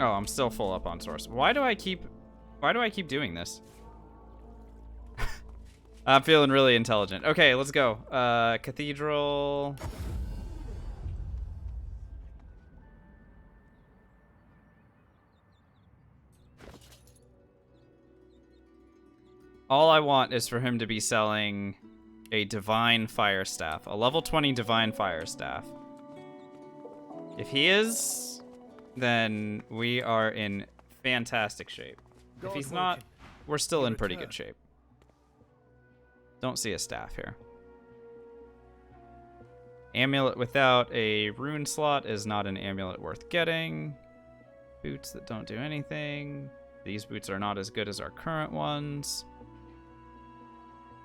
Oh, I'm still full up on source. Why do I keep doing this? I'm feeling really intelligent. Okay, let's go. Cathedral. All I want is for him to be selling a Divine Fire Staff, a level 20 Divine Fire Staff. If he is, then we are in fantastic shape. If he's not, we're still in pretty good shape. Don't see a staff here. Amulet without a rune slot is not an amulet worth getting. Boots that don't do anything. These boots are not as good as our current ones.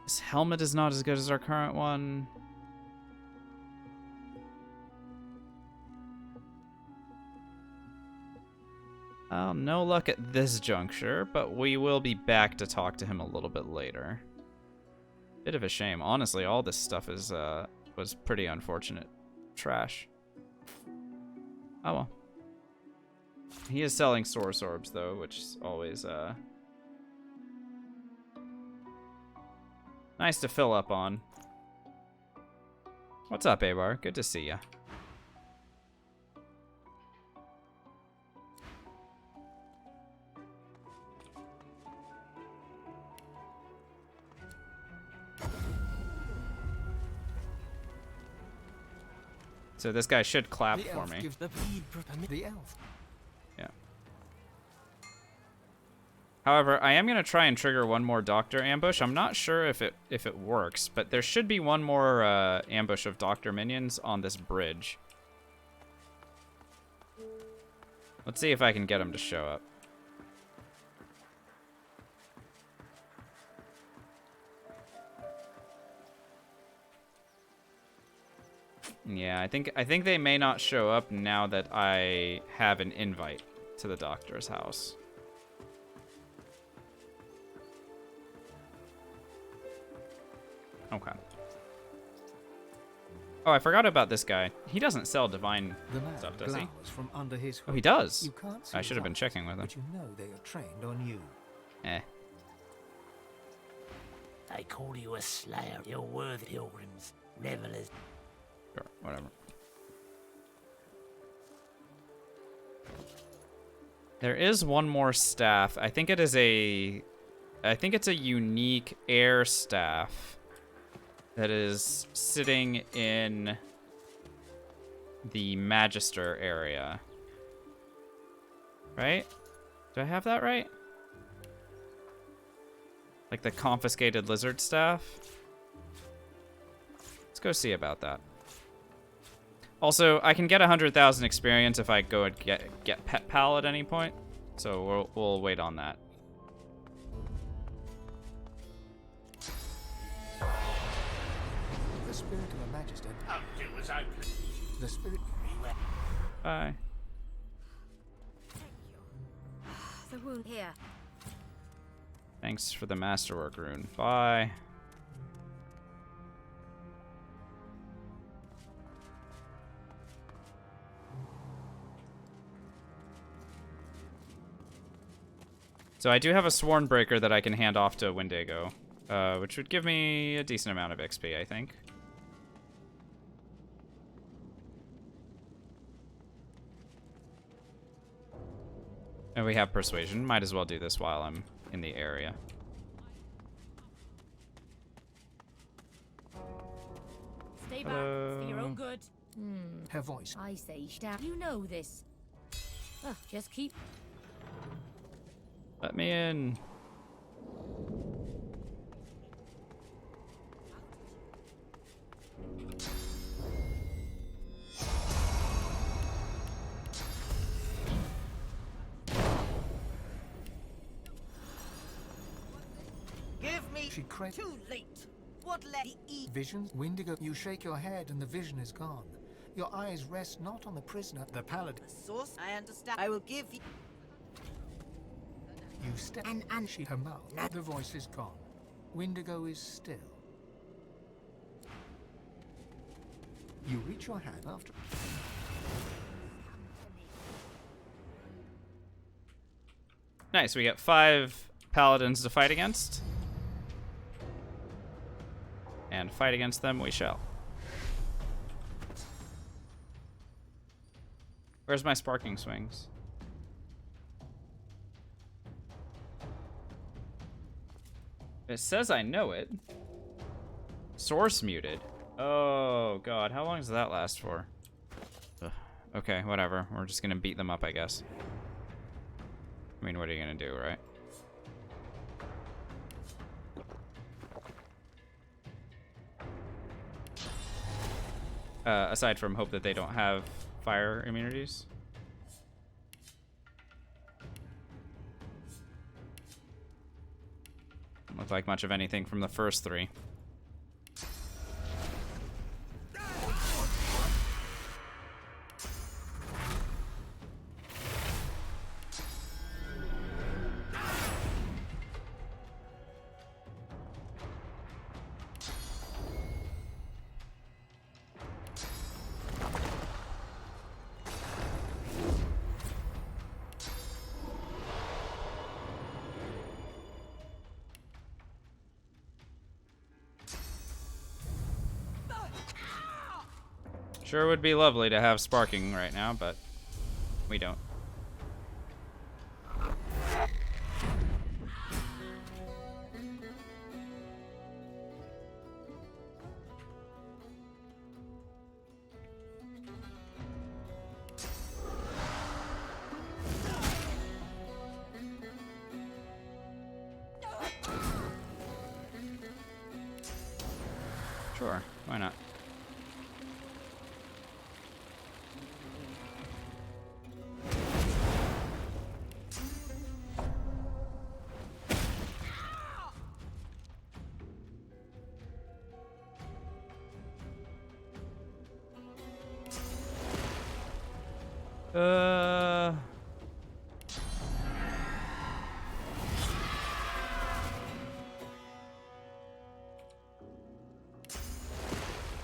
This helmet is not as good as our current one. No luck at this juncture, but we will be back to talk to him a little bit later. Bit of a shame. Honestly, all this stuff is was pretty unfortunate trash. Oh well. He is selling source orbs though, which is always nice to fill up on. What's up, Abar? Good to see ya. So this guy should clap for me. The elf. Yeah. However, I am gonna try and trigger one more Doctor ambush. I'm not sure if it works, but there should be one more ambush of Doctor minions on this bridge. Let's see if I can get him to show up. Yeah, I think they may not show up now that I have an invite to the Doctor's house. Okay. Oh, I forgot about this guy. He doesn't sell divine stuff, does he? From under his Oh, he does. You can't see I should have been his checking with him. But you know they are trained on you. Eh. They call you a slayer. You're worthy pilgrims, revelers. Sure, whatever. There is one more staff. I think it's a unique air staff that is sitting in the Magister area. Right? Do I have that right? Like the confiscated lizard staff? Let's go see about that. Also, I can get 100,000 experience if I go and get Pet Pal at any point, so we'll wait on that. The spirit of a magister. It was open. The spirit. Bye. The wound here. Thanks for the masterwork rune. Bye. So I do have a Sworn Breaker that I can hand off to Wendigo, which would give me a decent amount of XP, I think. And we have Persuasion. Might as well do this while I'm in the area. Stay back for your own good. Her voice. I say, you know this. Just keep. Let me in. Give me She cried. too late. What let the eat? Visions? Wendigo, you shake your head and the vision is gone. Your eyes rest not on the prisoner, the paladin. Source, I understand. I will give you. You step and she her mouth. The voice is gone. Wendigo is still. You reach your hand after. Nice, we get 5 paladins to fight against. And fight against them we shall. Where's my sparking swings? It says I know it. Source muted. Oh god, how long does that last for? Ugh. Okay, whatever. We're just gonna beat them up, I guess. I mean, what are you gonna do, right? Aside from hope that they don't have fire immunities. Doesn't look like much of anything from the first 3. Sure would be lovely to have sparking right now, but we don't. Sure, why not?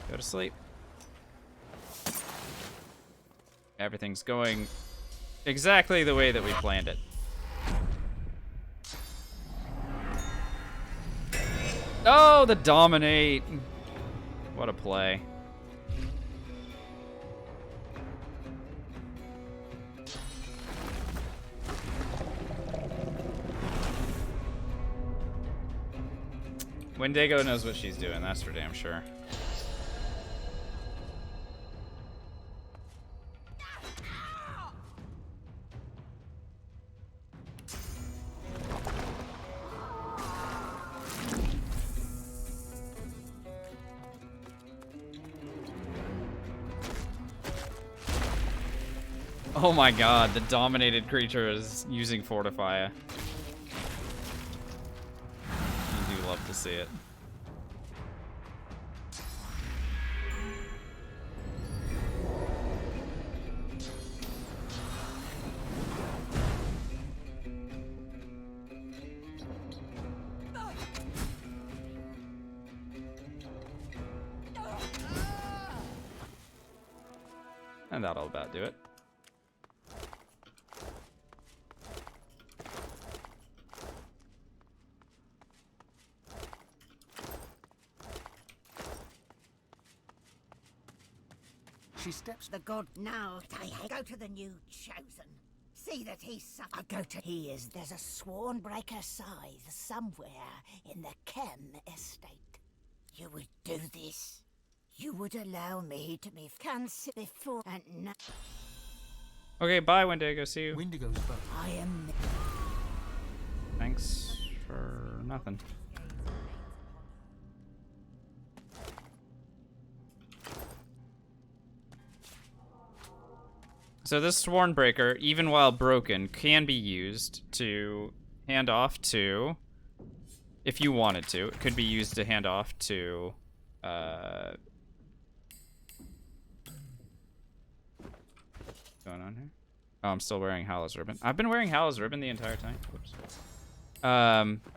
Go to sleep. Everything's going exactly the way that we planned it. Oh, the dominate. What a play. Wendigo knows what she's doing, that's for damn sure. Oh my god, the dominated creature is using Fortifier. You do love to see it. And that'll about do it. She steps. The god now. I go to the new chosen. See that he's suffered. I go to. He is. There's a sworn breaker scythe somewhere in the Chem estate. You would do this. You would allow me to be cancelled before and now. Okay, bye, Wendigo. See you. Wendigo's back. I am. Thanks for nothing. So this Sworn Breaker, even while broken, can be used to hand off to, if you wanted to, it could be used to hand off to, what's going on here? Oh, I'm still wearing Hallow's Ribbon. I've been wearing Hallow's Ribbon the entire time. Whoops.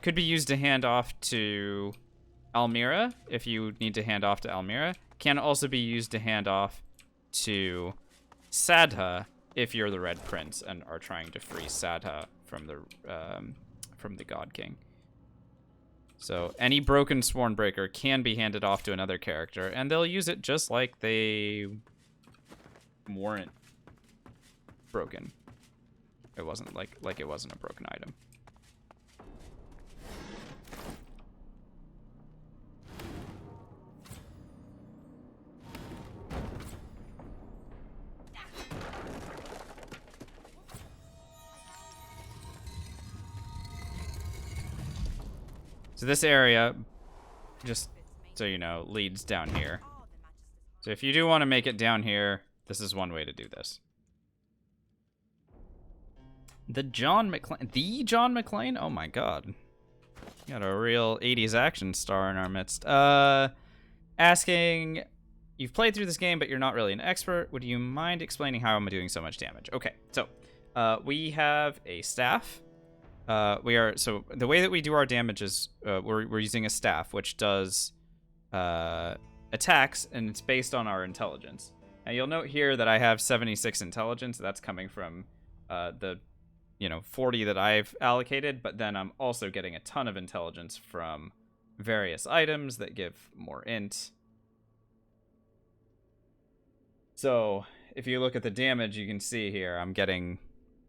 Could be used to hand off to Almira, if you need to hand off to Almira. Can also be used to hand off to Sadha, if you're the Red Prince and are trying to free Sadha from the God King. So any broken Sworn Breaker can be handed off to another character, and they'll use it just like they weren't broken. It wasn't like it wasn't a broken item. So this area, just so you know, leads down here. So if you do want to make it down here, this is one way to do this. The John McClane? Oh my god. Got a real 80s action star in our midst. Asking, you've played through this game, but you're not really an expert. Would you mind explaining how I'm doing so much damage? Okay, so we have a staff. So the way that we do our damage is we're using a staff, which does attacks, and it's based on our intelligence. Now you'll note here that I have 76 intelligence. That's coming from the 40 that I've allocated, but then I'm also getting a ton of intelligence from various items that give more int. So if you look at the damage, you can see here I'm getting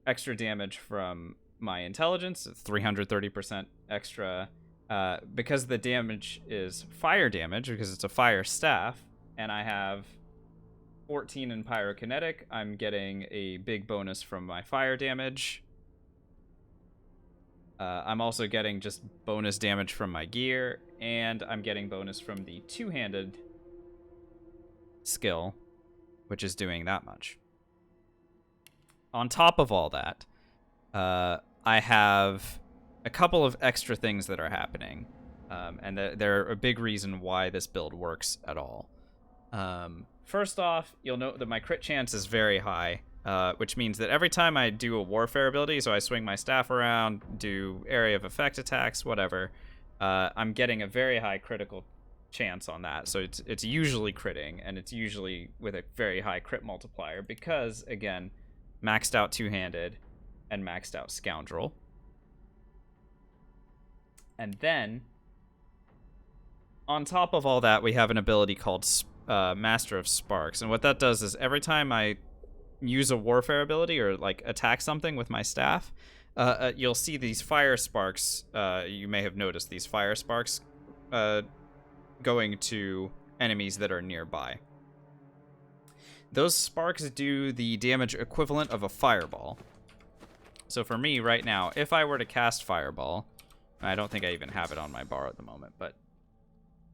extra damage from my intelligence, 330% extra. Because the damage is fire damage, because it's a fire staff, and I have 14 in pyrokinetic, I'm getting a big bonus from my fire damage. I'm also getting just bonus damage from my gear, and I'm getting bonus from the two-handed skill, which is doing that much. On top of all that, I have a couple of extra things that are happening, and they're a big reason why this build works at all. First off, you'll note that my crit chance is very high, which means that every time I do a warfare ability, so I swing my staff around, do area of effect attacks, whatever, I'm getting a very high critical chance on that. So it's usually critting, and it's usually with a very high crit multiplier because, again, maxed out two-handed and maxed out scoundrel. And then, on top of all that, we have an ability called Master of Sparks. And what that does is every time I use a warfare ability or like attack something with my staff, you'll see these fire sparks. You may have noticed these fire sparks going to enemies that are nearby. Those sparks do the damage equivalent of a fireball. So for me right now, if I were to cast Fireball, I don't think I even have it on my bar at the moment, but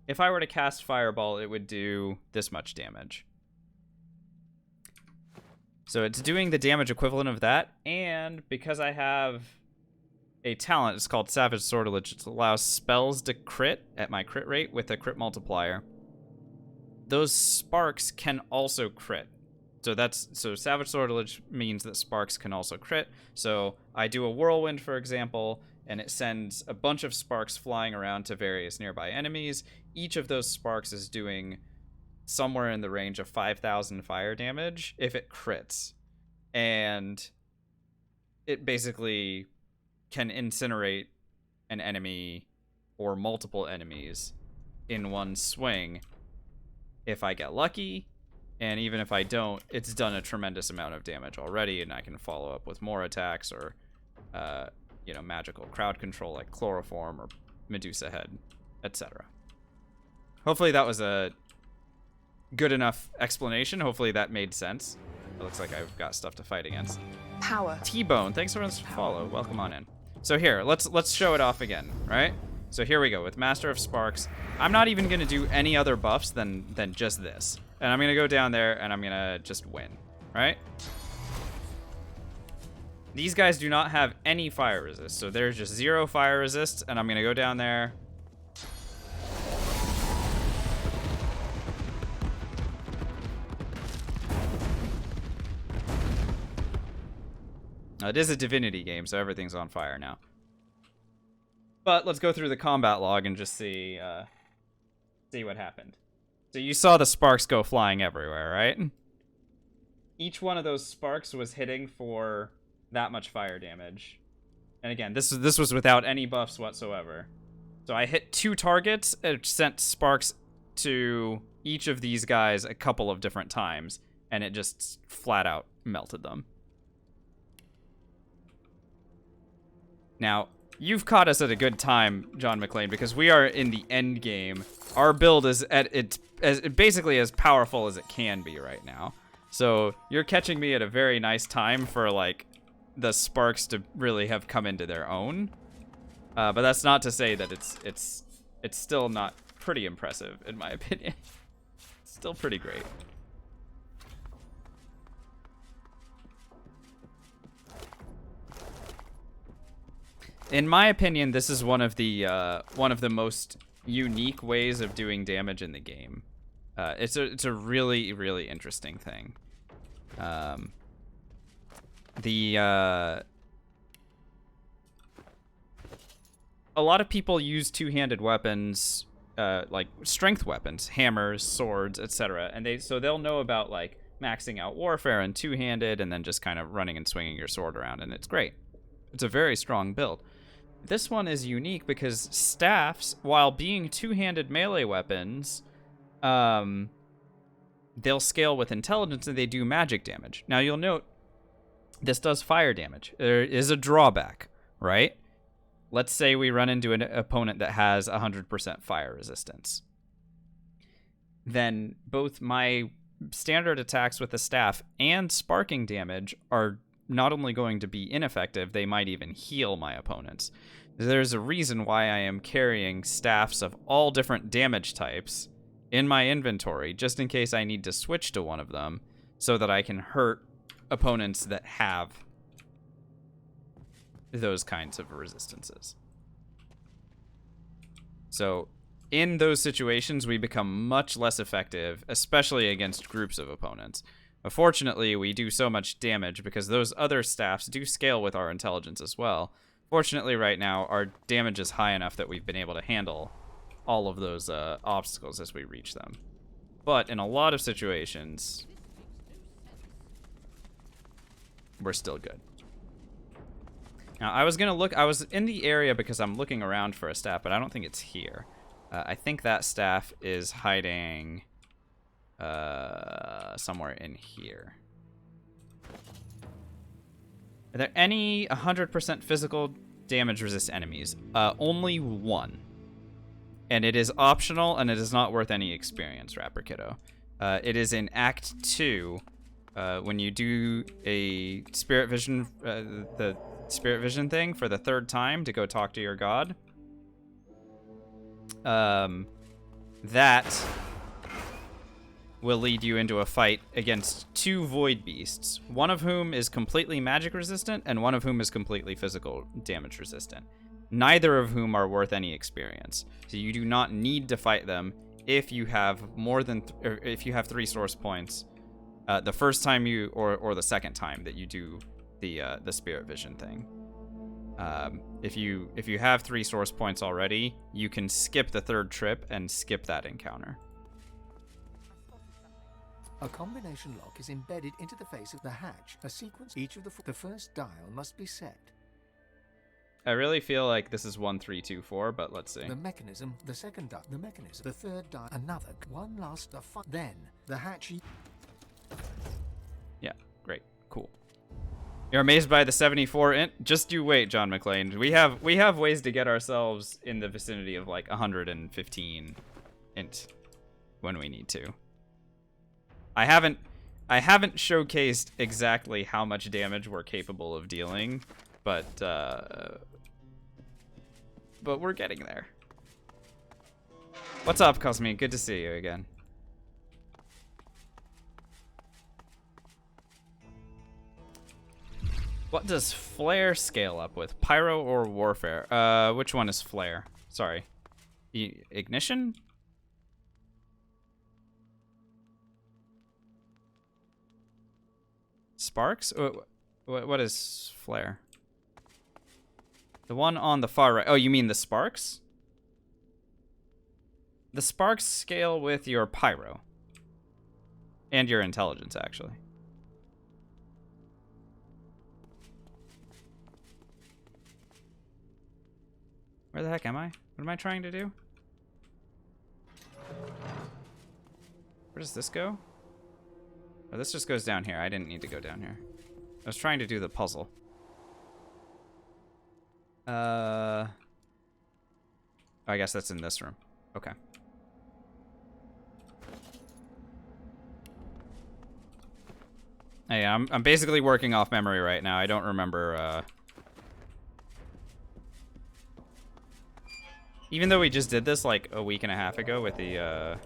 if I were to cast Fireball, it would do this much damage. So it's doing the damage equivalent of that, and because I have a talent, it's called Savage Sortilege, it allows spells to crit at my crit rate with a crit multiplier. Those sparks can also crit. So Savage Sortilege means that sparks can also crit. So I do a whirlwind, for example, and it sends a bunch of sparks flying around to various nearby enemies. Each of those sparks is doing somewhere in the range of 5,000 fire damage if it crits. And it basically can incinerate an enemy or multiple enemies in one swing if I get lucky. And even if I don't, it's done a tremendous amount of damage already, and I can follow up with more attacks or, magical crowd control like Chloroform or Medusa Head, etc. Hopefully that was a good enough explanation. Hopefully that made sense. It looks like I've got stuff to fight against. Power. T-Bone, thanks for the follow. Welcome on in. So here, let's show it off again, right? So here we go with Master of Sparks. I'm not even gonna do any other buffs than just this. And I'm gonna go down there and I'm gonna just win, right? These guys do not have any fire resist, so there's just 0 fire resist, and I'm gonna go down there. It is a Divinity game, so everything's on fire now. But let's go through the combat log and just see what happened. So you saw the sparks go flying everywhere, right? Each one of those sparks was hitting for that much fire damage. And again, this was without any buffs whatsoever. So I hit 2 targets, it sent sparks to each of these guys a couple of different times, and it just flat out melted them. Now, you've caught us at a good time, John McClane, because we are in the end game. Our build is at basically as powerful as it can be right now. So you're catching me at a very nice time for like the sparks to really have come into their own. But that's not to say that it's still not pretty impressive in my opinion. It's still pretty great. In my opinion, this is one of the most unique ways of doing damage in the game. It's a really, really interesting thing. A lot of people use two-handed weapons, like strength weapons, hammers, swords, etc. And they'll know about like maxing out warfare and two-handed, and then just kind of running and swinging your sword around, and it's great. It's a very strong build. This one is unique because staffs, while being two-handed melee weapons, they'll scale with intelligence and they do magic damage. Now you'll note this does fire damage. There is a drawback, right? Let's say we run into an opponent that has 100% fire resistance. Then both my standard attacks with the staff and sparking damage are not only going to be ineffective, they might even heal my opponents. There's a reason why I am carrying staffs of all different damage types in my inventory, just in case I need to switch to one of them, so that I can hurt opponents that have those kinds of resistances. So in those situations, we become much less effective, especially against groups of opponents. Fortunately, we do so much damage because those other staffs do scale with our intelligence as well. Fortunately, right now, our damage is high enough that we've been able to handle all of those obstacles as we reach them. But in a lot of situations, we're still good. Now, I was in the area because I'm looking around for a staff, but I don't think it's here. I think that staff is hiding somewhere in here. Are there any 100% physical damage resist enemies? Only one. And it is optional, and it is not worth any experience, Rapper Kiddo. It is in Act 2, when you do a spirit vision, the spirit vision thing for the 3rd time to go talk to your god. That will lead you into a fight against 2 void beasts, one of whom is completely magic resistant and one of whom is completely physical damage resistant, neither of whom are worth any experience. So you do not need to fight them if you have if you have 3 source points the first time you or the second time that you do the spirit vision thing. If you have 3 source points already, you can skip the 3rd trip and skip that encounter. A combination lock is embedded into the face of the hatch. A sequence each of the first dial must be set. I really feel like this is 1, 3, 2, 4, but let's see. The mechanism, the second dial, the mechanism, the 3rd dial, another, one last, then the hatch. Yeah, great, cool. You're amazed by the 74 int? Just you wait, John McClane. We have ways to get ourselves in the vicinity of like 115 int when we need to. I haven't showcased exactly how much damage we're capable of dealing, but we're getting there. What's up, Cosme? Good to see you again. What does flare scale up with? Pyro or warfare? Which one is flare? Sorry. Ignition? Sparks? What is flare? The one on the far right. Oh, you mean the sparks? The sparks scale with your pyro. And your intelligence, actually. Where the heck am I? What am I trying to do? Where does this go? Oh, this just goes down here. I didn't need to go down here. I was trying to do the puzzle. I guess that's in this room. Okay. Hey, I'm basically working off memory right now. I don't remember, even though we just did this like a week and a half ago with the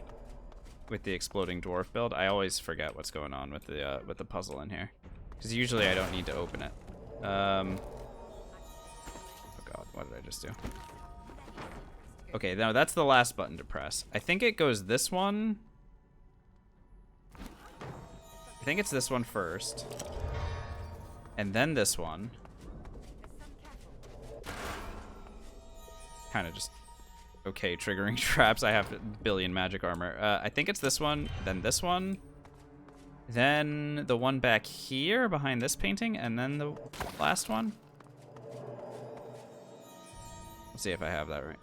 exploding dwarf build, I always forget what's going on with the puzzle in here. Because usually I don't need to open it. Oh god, what did I just do? Okay, now that's the last button to press. I think it goes this one. I think it's this one first. And then this one. Kind of just okay triggering traps. I have a billion magic armor. I think it's this one, then this one. Then the one back here behind this painting, and then the last one. Let's see if I have that right.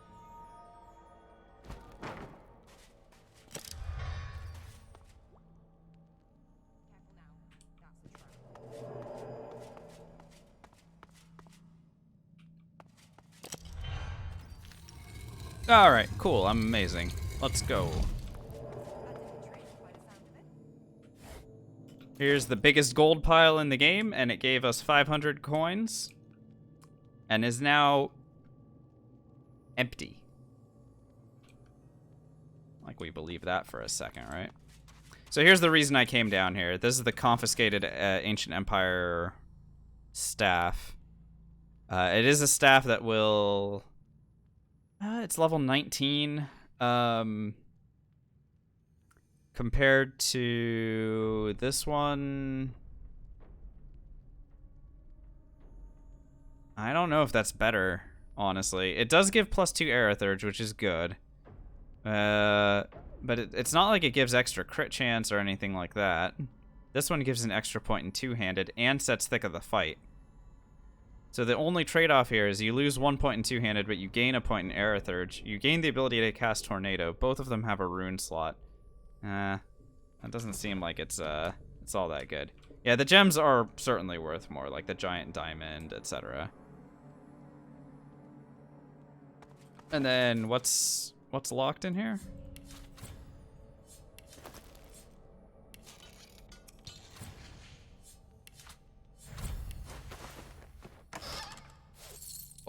All right, cool. I'm amazing. Let's go. Here's the biggest gold pile in the game, and it gave us 500 coins, and is now empty. Like we believe that for a second, right? So here's the reason I came down here. This is the confiscated Ancient Empire staff. It is a staff that will... it's level 19. Compared to this one... I don't know if that's better, honestly. It does give +2 Aerithurge, which is good. But it's not like it gives extra crit chance or anything like that. This one gives an extra point in two-handed and sets thick of the fight. So the only trade-off here is you lose 1 point in two-handed, but you gain a point in Aerithurge. You gain the ability to cast Tornado. Both of them have a rune slot. That doesn't seem like it's all that good. Yeah, the gems are certainly worth more, like the giant diamond, etc. And then what's locked in here?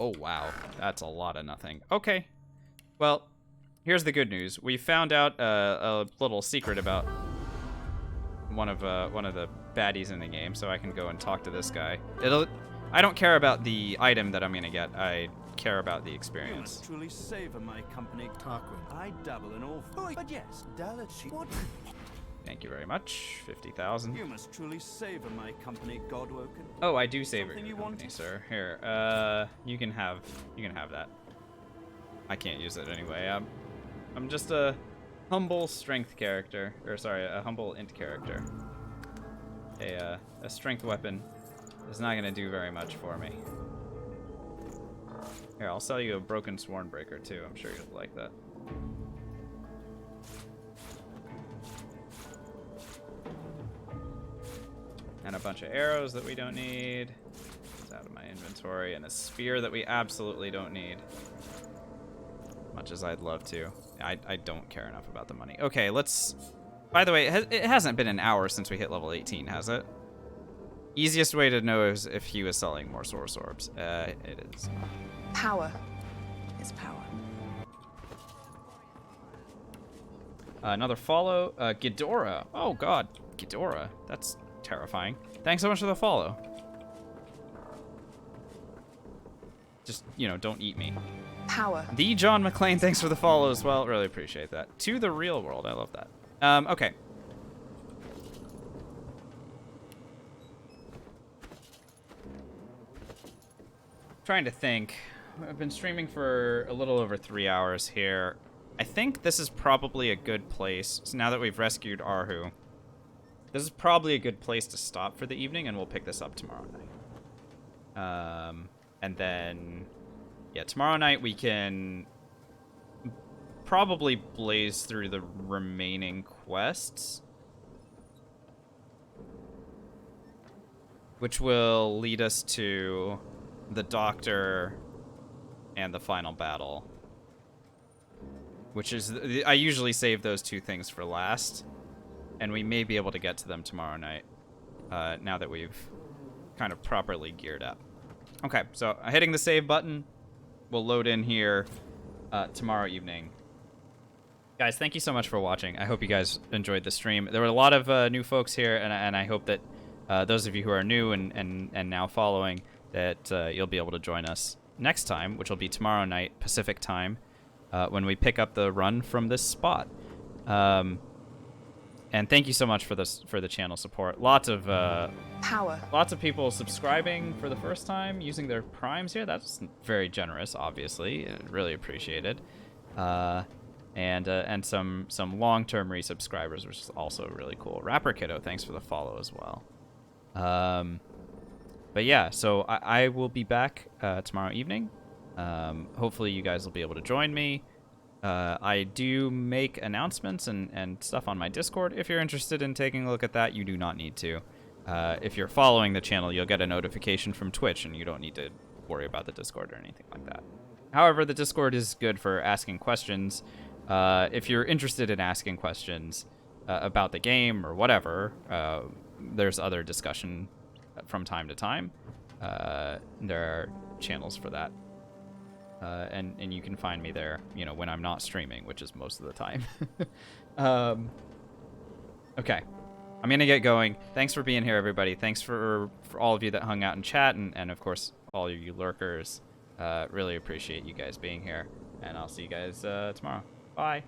Oh, wow. That's a lot of nothing. Okay. Well, here's the good news. We found out a little secret about one of the baddies in the game, so I can go and talk to this guy. I don't care about the item that I'm gonna get. I care about the experience. You must truly savor my company, Tarquin. I dabble in all, but yes, Dalachi. What? Thank you very much. 50,000. You must truly savor my company, Godwoken. Oh, I do savor Something your you company, wanted? sir. Here, you can have that. I can't use it anyway. I'm just a humble strength character, or sorry, a humble int character. A strength weapon is not gonna do very much for me. Here, I'll sell you a broken Swornbreaker too. I'm sure you'll like that. And a bunch of arrows that we don't need. It's out of my inventory. And a spear that we absolutely don't need. Much as I'd love to. I don't care enough about the money. Okay, let's... By the way, it hasn't been an hour since we hit level 18, has it? Easiest way to know is if he was selling more source orbs. It is. Power is power. Another follow. Ghidorah. Oh, God. Ghidorah. That's terrifying. Thanks so much for the follow. Just, don't eat me. Power. The John McClane, thanks for the follow as well. Really appreciate that. To the real world. I love that. Okay. Trying to think. I've been streaming for a little over 3 hours here. I think this is probably a good place. So now that we've rescued Arhu, this is probably a good place to stop for the evening, and we'll pick this up tomorrow night. And then, yeah, tomorrow night we can probably blaze through the remaining quests, which will lead us to the Doctor and the final battle, which is, I usually save those two things for last, and we may be able to get to them tomorrow night, now that we've kind of properly geared up. Okay, so hitting the save button, we'll load in here tomorrow evening. Guys, thank you so much for watching. I hope you guys enjoyed the stream. There were a lot of new folks here, and I hope that those of you who are new and now following, that you'll be able to join us next time, which will be tomorrow night, Pacific time, when we pick up the run from this spot. And thank you so much for the channel support. Lots of power. Lots of people subscribing for the first time, using their primes here. That's very generous, obviously. Really appreciated. And some long-term resubscribers, which is also really cool. Rapper Kiddo, thanks for the follow as well. But yeah, so I will be back tomorrow evening. Hopefully you guys will be able to join me. I do make announcements and stuff on my Discord. If you're interested in taking a look at that, you do not need to. If you're following the channel, you'll get a notification from Twitch, and you don't need to worry about the Discord or anything like that. However, the Discord is good for asking questions. If you're interested in asking questions about the game or whatever, there's other discussion from time to time. There are channels for that. And you can find me there, you know, when I'm not streaming, which is most of the time. Okay. I'm going to get going. Thanks for being here, everybody. Thanks for all of you that hung out in chat, and of course, all of you lurkers. Really appreciate you guys being here, and I'll see you guys tomorrow. Bye.